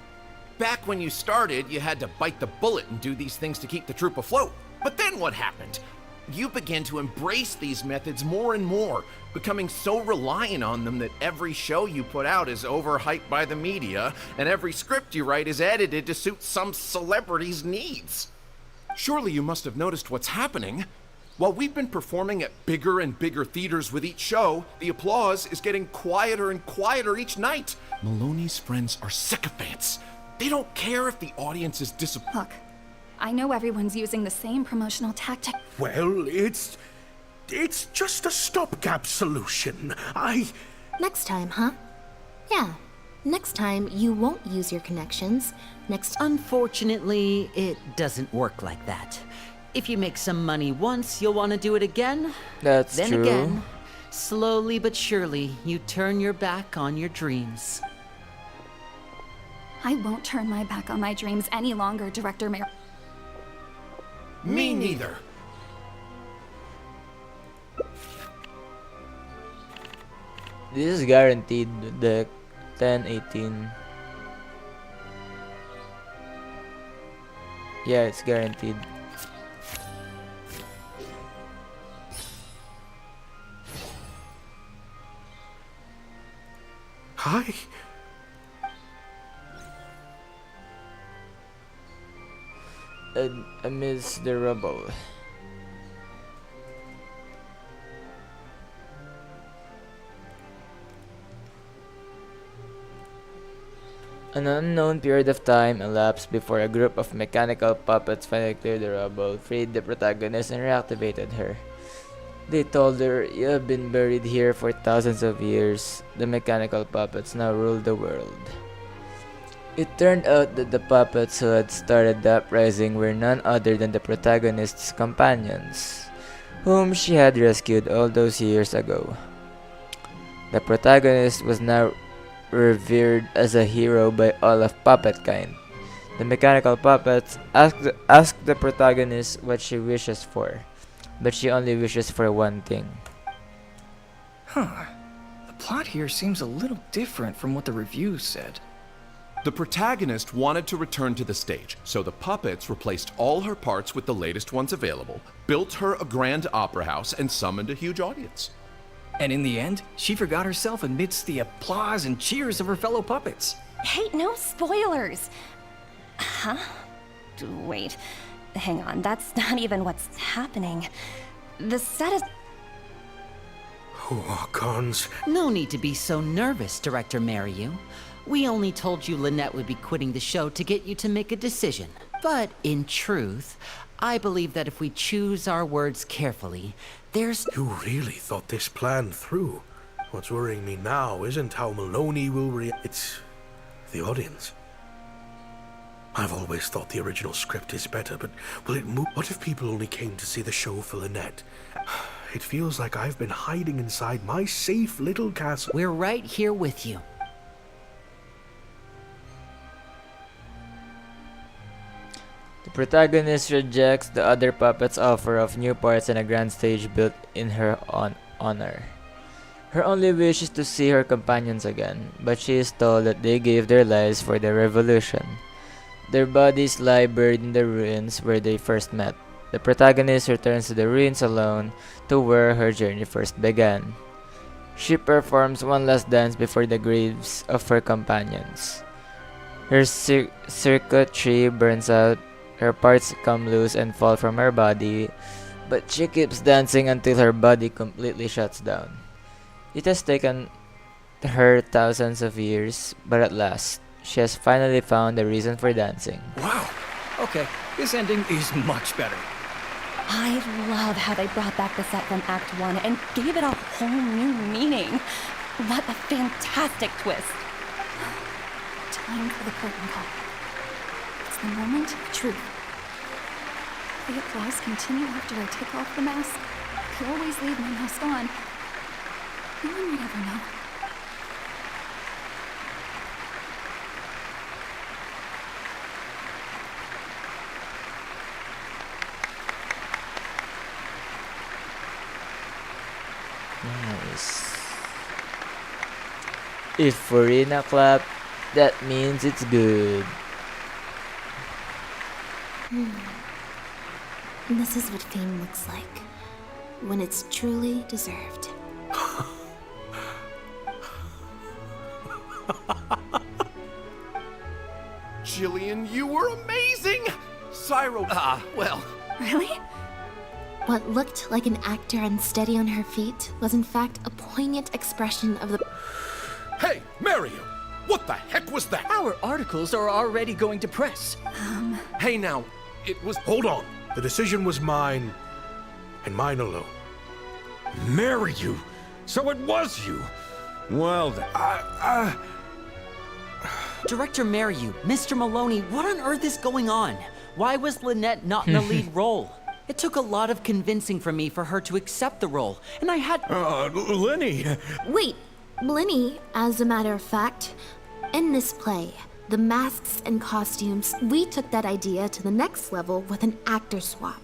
Back when you started, you had to bite the bullet and do these things to keep the troupe afloat. But then what happened? You began to embrace these methods more and more, becoming so reliant on them that every show you put out is overhyped by the media, and every script you write is edited to suit some celebrity's needs. Surely you must have noticed what's happening. While we've been performing at bigger and bigger theaters with each show, the applause is getting quieter and quieter each night. Maloney's friends are sycophants. They don't care if the audience is disappointed. Look, I know everyone's using the same promotional tactic. Well, it's just a stopgap solution. Next time, huh? Yeah. Next time, you won't use your connections. Unfortunately, it doesn't work like that. If you make some money once, you'll want to do it again. That's then true. again. Slowly but surely, you turn your back on your dreams. I won't turn my back on my dreams any longer, Director Mayor. Me neither. This is guaranteed, the 10-18. Yeah, it's guaranteed. Hi. Amidst the rubble. An unknown period of time elapsed before a group of mechanical puppets finally cleared the rubble, freed the protagonist, and reactivated her. They told her, "You have been buried here for thousands of years. The mechanical puppets now rule the world." It turned out that the puppets who had started the uprising were none other than the protagonist's companions, whom she had rescued all those years ago. The protagonist was now revered as a hero by all of puppetkind. The mechanical puppets ask the protagonist what she wishes for, but she only wishes for one thing. Huh. The plot here seems a little different from what the reviews said. The protagonist wanted to return to the stage, so the puppets replaced all her parts with the latest ones available, built her a grand opera house, and summoned a huge audience. And in the end, she forgot herself amidst the applause and cheers of her fellow puppets. Hey, no spoilers! Huh? Wait, hang on, that's not even what's happening. The set is... Cons. No need to be so nervous, Director Mariu. We only told you Lynette would be quitting the show to get you to make a decision. But in truth, I believe that if we choose our words carefully, there's... You really thought this plan through. What's worrying me now isn't how Maloney will react. It's the audience. I've always thought the original script is better, but will it move? What if people only came to see the show for Lynette? It feels like I've been hiding inside my safe little castle. We're right here with you. The protagonist rejects the other puppets' offer of new parts and a grand stage built in her honor. Her only wish is to see her companions again, but she is told that they gave their lives for the revolution. Their bodies lie buried in the ruins where they first met. The protagonist returns to the ruins alone to where her journey first began. She performs one last dance before the graves of her companions. Her circuitry burns out, her parts come loose and fall from her body, but she keeps dancing until her body completely shuts down. It has taken her thousands of years, but at last, she has finally found a reason for dancing. Wow. Okay, this ending is much better. I love how they brought back the set from Act 1 and gave it a whole new meaning. What a fantastic twist. Time for the curtain call. It's the moment of truth. The applause continue after I take off the mask. I could always leave my mask on. No one would ever know. Nice. If Farina clap, that means it's good. This is what fame looks like when it's truly deserved. Jillian, you were amazing! Cyro. Well. Really? What looked like an actor unsteady on her feet was in fact a poignant expression of the. Hey, Mario! What the heck was that? Our articles are already going to press. Hey now, it was. Hold on. The decision was mine, and mine alone. Marry you? So it was you? Well, then. Director Mariu, Mr. Maloney, what on earth is going on? Why was Lynette not in the lead role? It took a lot of convincing for me for her to accept the role, and I had. Lenny. Wait, Blinny, as a matter of fact, in this play, the masks and costumes, we took that idea to the next level with an actor swap.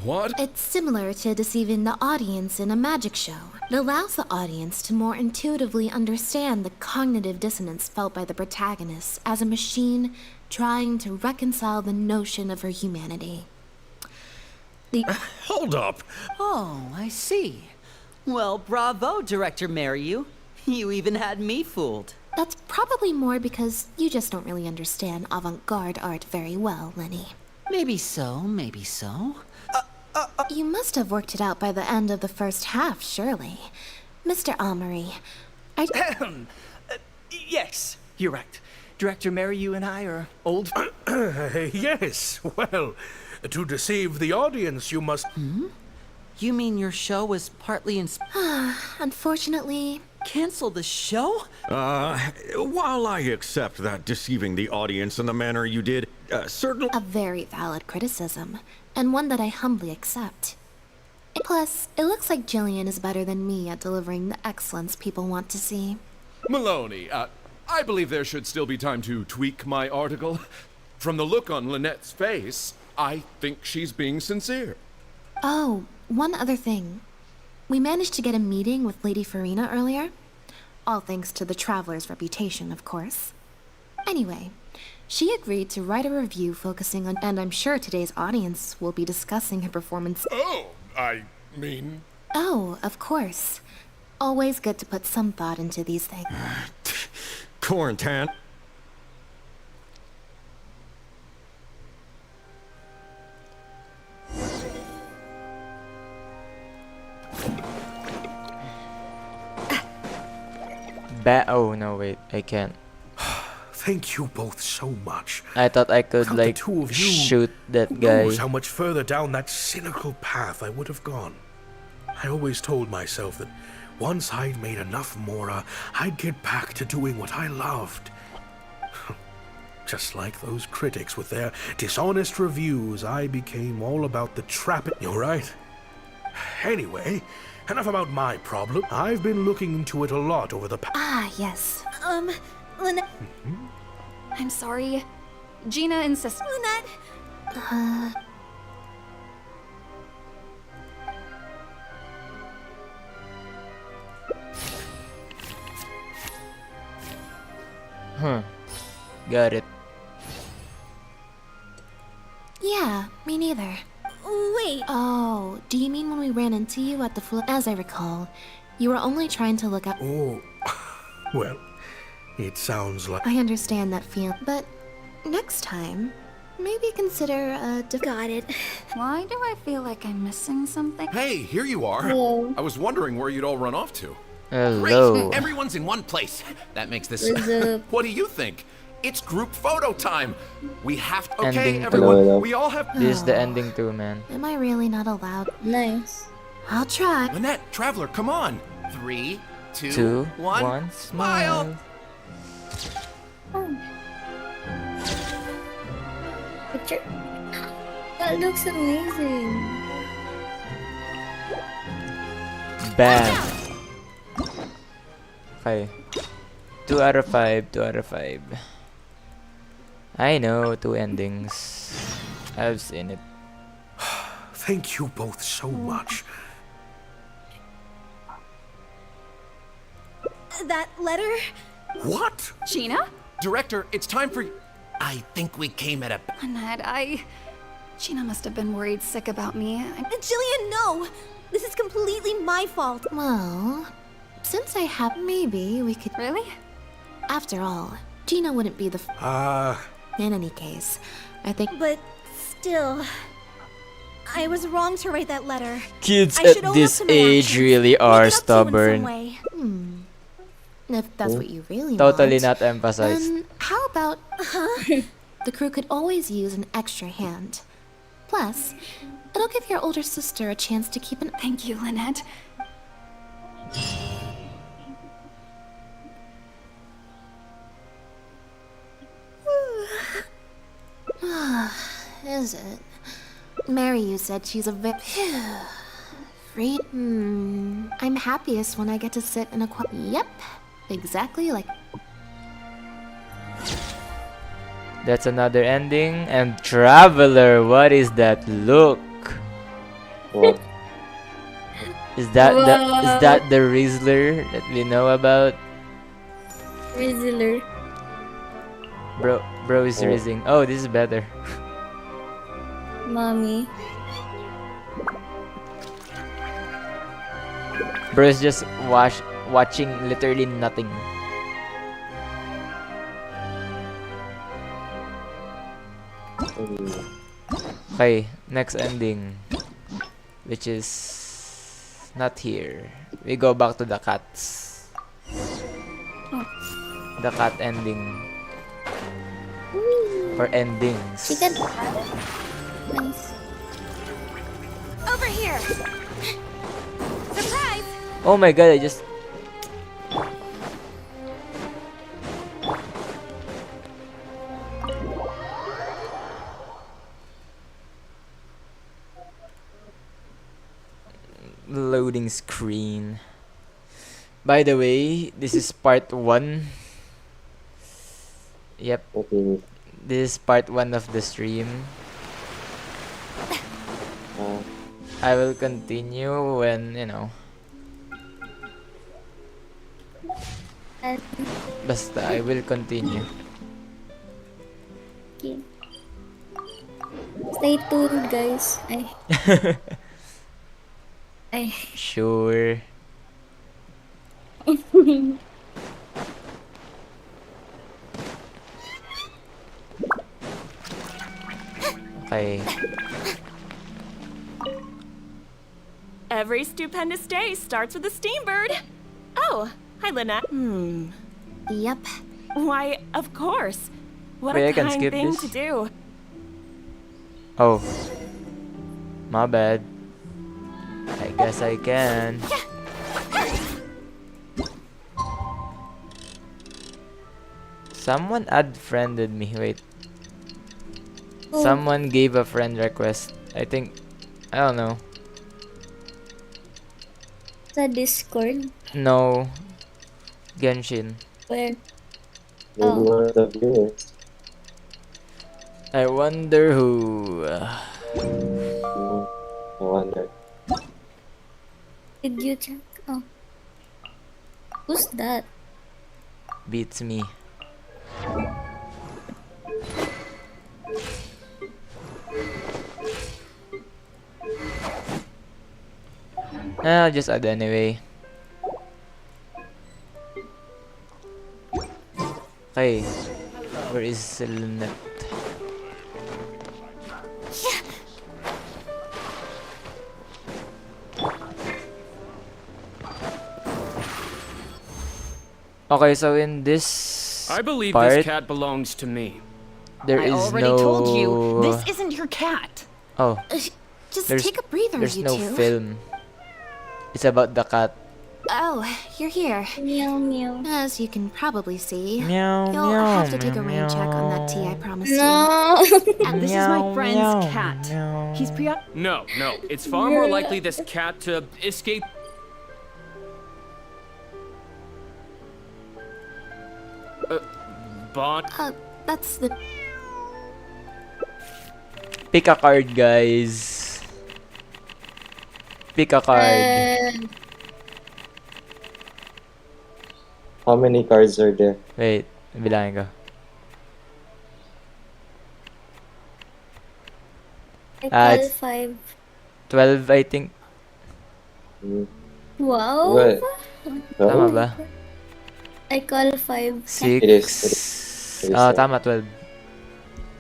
What? It's similar to deceiving the audience in a magic show. It allows the audience to more intuitively understand the cognitive dissonance felt by the protagonist as a machine trying to reconcile the notion of her humanity. Hold up. Oh, I see. Well, bravo, Director Mariu. You even had me fooled. That's probably more because you just don't really understand avant-garde art very well, Lenny. Maybe so, maybe so. You must have worked it out by the end of the first half, surely. Mr. Amory, Yes, you're right. Director Mariu and I are old. Yes, well, to deceive the audience, you must. You mean your show was partly Unfortunately. Cancel the show? While I accept that deceiving the audience in the manner you did, certainly. A very valid criticism, and one that I humbly accept. Plus, it looks like Jillian is better than me at delivering the excellence people want to see. Maloney, I believe there should still be time to tweak my article. From the look on Lynette's face, I think she's being sincere. Oh, one other thing. We managed to get a meeting with Lady Farina earlier. All thanks to the Traveler's reputation, of course. Anyway, she agreed to write a review focusing on, and I'm sure today's audience will be discussing her performance. Oh, I mean... Oh, of course. Always good to put some thought into these things. Quarantine. Oh no, wait, I can't. Thank you both so much. I thought I could Without like the two of you, shoot that who guy. knows how much further down that cynical path I would have gone. I always told myself that once I'd made enough Mora, I'd get back to doing what I loved. Just like those critics with their dishonest reviews, I became all about the trap. You're right. Anyway, enough about my problem. I've been looking into it a lot over the past. Ah, yes. Lynette. I'm sorry. Gina insists. Lynette. Got it. Yeah, me neither. Wait. Oh, do you mean when we ran into you at the flip? As I recall, you were only trying to look up. Oh, well, it sounds like. I understand that feeling, but next time, maybe consider a Got it. Why do I feel like I'm missing something? Hey, here you are. Hello. I was wondering where you'd all run off to. Hello. Great! Everyone's in one place. That makes this. What's up? What do you think? It's group photo time. We have to. Okay, Ending everyone. too. We all have. This is the ending too, man. Am I really not allowed? Nice. I'll try. Lynette, Traveler, come on. 3, 2, Two, 1. one, smile. Oh. Picture. That looks amazing. Bam. Okay. 2 out of 5. 2 out of 5. I know 2 endings. I've seen it. Thank you both so much. that letter? What? Gina? Director, it's time for... I think we came at a... Lynette, Gina must have been worried sick about me. Jillian, no! This is completely my fault. Well, since I have... Maybe we could... Really? After all, Gina wouldn't be the... In any case, I think... But still... I was wrong to write that letter. Kids I should at own this up to my age actions. really Make are it up to you in some stubborn. way. If that's what you really Totally want... not emphasized. Then how about... The crew could always use an extra hand. Plus, it'll give your older sister a chance to keep an... Thank you, Lynette. Is it? Mary, you said she's a very... Free... I'm happiest when I get to sit in a... Yep, exactly like... That's another ending. And Traveler, what is that look? What? Is that the Rizzler that we know about? Rizzler. Bro is rizzing. Oh, this is better. Mommy. Bro is just watching literally nothing. Okay, next ending, which is not here. We go back to the cats. The cat ending. Or endings. Chicken. Nice. Over here! Surprise! Oh my god, I just... Loading screen. By the way, this is part 1. Yep. This is part 1 of the stream. I will continue when, you know. Basta, I will continue. Okay. Stay tuned, guys. Sure. Okay. Every stupendous day starts with a steambird. Oh, hi, Lynette. Yep. Why, of course. What Wait, I a can kind skip thing this? to do. Oh. My bad. I guess I can. Someone friended me. Wait. Oh. Someone gave a friend request. I think... I don't know. Sa Discord? No. Genshin. Where? Maybe one of the viewers. I wonder who... I wonder. Did you check? Oh. Who's that? beats me. I'll just add anyway. Okay, where is Lynette? Okay, so in this I believe part, this cat belongs to me. There I is already no... told you, this isn't your cat. Oh. Just There's- take a breather, There's you no two. film. It's about the cat. Oh, you're here. Meow meow. As you can probably see, Meow, you'll meow, have to take a rain meow, check on that tea I promised No. you. And this is my friend's cat. He's No, it's far more likely this cat to escape. But That's the... Pick a card, guys. Pick a card. How many cards are there? Wait, bilangin ko. I call It's 5. 12, I think. Wow. What? Tama Oh, ba? I call 5. 6. It is. It is. Tama, 12.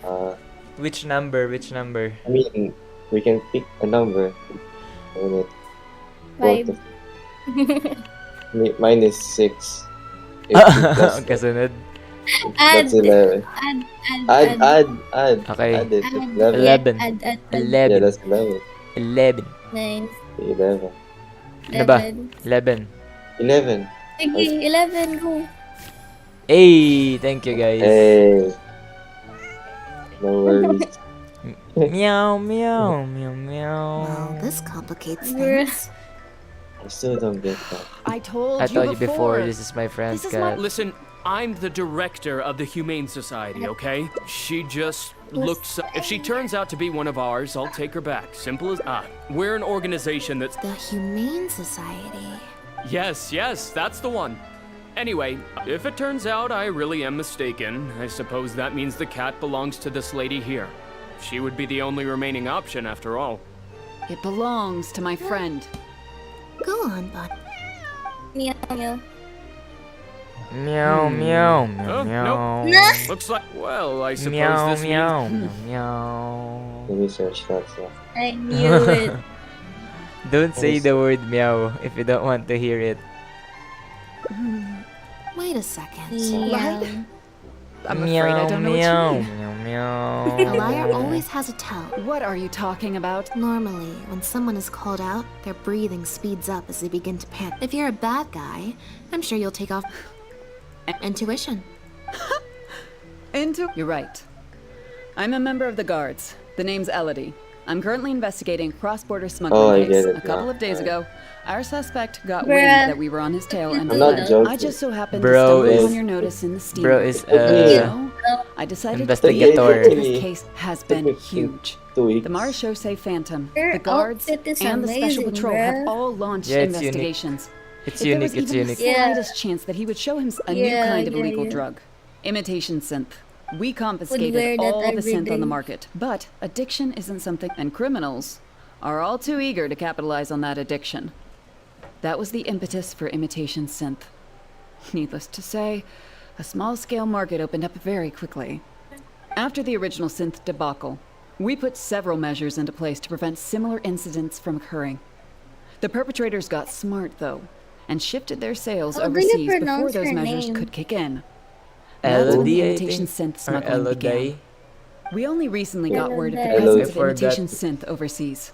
Uh, Which number? Which number? I mean, we can pick a number. I mean, Five. Mine is 6. If we plus Kasunod. that's 11. Add. Okay. Add it. Add. 11. Add. 11. Yeah, that's 11. 11. Nice. 11. Ano ba? 11. 11. Sige, 11 go. Hey, thank you guys. Hey. No worries. Meow, meow, meow, meow. Well, this complicates Bruh. things. I still don't get that. I told I told you before, this is my friend's cat. Listen, I'm the director of the Humane Society, okay? She just looks. If she turns out to be one of ours, I'll take her back. Simple as we're an organization that's. The Humane Society. Yes, that's the one. Anyway, if it turns out I really am mistaken, I suppose that means the cat belongs to this lady here. She would be the only remaining option after all. It belongs to my friend. Go on, bud. Meow, meow. Meow, meow, meow, No. meow. Looks like. Well, I suppose Meow, this meow, means. meow. Let me search that stuff. I knew it. Don't say the word meow if you don't want to hear it. Wait a second. Meow. I'm afraid I don't know what meow, you mean. meow, meow. A liar always has a tell. What are you talking about? Normally, when someone is called out, their breathing speeds up as they begin to pant. If you're a bad guy, I'm sure you'll take off intuition. You're right. I'm a member of the guards. The name's Elodie. I'm currently investigating a cross-border smuggling I case. get it A couple now. of days ago, our suspect got Bruh. wind that we were on his tail and I'm not fled. joking. I just so happened Bro to stumble is- on your notice in the steam. Bro is So, I decided to investigator. this case has been huge. 2 weeks. The Marechaussee Phantom, Your the guards, outfit is and the Special amazing, Patrol bruh. have all launched Yeah, it's unique. investigations. It's If there unique, was it's even unique. the slightest chance that he would show him a new Yeah, kind of yeah, illegal yeah. drug, imitation synth. We wear confiscated that all the every synth on the day. market, but addiction isn't something, and criminals are all too eager to capitalize on that addiction. That was the impetus for imitation synth. Needless to say, a small-scale market opened up very quickly. After the original synth debacle, we put several measures into place to prevent similar incidents from occurring. The perpetrators got smart, though, and shifted their sales How do you overseas before pronounce those her measures name? could kick in. That's when Elodie, the I imitation think, synth or smuggling began. Elodie. We only recently got word of the Elodie. presence of I forgot. imitation synth overseas.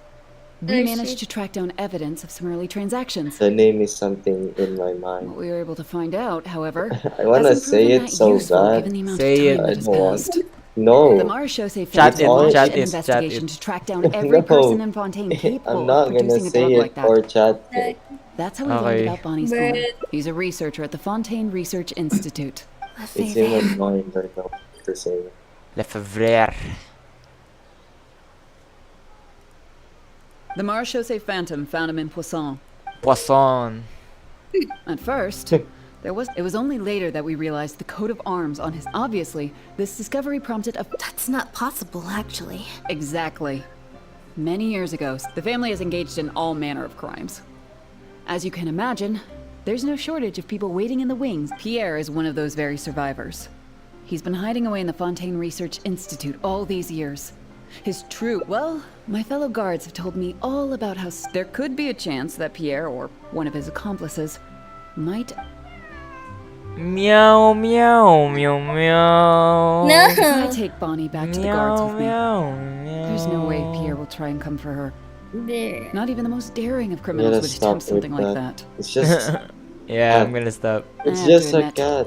We managed to track down evidence of some early transactions. The name is something in my What mind. we were able to find out, however, I wanna hasn't say proven it that so useful bad. given the amount Say of it. time I that has don't want passed. to. No. The Marechaussee Chat Phantom it, launched chat an it, chat investigation it. to track down every person in Fontaine capable I'm not of gonna producing a say drug it like that. or chat it. That's how we learned Okay. about Bonnie's Bruh. home. He's a researcher at the Fontaine Research Institute. It's in my mind right now to say it. Lefebvre. The Marechaussee Phantom found him in Poisson. Poisson. At first, it was only later that we realized the coat of arms on his. Obviously, this discovery prompted a. That's not possible, actually. Exactly. Many years ago, the family is engaged in all manner of crimes. As you can imagine, there's no shortage of people waiting in the wings. Pierre is one of those very survivors. He's been hiding away in the Fontaine Research Institute all these years. His true. Well, my fellow guards have told me all about how there could be a chance that Pierre, or one of his accomplices, might. Meow, meow, meow, meow. If I take Bonnie back to the guards Meow, with me, meow, meow. there's no way Pierre will try and come for her. There. Not even the most daring of Yeah, criminals let's would stop attempt something with like that. that. It's just. Yeah, I'm gonna stop. It's I have just to a admit, cat.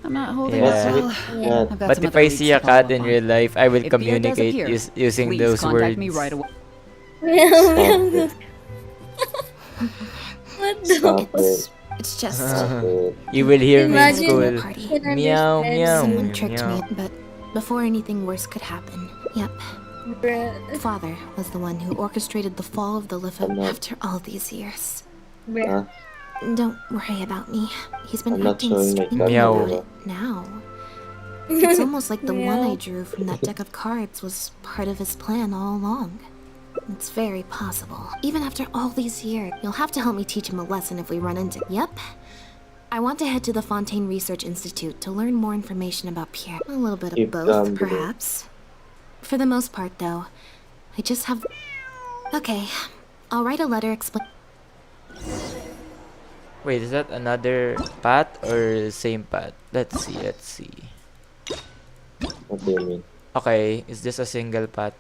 I'm not holding Yeah. up well. Yeah. I've got But some if other I leads see to a follow cat up in on. real life, I will If Pierre does communicate appear, using please those contact words. me right away. Stop it. What Stop the? it. It's just Stop it. You will hear me in Imagine- school. party. Can Meow, understand. meow, Someone meow, tricked meow. me, but before anything worse could happen, yep, Bruh. Father was the one who orchestrated the fall of the Lefebvre I'm not- after all these years. Bruh. Huh? Don't worry about me. He's been I'm not acting showing my strange Meow. about it now. It's almost like the one I drew from that deck of cards was part of his plan all along. It's very possible. Even after all these years, you'll have to help me teach him a lesson if we run into. Yep. I want to head to the Fontaine Research Institute to learn more information about Pierre. A little bit of Keep both, gambling. perhaps. For the most part, though, I just have. Okay, I'll write a letter explain. Wait, is that another path or same path? Let's see, let's see. What do you mean? Okay, is this a single path?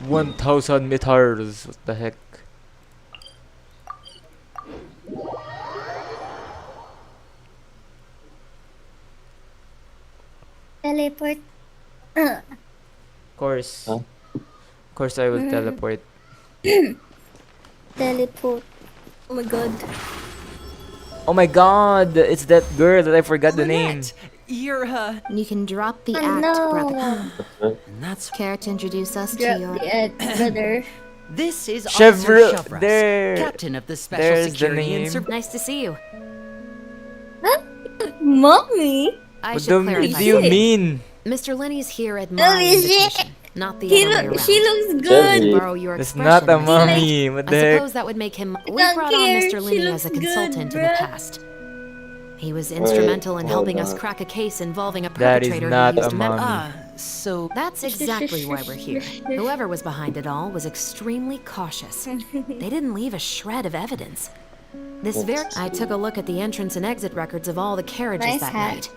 1,000 meters. What the heck? Teleport. Course. Huh? Course, I will teleport. Teleport. Oh my god. Oh my god! It's that girl that I forgot the name. You're, You can drop the Oh, act, no. brother. And that's Care to introduce us Drop to your. the egg, brother. this is Chevre- Officer Chevras, there. captain of the Special There's the Security and name. Nice to see you. Mommy? I What should do, clarify. what do you mean? Mr. Lenny's here at Oh, my is she? invitation, not the other way around. She looks To good. borrow your It's expression, not a Mr. mommy. What the I heck? suppose that would make him. We don't brought on care. Mr. She Linney looks as a good, consultant in the bruh. past. He was instrumental in helping us on. crack a case involving a That is perpetrator not who used a mem- mommy. so That's exactly why we're here. Whoever was behind it all was extremely cautious. They didn't leave a shred of evidence. I took a look at the entrance and exit records of all the carriages Nice that hat. night.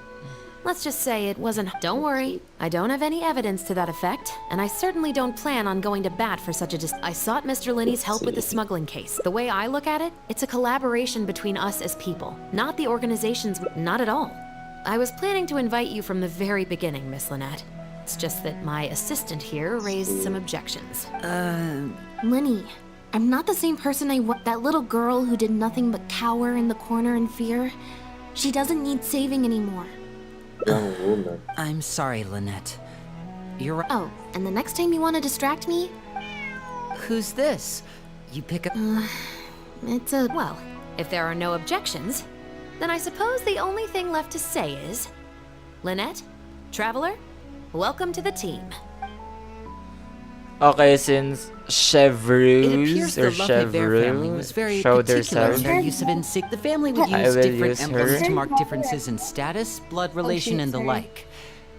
Let's just say it wasn't. Don't worry, I don't have any evidence to that effect, and I certainly don't plan on going to bat for such a I sought Mr. Linney's help with the smuggling case. The way I look at it, it's a collaboration between us as people, not the organizations. Not at all. I was planning to invite you from the very beginning, Miss Lynette. It's just that my assistant here raised some objections. Linny, I'm not the same person that little girl who did nothing but cower in the corner in fear. She doesn't need saving anymore. Young woman. I'm sorry, Lynette. You're right. Oh, and the next time you want to distract me, Who's this? You pick up. it's a. Well, if there are no objections, then I suppose the only thing left to say is, Lynette, Traveler, welcome to the team. Okay, since It appears Chevreux or the lovely Bear family Chevreux was very showed particular herself, in their use of insignia. The family would I use will different use emblems her. to mark differences in status, blood relation, and the her. like.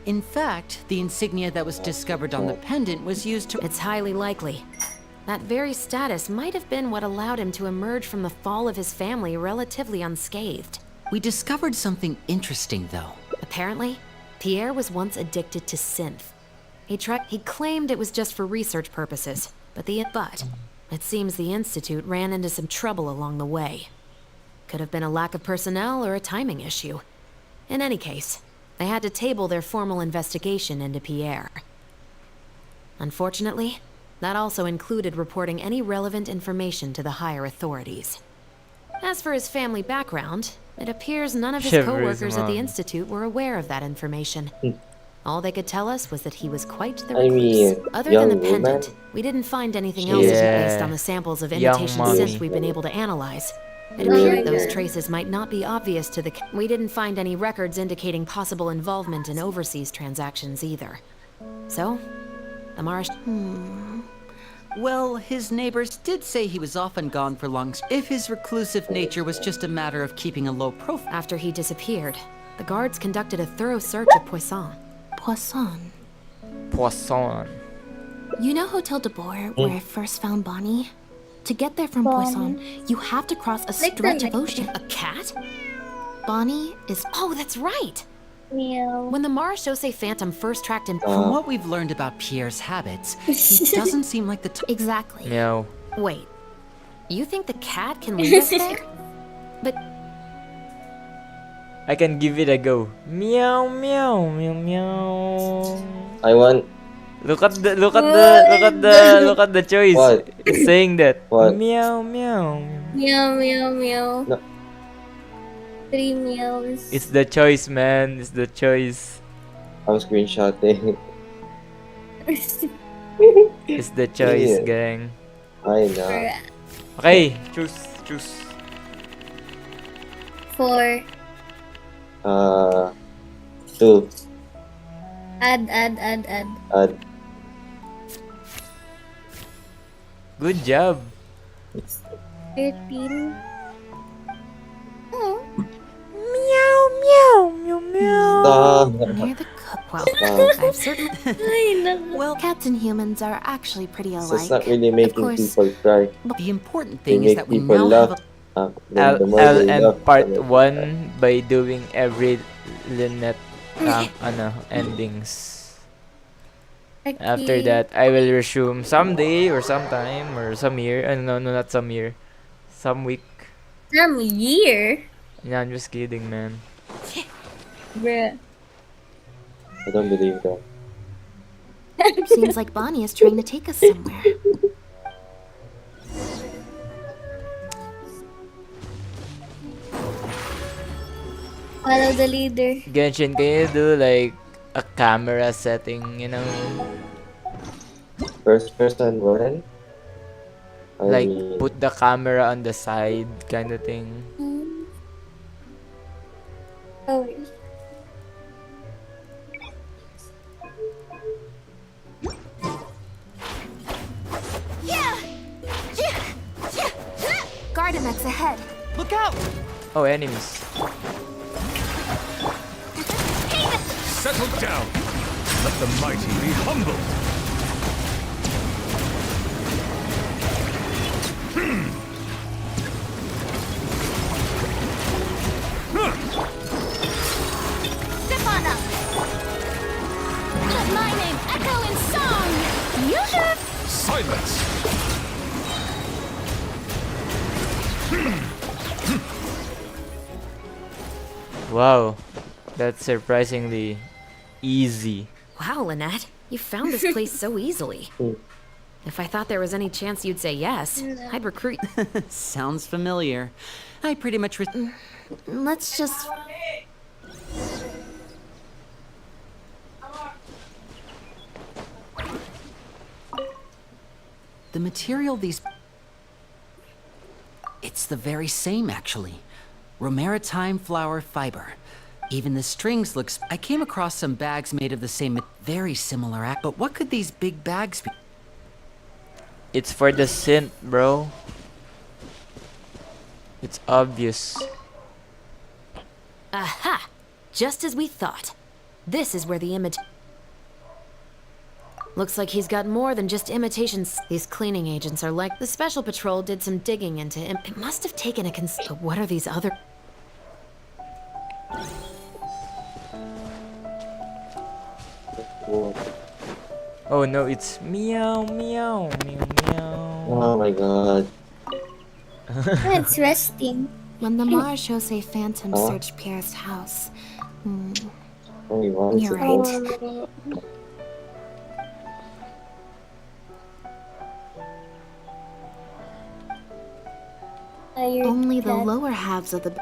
In fact, the insignia that was discovered on the pendant was used to. It's highly likely. That very status might have been what allowed him to emerge from the fall of his family relatively unscathed. We discovered something interesting, though. Apparently, Pierre was once addicted to synth. He claimed it was just for research purposes, but it seems the Institute ran into some trouble along the way. Could have been a lack of personnel or a timing issue. In any case, they had to table their formal investigation into Pierre. Unfortunately, that also included reporting any relevant information to the higher authorities. As for his family background, it appears none of his Shivers, co-workers at the Mom. Institute were aware of that information. All they could tell us was that he was quite the I recluse. mean, Other young than the woman? pendant, we didn't find anything else Yeah. based on the samples of Young imitation mommy. synth we've been able to analyze. It Oh appeared my those God. traces might not be obvious to the. We didn't find any records indicating possible involvement in overseas transactions either. So, the Marsh. Well, his neighbors did say he was often gone for long. If his reclusive nature was just a matter of keeping a low profile. After he disappeared, the guards conducted a thorough search of Poisson. Poisson. Poisson. You know Hotel de Boer, where I first found Bonnie? To get there from Poisson, you have to cross a stretch of ocean. A cat? Bonnie is. Oh, that's right! Meow. When the Marechaussee Phantom first tracked him. From what we've learned about Pierre's habits, he doesn't seem like the type. Exactly. Meow. Wait, you think the cat can lead us there? But I can give it a go. Meow meow meow meow. I want. Look at the choice. What? It's saying that. What? Meow meow. Meow, meow, meow. No. 3 meows. It's the choice, man. It's the choice. I'm screenshotting. It's the choice, Yeah. gang. I know. Okay, choose. For 2. add. Add. Good job. 13. Oh. Stop. Near the cook. Well, Stop. I've certainly. Well, cats and humans are actually pretty So alike. it's not really Of making course, people cry. The important They thing is make that we people now laugh. have a... The more I'll they end laugh, the more part they 1 by doing every Lynette endings. After that, I will resume someday or sometime or some year. No, not some year. Some week. Some year? Yeah, I'm just kidding, man. Bruh. I don't believe that. Seems like Bonnie is trying to take us somewhere. Follow the leader. Genshin, can you do like a camera setting, First person one? Like put the camera on the side kind of thing. Oh. Gardemex ahead. Look out! Oh, enemies. Settle down. Let the mighty be humbled. Step on up. Let my name echo in song. Silence. Wow, that's surprisingly easy. Wow, Lynette, you found this place so easily. If I thought there was any chance you'd say yes, I'd recruit. Sounds familiar. I pretty much Let's just... The material these... It's the very same, actually. Romaritime flower fiber. Even the strings looks... I came across some bags made of the same... Very similar act, but what could these big bags be? It's for the synth, bro. It's obvious. Aha! Just as we thought. This is where the image... Looks like he's got more than just imitations. These cleaning agents are like... The Special Patrol did some digging into him. It must have taken a But what are these other... Oh no, it's meow meow meow meow. Oh my god. It's resting. When the Marechaussee Phantom Huh? searched Pierre's house. Only one You're second. right. Only the lower halves of the...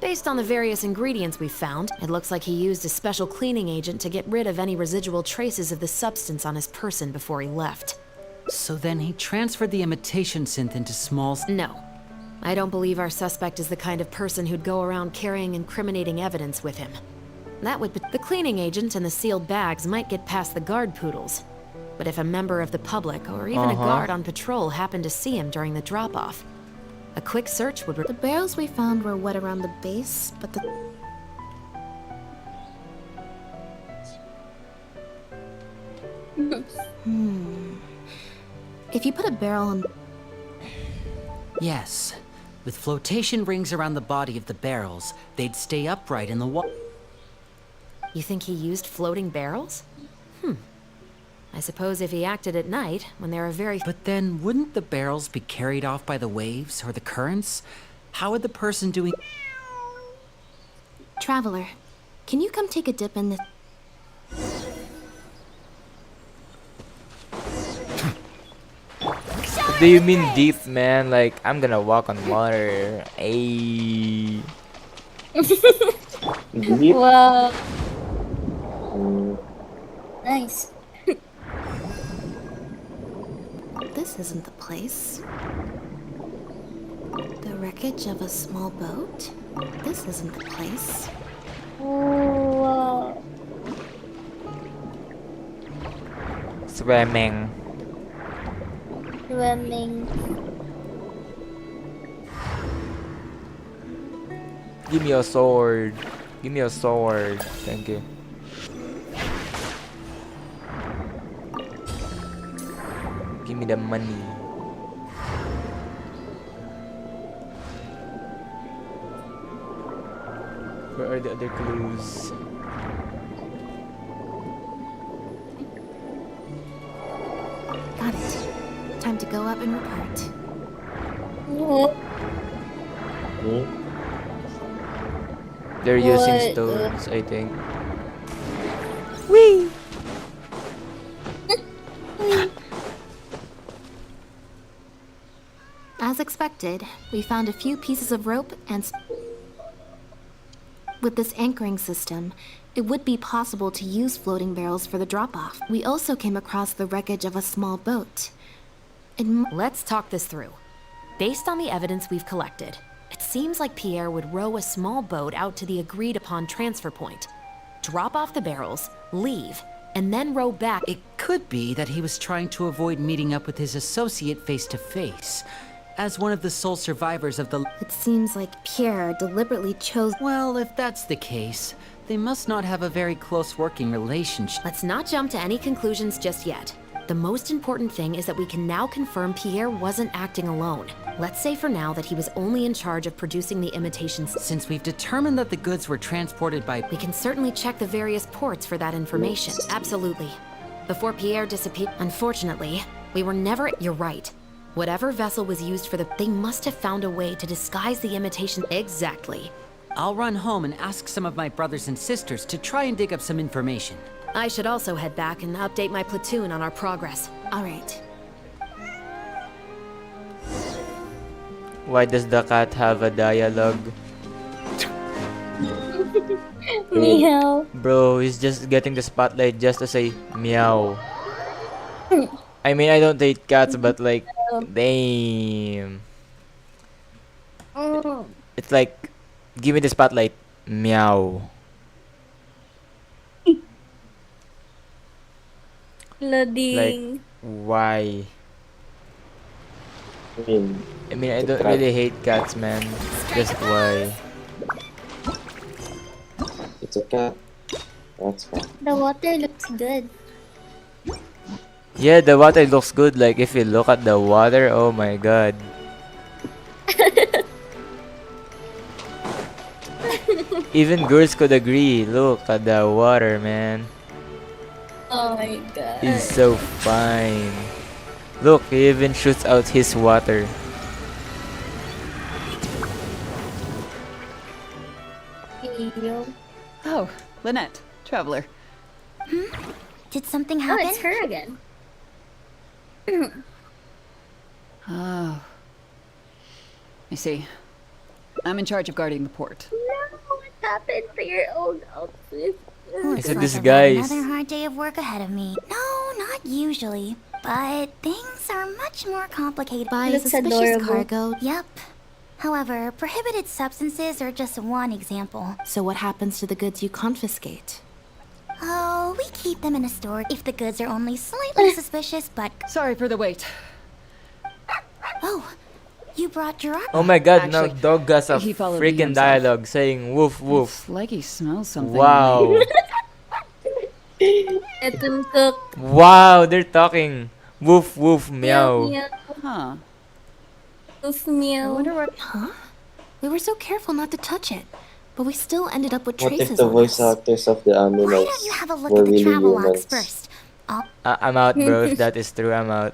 Based on the various ingredients we found, it looks like he used a special cleaning agent to get rid of any residual traces of the substance on his person before he left. So then he transferred the imitation synth into small... No. I don't believe our suspect is the kind of person who'd go around carrying incriminating evidence with him. That would... The cleaning agent and the sealed bags might get past the guard poodles. But if a member of the public, or even a guard on patrol, happened to see him during the drop-off, a quick search would... The barrels we found were wet around the base, but the... If you put a barrel on... Yes. With flotation rings around the body of the barrels, they'd stay upright in the water. You think he used floating barrels? I suppose if he acted at night, when there are very... But then, wouldn't the barrels be carried off by the waves or the currents? How would the person doing... Traveler, can you come take a dip in the... Do you mean deep, man? Like, I'm gonna walk on water. Ayy. Wow. Nice. This isn't the place. The wreckage of a small boat? This isn't the place. Oh, Swimming. swimming. Give me a sword. Give me a sword. Thank you. Give me the money. Where are the other clues? Got it. Time to go up and report. What? They're using What? stones, I think. Whee! As expected, we found a few pieces of rope and with this anchoring system, it would be possible to use floating barrels for the drop-off. We also came across the wreckage of a small boat. Let's talk this through. Based on the evidence we've collected, it seems like Pierre would row a small boat out to the agreed-upon transfer point, drop off the barrels, leave, and then row back. It could be that he was trying to avoid meeting up with his associate face to face. As one of the sole survivors of the... It seems like Pierre deliberately chose... Well, if that's the case, they must not have a very close working relationship. Let's not jump to any conclusions just yet. The most important thing is that we can now confirm Pierre wasn't acting alone. Let's say for now that he was only in charge of producing the imitations. Since we've determined that the goods were transported by... We can certainly check the various ports for that information. Absolutely. Before Pierre disappeared... Unfortunately, we were never... You're right. Whatever vessel was used for the... They must have found a way to disguise the imitation... Exactly. I'll run home and ask some of my brothers and sisters to try and dig up some information. I should also head back and update my platoon on our progress. All right. Why does the cat have a dialogue? Meow. Bro, he's just getting the spotlight just to say meow. I mean, I don't hate cats, but like, damn. It's like, give me the spotlight. Meow. Loading. Like, why? I mean, I don't cat. really hate cats, man. Just why? It's a cat. That's fine. The water looks good. Yeah, the water looks good. Like, if you look at the water, oh my god. Even girls could agree. Look at the water, man. Oh my god. It's so fine. Look, he even shoots out his water. Oh, Lynette, traveler. Did something Oh, happen? it's her again. Oh. I see. I'm in charge of guarding the port. No, what happened to your old outfit? It's a I've disguise. another hard day of work ahead of me. No, not usually. But things are much more complicated. By Looks suspicious adorable. cargo. Yep. However, prohibited substances are just one example. So what happens to the goods you confiscate? Oh, we keep them in a store if the goods are only slightly suspicious, but... Sorry for the wait. Oh, you brought Gerard? Oh my god, now Actually, dog has a he followed me freaking himself. dialogue saying woof woof. It's like he smells something. Wow. Let them cook. Wow, they're talking. Woof woof meow. Meow. Huh. Oof, I meow. wonder what... Huh? We were so careful not to touch it, but we still ended up with What if traces the on voice us. actors of the Why animals don't you have a look were at the really travel logs humans? first? I'm out, bro. If that is true, I'm out.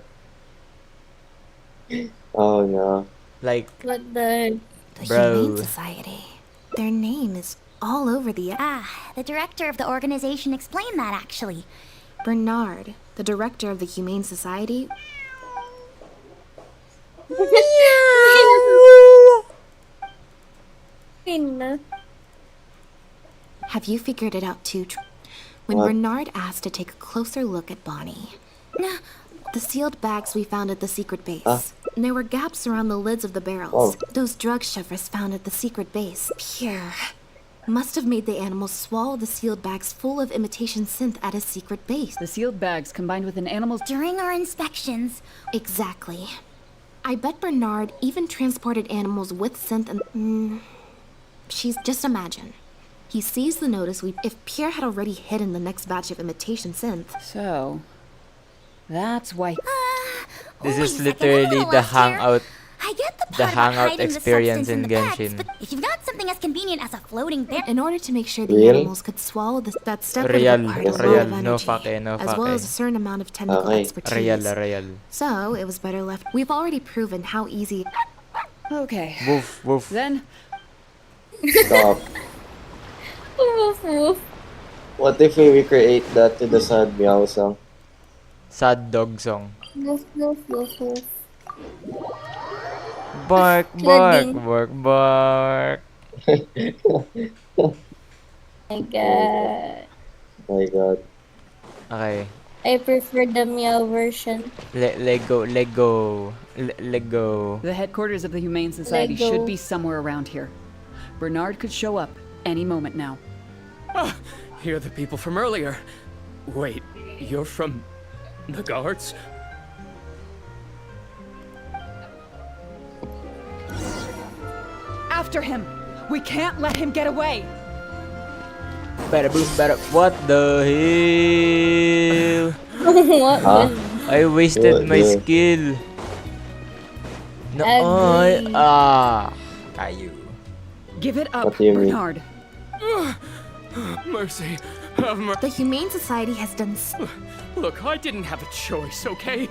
Oh no. Like, What the... The Bro. Humane Society. Their name is all over the... Ah, the director of the organization explained that actually. Bernard, the director of the Humane Society. Have you figured it out too? When What? Bernard asked to take a closer look at Bonnie. The sealed bags we found at the secret base. There were gaps around the lids of the barrels. Those drug shovers found at the secret base. Pierre must have made the animals swallow the sealed bags full of imitation synth at his secret base. The sealed bags combined with an animal's... During our inspections. Exactly. I bet Bernard even transported animals with synth and... She's just imagine. He sees the notice if Pierre had already hidden the next batch of imitation synth. So... that's why... This is literally the Hangout. I get the The part about Hangout hiding experience the in substance Genshin. in the bags, but if you've got something as convenient as a floating bear... In order to make sure the Real? animals could swallow that step would Real, require a lot real, of energy, no fake, no as well as a fake. certain amount of technical expertise. Real. So, it was better left. We've already proven how easy... Okay. Woof, woof. Then... Stop. Woof woof. What if we recreate that to the sad meow song? Sad dog song. Woof woof woof woof. Bark, bark, bark, bark. My god. My god. Okay. I prefer the meow version. Let go. Let go. The headquarters of the Humane Society Let go. should be somewhere around here. Bernard could show up any moment now. Ah, you're the people from earlier. Wait, you're from the guards? After him! We can't let him get away! Bada boom, bada. What the hell? What was I wasted my skill. No, Agree. Caillou. Give it up, What do you mean? Bernard. Mercy. Have mercy. The Humane Society has done Look, I didn't have a choice, okay?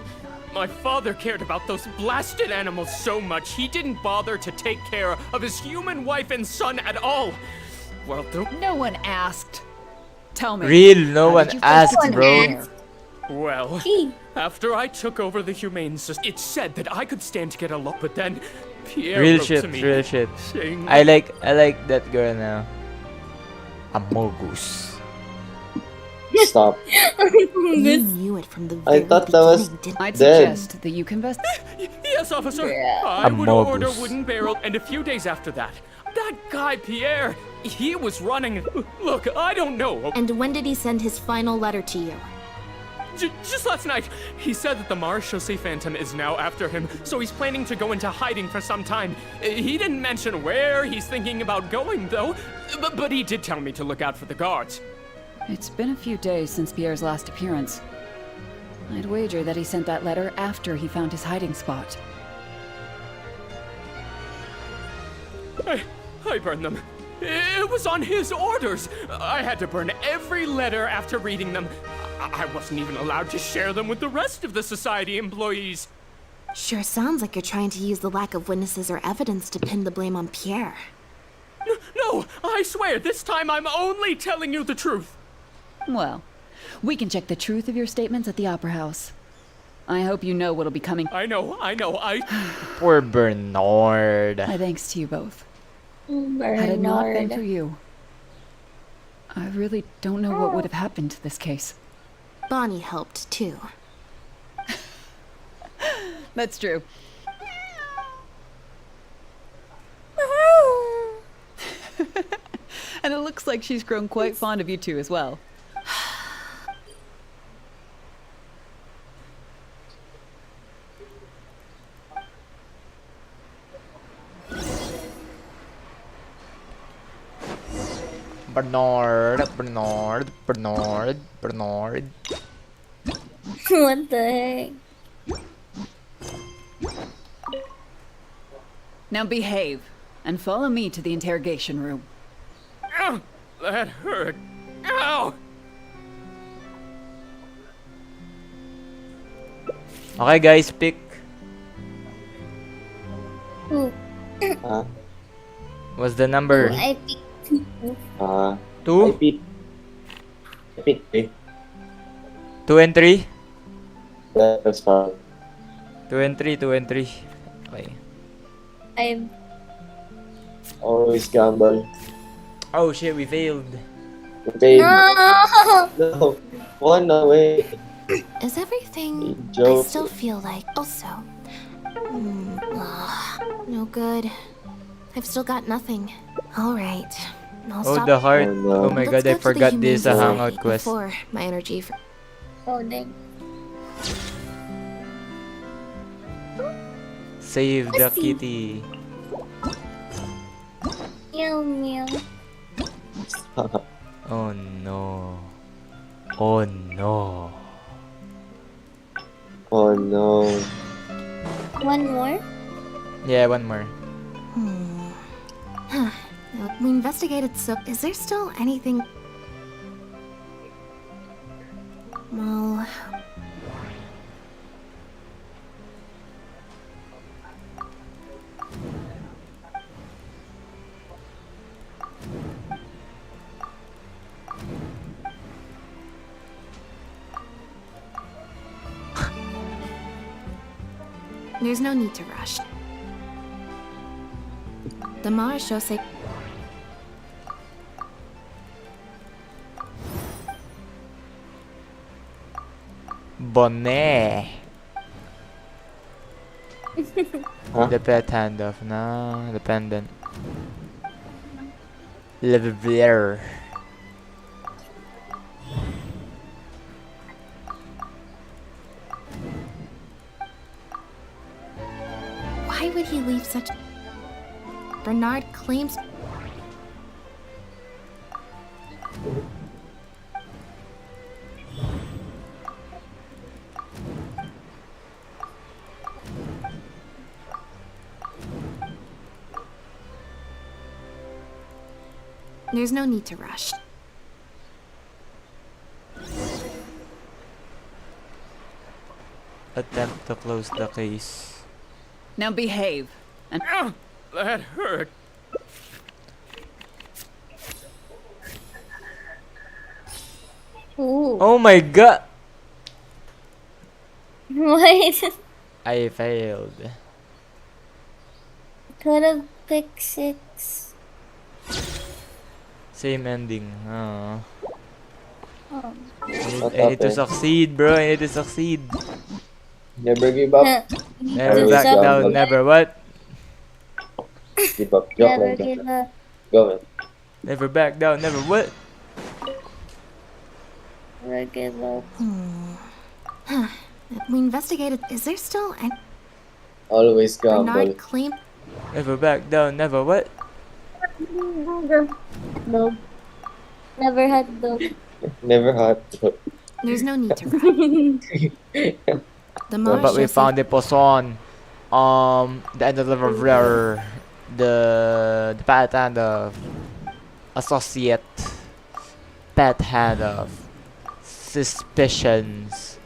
My father cared about those blasted animals so much, he didn't bother to take care of his human wife and son at all. Well, no one asked. Tell me. Real, no how one did you asked, first bro. get well, after I took over the Humane Society, it said that I could stand to get along, but then Pierre Real wrote shit, to me real shit. saying I like that girl now. Amogus. Stop. You knew it from the very I thought that was beginning, didn't I'd dead. suggest that you confess. Yes, officer. Yeah. I would Amogus. order wooden barrel, and a few days after that, that guy Pierre, he was running. Look, I don't know. And when did he send his final letter to you? Just last night, he said that the Marechaussee Phantom is now after him, so he's planning to go into hiding for some time. He didn't mention where he's thinking about going, though, but he did tell me to look out for the guards. It's been a few days since Pierre's last appearance. I'd wager that he sent that letter after he found his hiding spot. I burned them. It was on his orders. I had to burn every letter after reading them. I wasn't even allowed to share them with the rest of the society employees. Sure sounds like you're trying to use the lack of witnesses or evidence to pin the blame on Pierre. No, I swear, this time I'm only telling you the truth. Well, we can check the truth of your statements at the Opera House. I hope you know what'll be coming. I know. Poor Bernard. My thanks to you both. Bernard. Had it not been for you, I really don't know what would have happened to this case. Bonnie helped, too. That's true. And it looks like she's grown quite fond of you two as well. Bernard. What the heck? Now behave, and follow me to the interrogation room. Ow, that hurt. Ow! Okay, guys, pick. Who? What's the number? I picked two. Two? I picked 3. 2 and 3? That's fine. 2 and 3, 2 and 3. Okay. I Always gamble. Oh shit, we failed. Okay. No! No. One away. Is everything... I Joke. still feel like... Also... no good. I've still got nothing. Alright. I'll Oh, stop. the heart. Oh, no. Oh my Let's god, go I to the forgot humane this is a society hangout quest. before my energy for... Oh, dang. Save the Pussy. kitty. Meow, meow. Oh no. Oh no. Oh no. One more? Yeah, one more. Huh. We investigated, so is there still anything... Well... There's no need to rush. The Mars show say... Bonnet. Huh? The pet handoff. No, the pendant. Leveler. Why would he leave such... Bernard claims... There's no need to rush. Attempt to close the case. Now behave. And That hurt. Ooh. Oh my god! Wait. I failed. Could have picked 6. Same ending. Oh. Oh. I need to succeed, bro. I need to succeed. Never give up. Never Always back give down. up. Never what? Give up. Joke Never like give that. up. Go man. Never back down. Never what? Never give up. We investigated... Is there still... Always gamble. Bernard claimed... Never back down. Never what? No. Never had dog. Never had. There's no need to rush. The Mars But we show found the poison. The end of the river. The pet hand of associate. Pet hand of suspicions.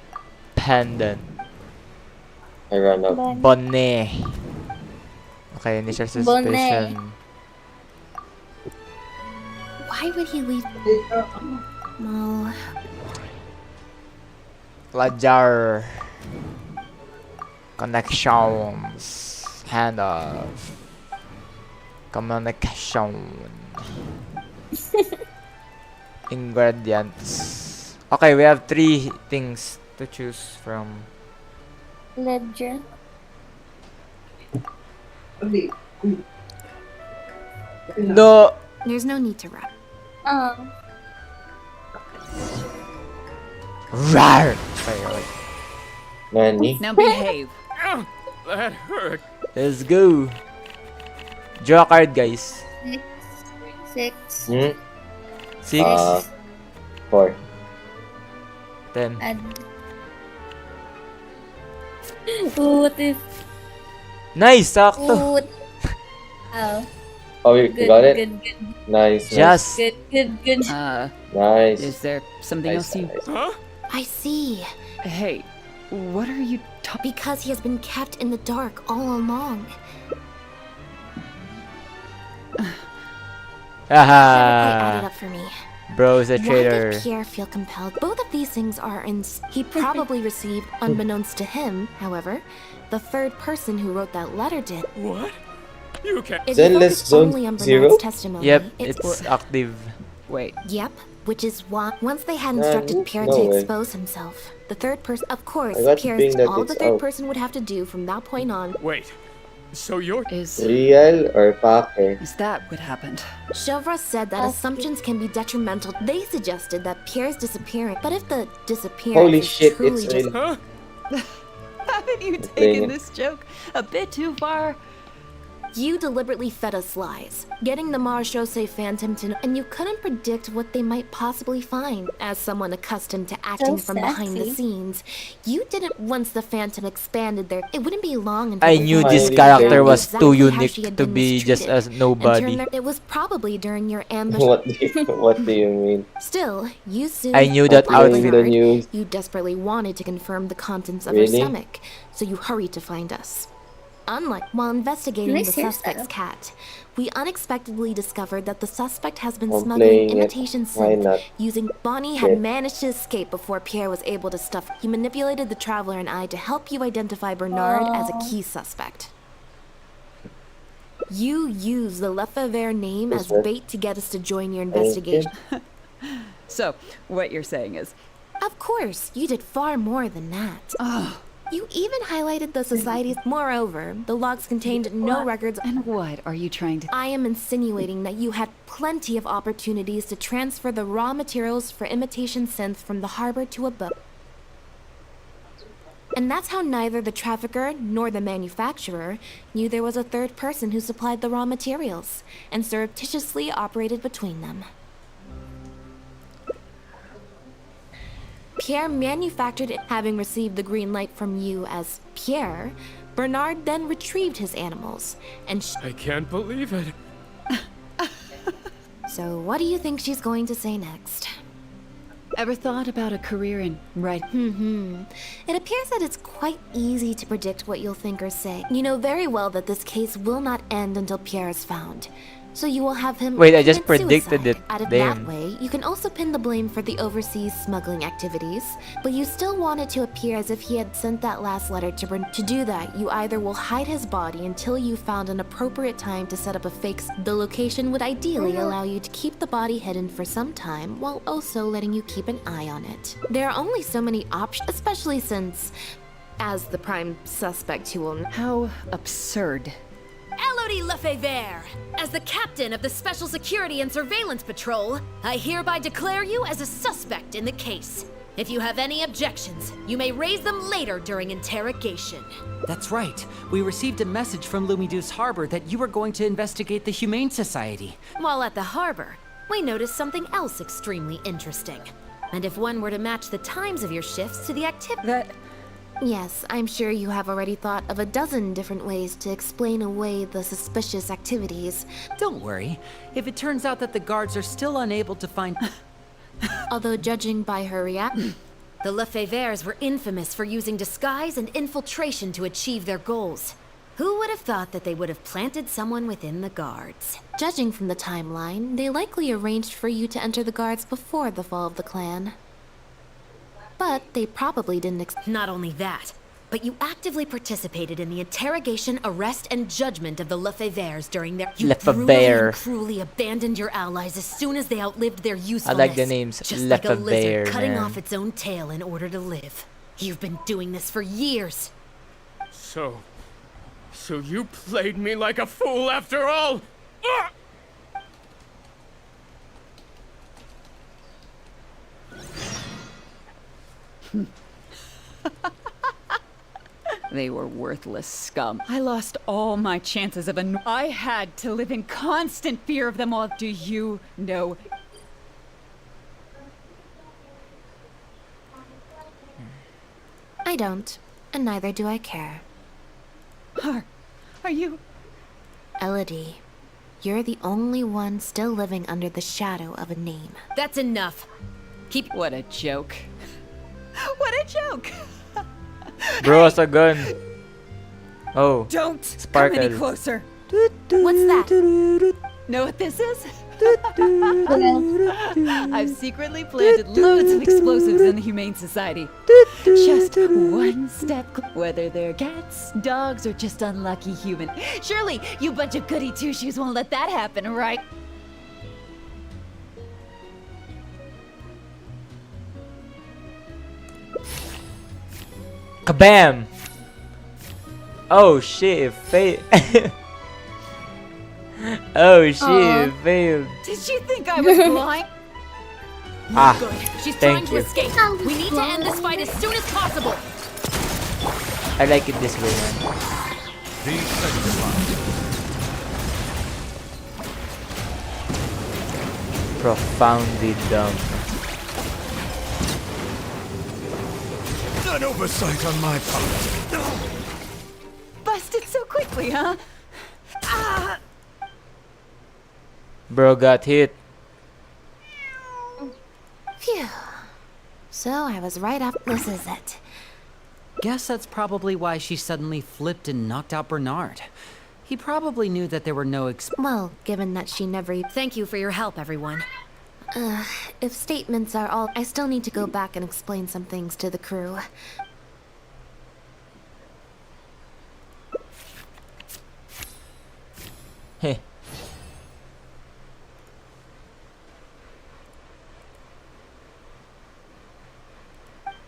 Pendant. I ran out. Bonnet. Okay, initial suspicion. Bonnet. Why would he leave... Well... Ledger. Connections. Hand of communication. Ingredients. Okay, we have 3 things to choose from. Ledger. No. There's no need to rush. Oh. Rar. Okay, wait. Nani? now behave. That hurt. Let's go. Draw a card, guys. 6. Hmm? 6. 4. 10. Add. Ooh, what is... Nice, sakto. Ooh, what... Oh. Oh, you Good, got it? good, good. Nice. Just. Good, good, good. Nice. Is there something Nice, else you... nice. Huh? I see. Hey, what are you talking... Because he has been kept in the dark all along. Never quite added up for me. Bro's a Why traitor. did Pierre feel compelled? Both of these things are he probably received, unbeknownst to him, however, the third person who wrote that letter did. What? You can't. If Then you let's focus zone only on zero? Bernard's testimony, Yep, it's active. Wait. Yep, which is why once they had instructed Pierre no to way. expose himself, The third person, of course, I got the Pierre's feeling that all the it's third out. person would have to do from that point on. Wait, so you're... Real or fake? Is that what happened? Chevra said that assumptions can be detrimental. They suggested that Pierre's disappearing, but if the disappearance Holy is shit, truly it's just... real. Haven't you playing taken it. this joke a bit too far? You deliberately fed us lies, getting the Marechaussee Phantom to... And you couldn't predict what they might possibly find. As someone accustomed to acting from behind the sassy. scenes, you didn't... Once the Phantom expanded there, it wouldn't be long until... I they knew found this out character was exactly too how unique she had to been be just mistreated. as And nobody. turned out it was probably during your ambush... What do you mean? Still, you soon... I knew that Like outfit. Bernard, The news. you desperately wanted to confirm the contents of her Really? stomach, so you hurried to find us. Unlike while investigating Nice the hairstyle. suspect's cat, we unexpectedly discovered that the suspect has been I'm smuggling playing it. imitation Why synth not? using... Bonnie had Shit. managed to escape before Pierre was able to stuff... He manipulated the Traveler and I to help you identify Bernard as a key suspect. You used the Lefebvre name as What's that? bait to get us to join your investigation. So, what you're saying is... Of course, you did far more than that. You even highlighted the society's... Moreover, the logs contained no records... And what are you trying to... I am insinuating that you had plenty of opportunities to transfer the raw materials for imitation synth from the harbor to a boat. And that's how neither the trafficker nor the manufacturer knew there was a third person who supplied the raw materials and surreptitiously operated between them. Pierre manufactured it, having received the green light from you as Pierre. Bernard then retrieved his animals, and I can't believe it. So what do you think she's going to say next? Ever thought about a career in writing? It appears that it's quite easy to predict what you'll think or say. You know very well that this case will not end until Pierre is found. So you will have him Wait, I just commit predicted suicide. it. Out of Damn. that way, you can also pin the blame for the overseas smuggling activities, but you still want it to appear as if he had sent that last letter to Bern. To do that, you either will hide his body until you found an appropriate time to set up a fake... The location would ideally allow you to keep the body hidden for some time, while also letting you keep an eye on it. There are only so many options, especially since, as the prime suspect who will... How absurd. Elodie Lefebvre! As the captain of the Special Security and Surveillance Patrol, I hereby declare you as a suspect in the case. If you have any objections, you may raise them later during interrogation. That's right. We received a message from Lumiduce Harbor that you were going to investigate the Humane Society. While at the harbor, we noticed something else extremely interesting. And if one were to match the times of your shifts to the activity... Yes, I'm sure you have already thought of a dozen different ways to explain away the suspicious activities. Don't worry. If it turns out that the guards are still unable to find... Although judging by her reaction... The Lefebvres were infamous for using disguise and infiltration to achieve their goals. Who would have thought that they would have planted someone within the guards? Judging from the timeline, they likely arranged for you to enter the guards before the fall of the clan. But they probably didn't Not only that, but you actively participated in the interrogation, arrest, and judgment of the Lefebvres during their... You brutally Lefebvre. and cruelly abandoned your allies as soon as they outlived their I usefulness. like the names. Just like a lizard Lefebvre, cutting man. off its own tail in order to live. You've been doing this for years. So you played me like a fool after all? Ah! They were worthless scum. I lost all my chances of I had to live in constant fear of them all. Do you know? I don't, and neither do I care. Are you? Elodie, you're the only one still living under the shadow of a name. That's enough. Keep... What a joke. What a joke! Bro has a gun. Oh. Don't Sparkle. come any closer. What's that? Know what this is? I've secretly planted loads of explosives in the Humane Society. Just one step, whether they're cats, dogs, or just unlucky human. Surely you bunch of goody two-shoes won't let that happen, right? Kabam! Oh shit, it failed. Oh shit, it failed. Did you think I was blind? Ah, She's trying thank to you. escape. We need to end this fight as soon as possible. I like it this way, man. Profoundly dumb. An oversight on my part. Busted so quickly, huh? Ah! Bro got hit. Phew. So I was right up. This is it. Guess that's probably why she suddenly flipped and knocked out Bernard. He probably knew that there were no Well, given that she never. Thank you for your help, everyone. If statements are all, I still need to go back and explain some things to the crew. Heh.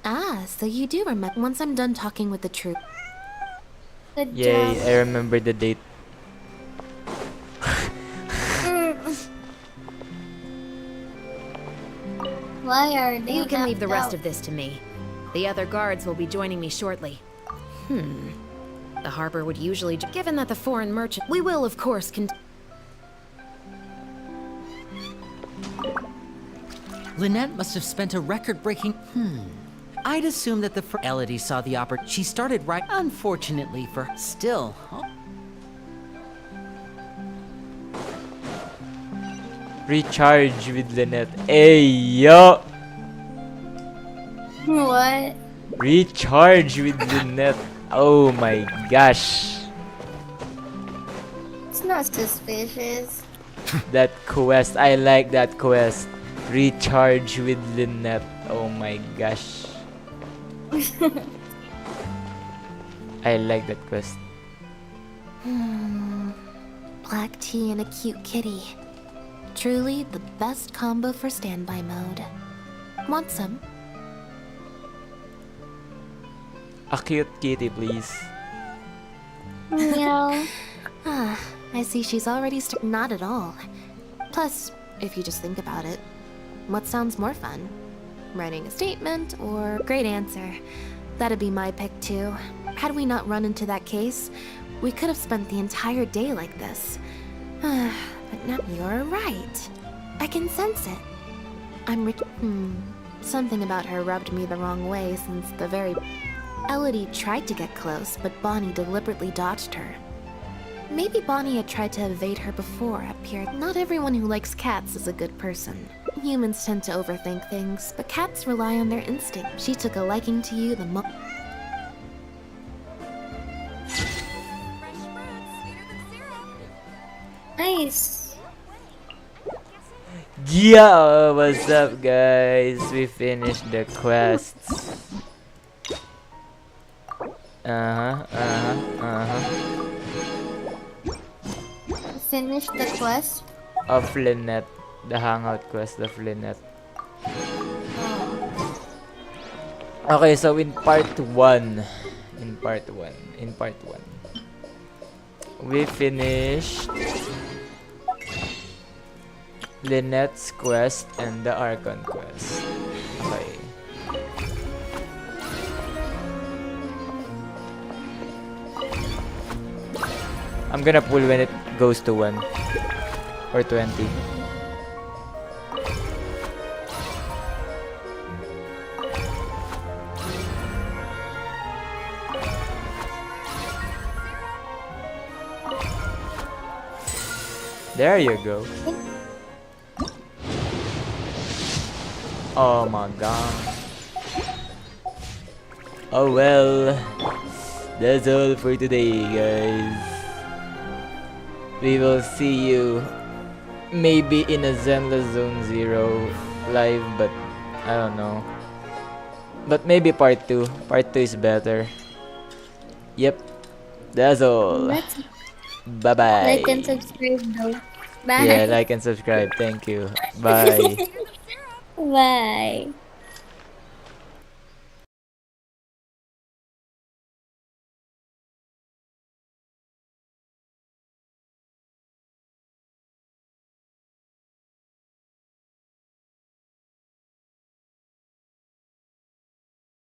Ah, so you do remember. Once I'm done talking with the troop. Yay, I remember the date. Why are they? You can leave the rest out? of this to me. The other guards will be joining me shortly. The harbor would usually, given that the foreign merchant, we will of course Lynette must have spent a record-breaking... I'd assume that the Elodie saw the opportunity. She started right... Unfortunately for... Still... Recharge with Lynette. Hey, yo! What? Recharge with Lynette. Oh my gosh. It's not suspicious. That quest. I like that quest. Recharge with Lynette. Oh my gosh. I like that quest. Black tea and a cute kitty. Truly the best combo for standby mode. Want some? A cute kitty, please. Meow. I see she's already not at all. Plus, if you just think about it, what sounds more fun? Writing a statement or... Great answer. That'd be my pick too. Had we not run into that case, we could have spent the entire day like this. But now you're right. I can sense it. Something about her rubbed me the wrong way since the very... Elodie tried to get close, but Bonnie deliberately dodged her. Maybe Bonnie had tried to evade her before up here. Not everyone who likes cats is a good person. Humans tend to overthink things, but cats rely on their instinct. She took a liking to you the moment. Nice. Yeah, what's up, guys? We finished the quests. Finish the quest. Of Lynette. The Hangout quest of Lynette. Okay, so in part 1. We finished Lynette's quest and the Archon quest. Okay. I'm gonna pull when it goes to 1 or 20. There you go. Oh my god. Oh well. That's all for today, guys. We will see you maybe in a Zenless Zone 0 live, but I don't know. But maybe part 2. Part 2 is better. Yep. That's all. Bye bye. Like and subscribe though. Bye. Yeah, like and subscribe. Thank you. Bye. Bye.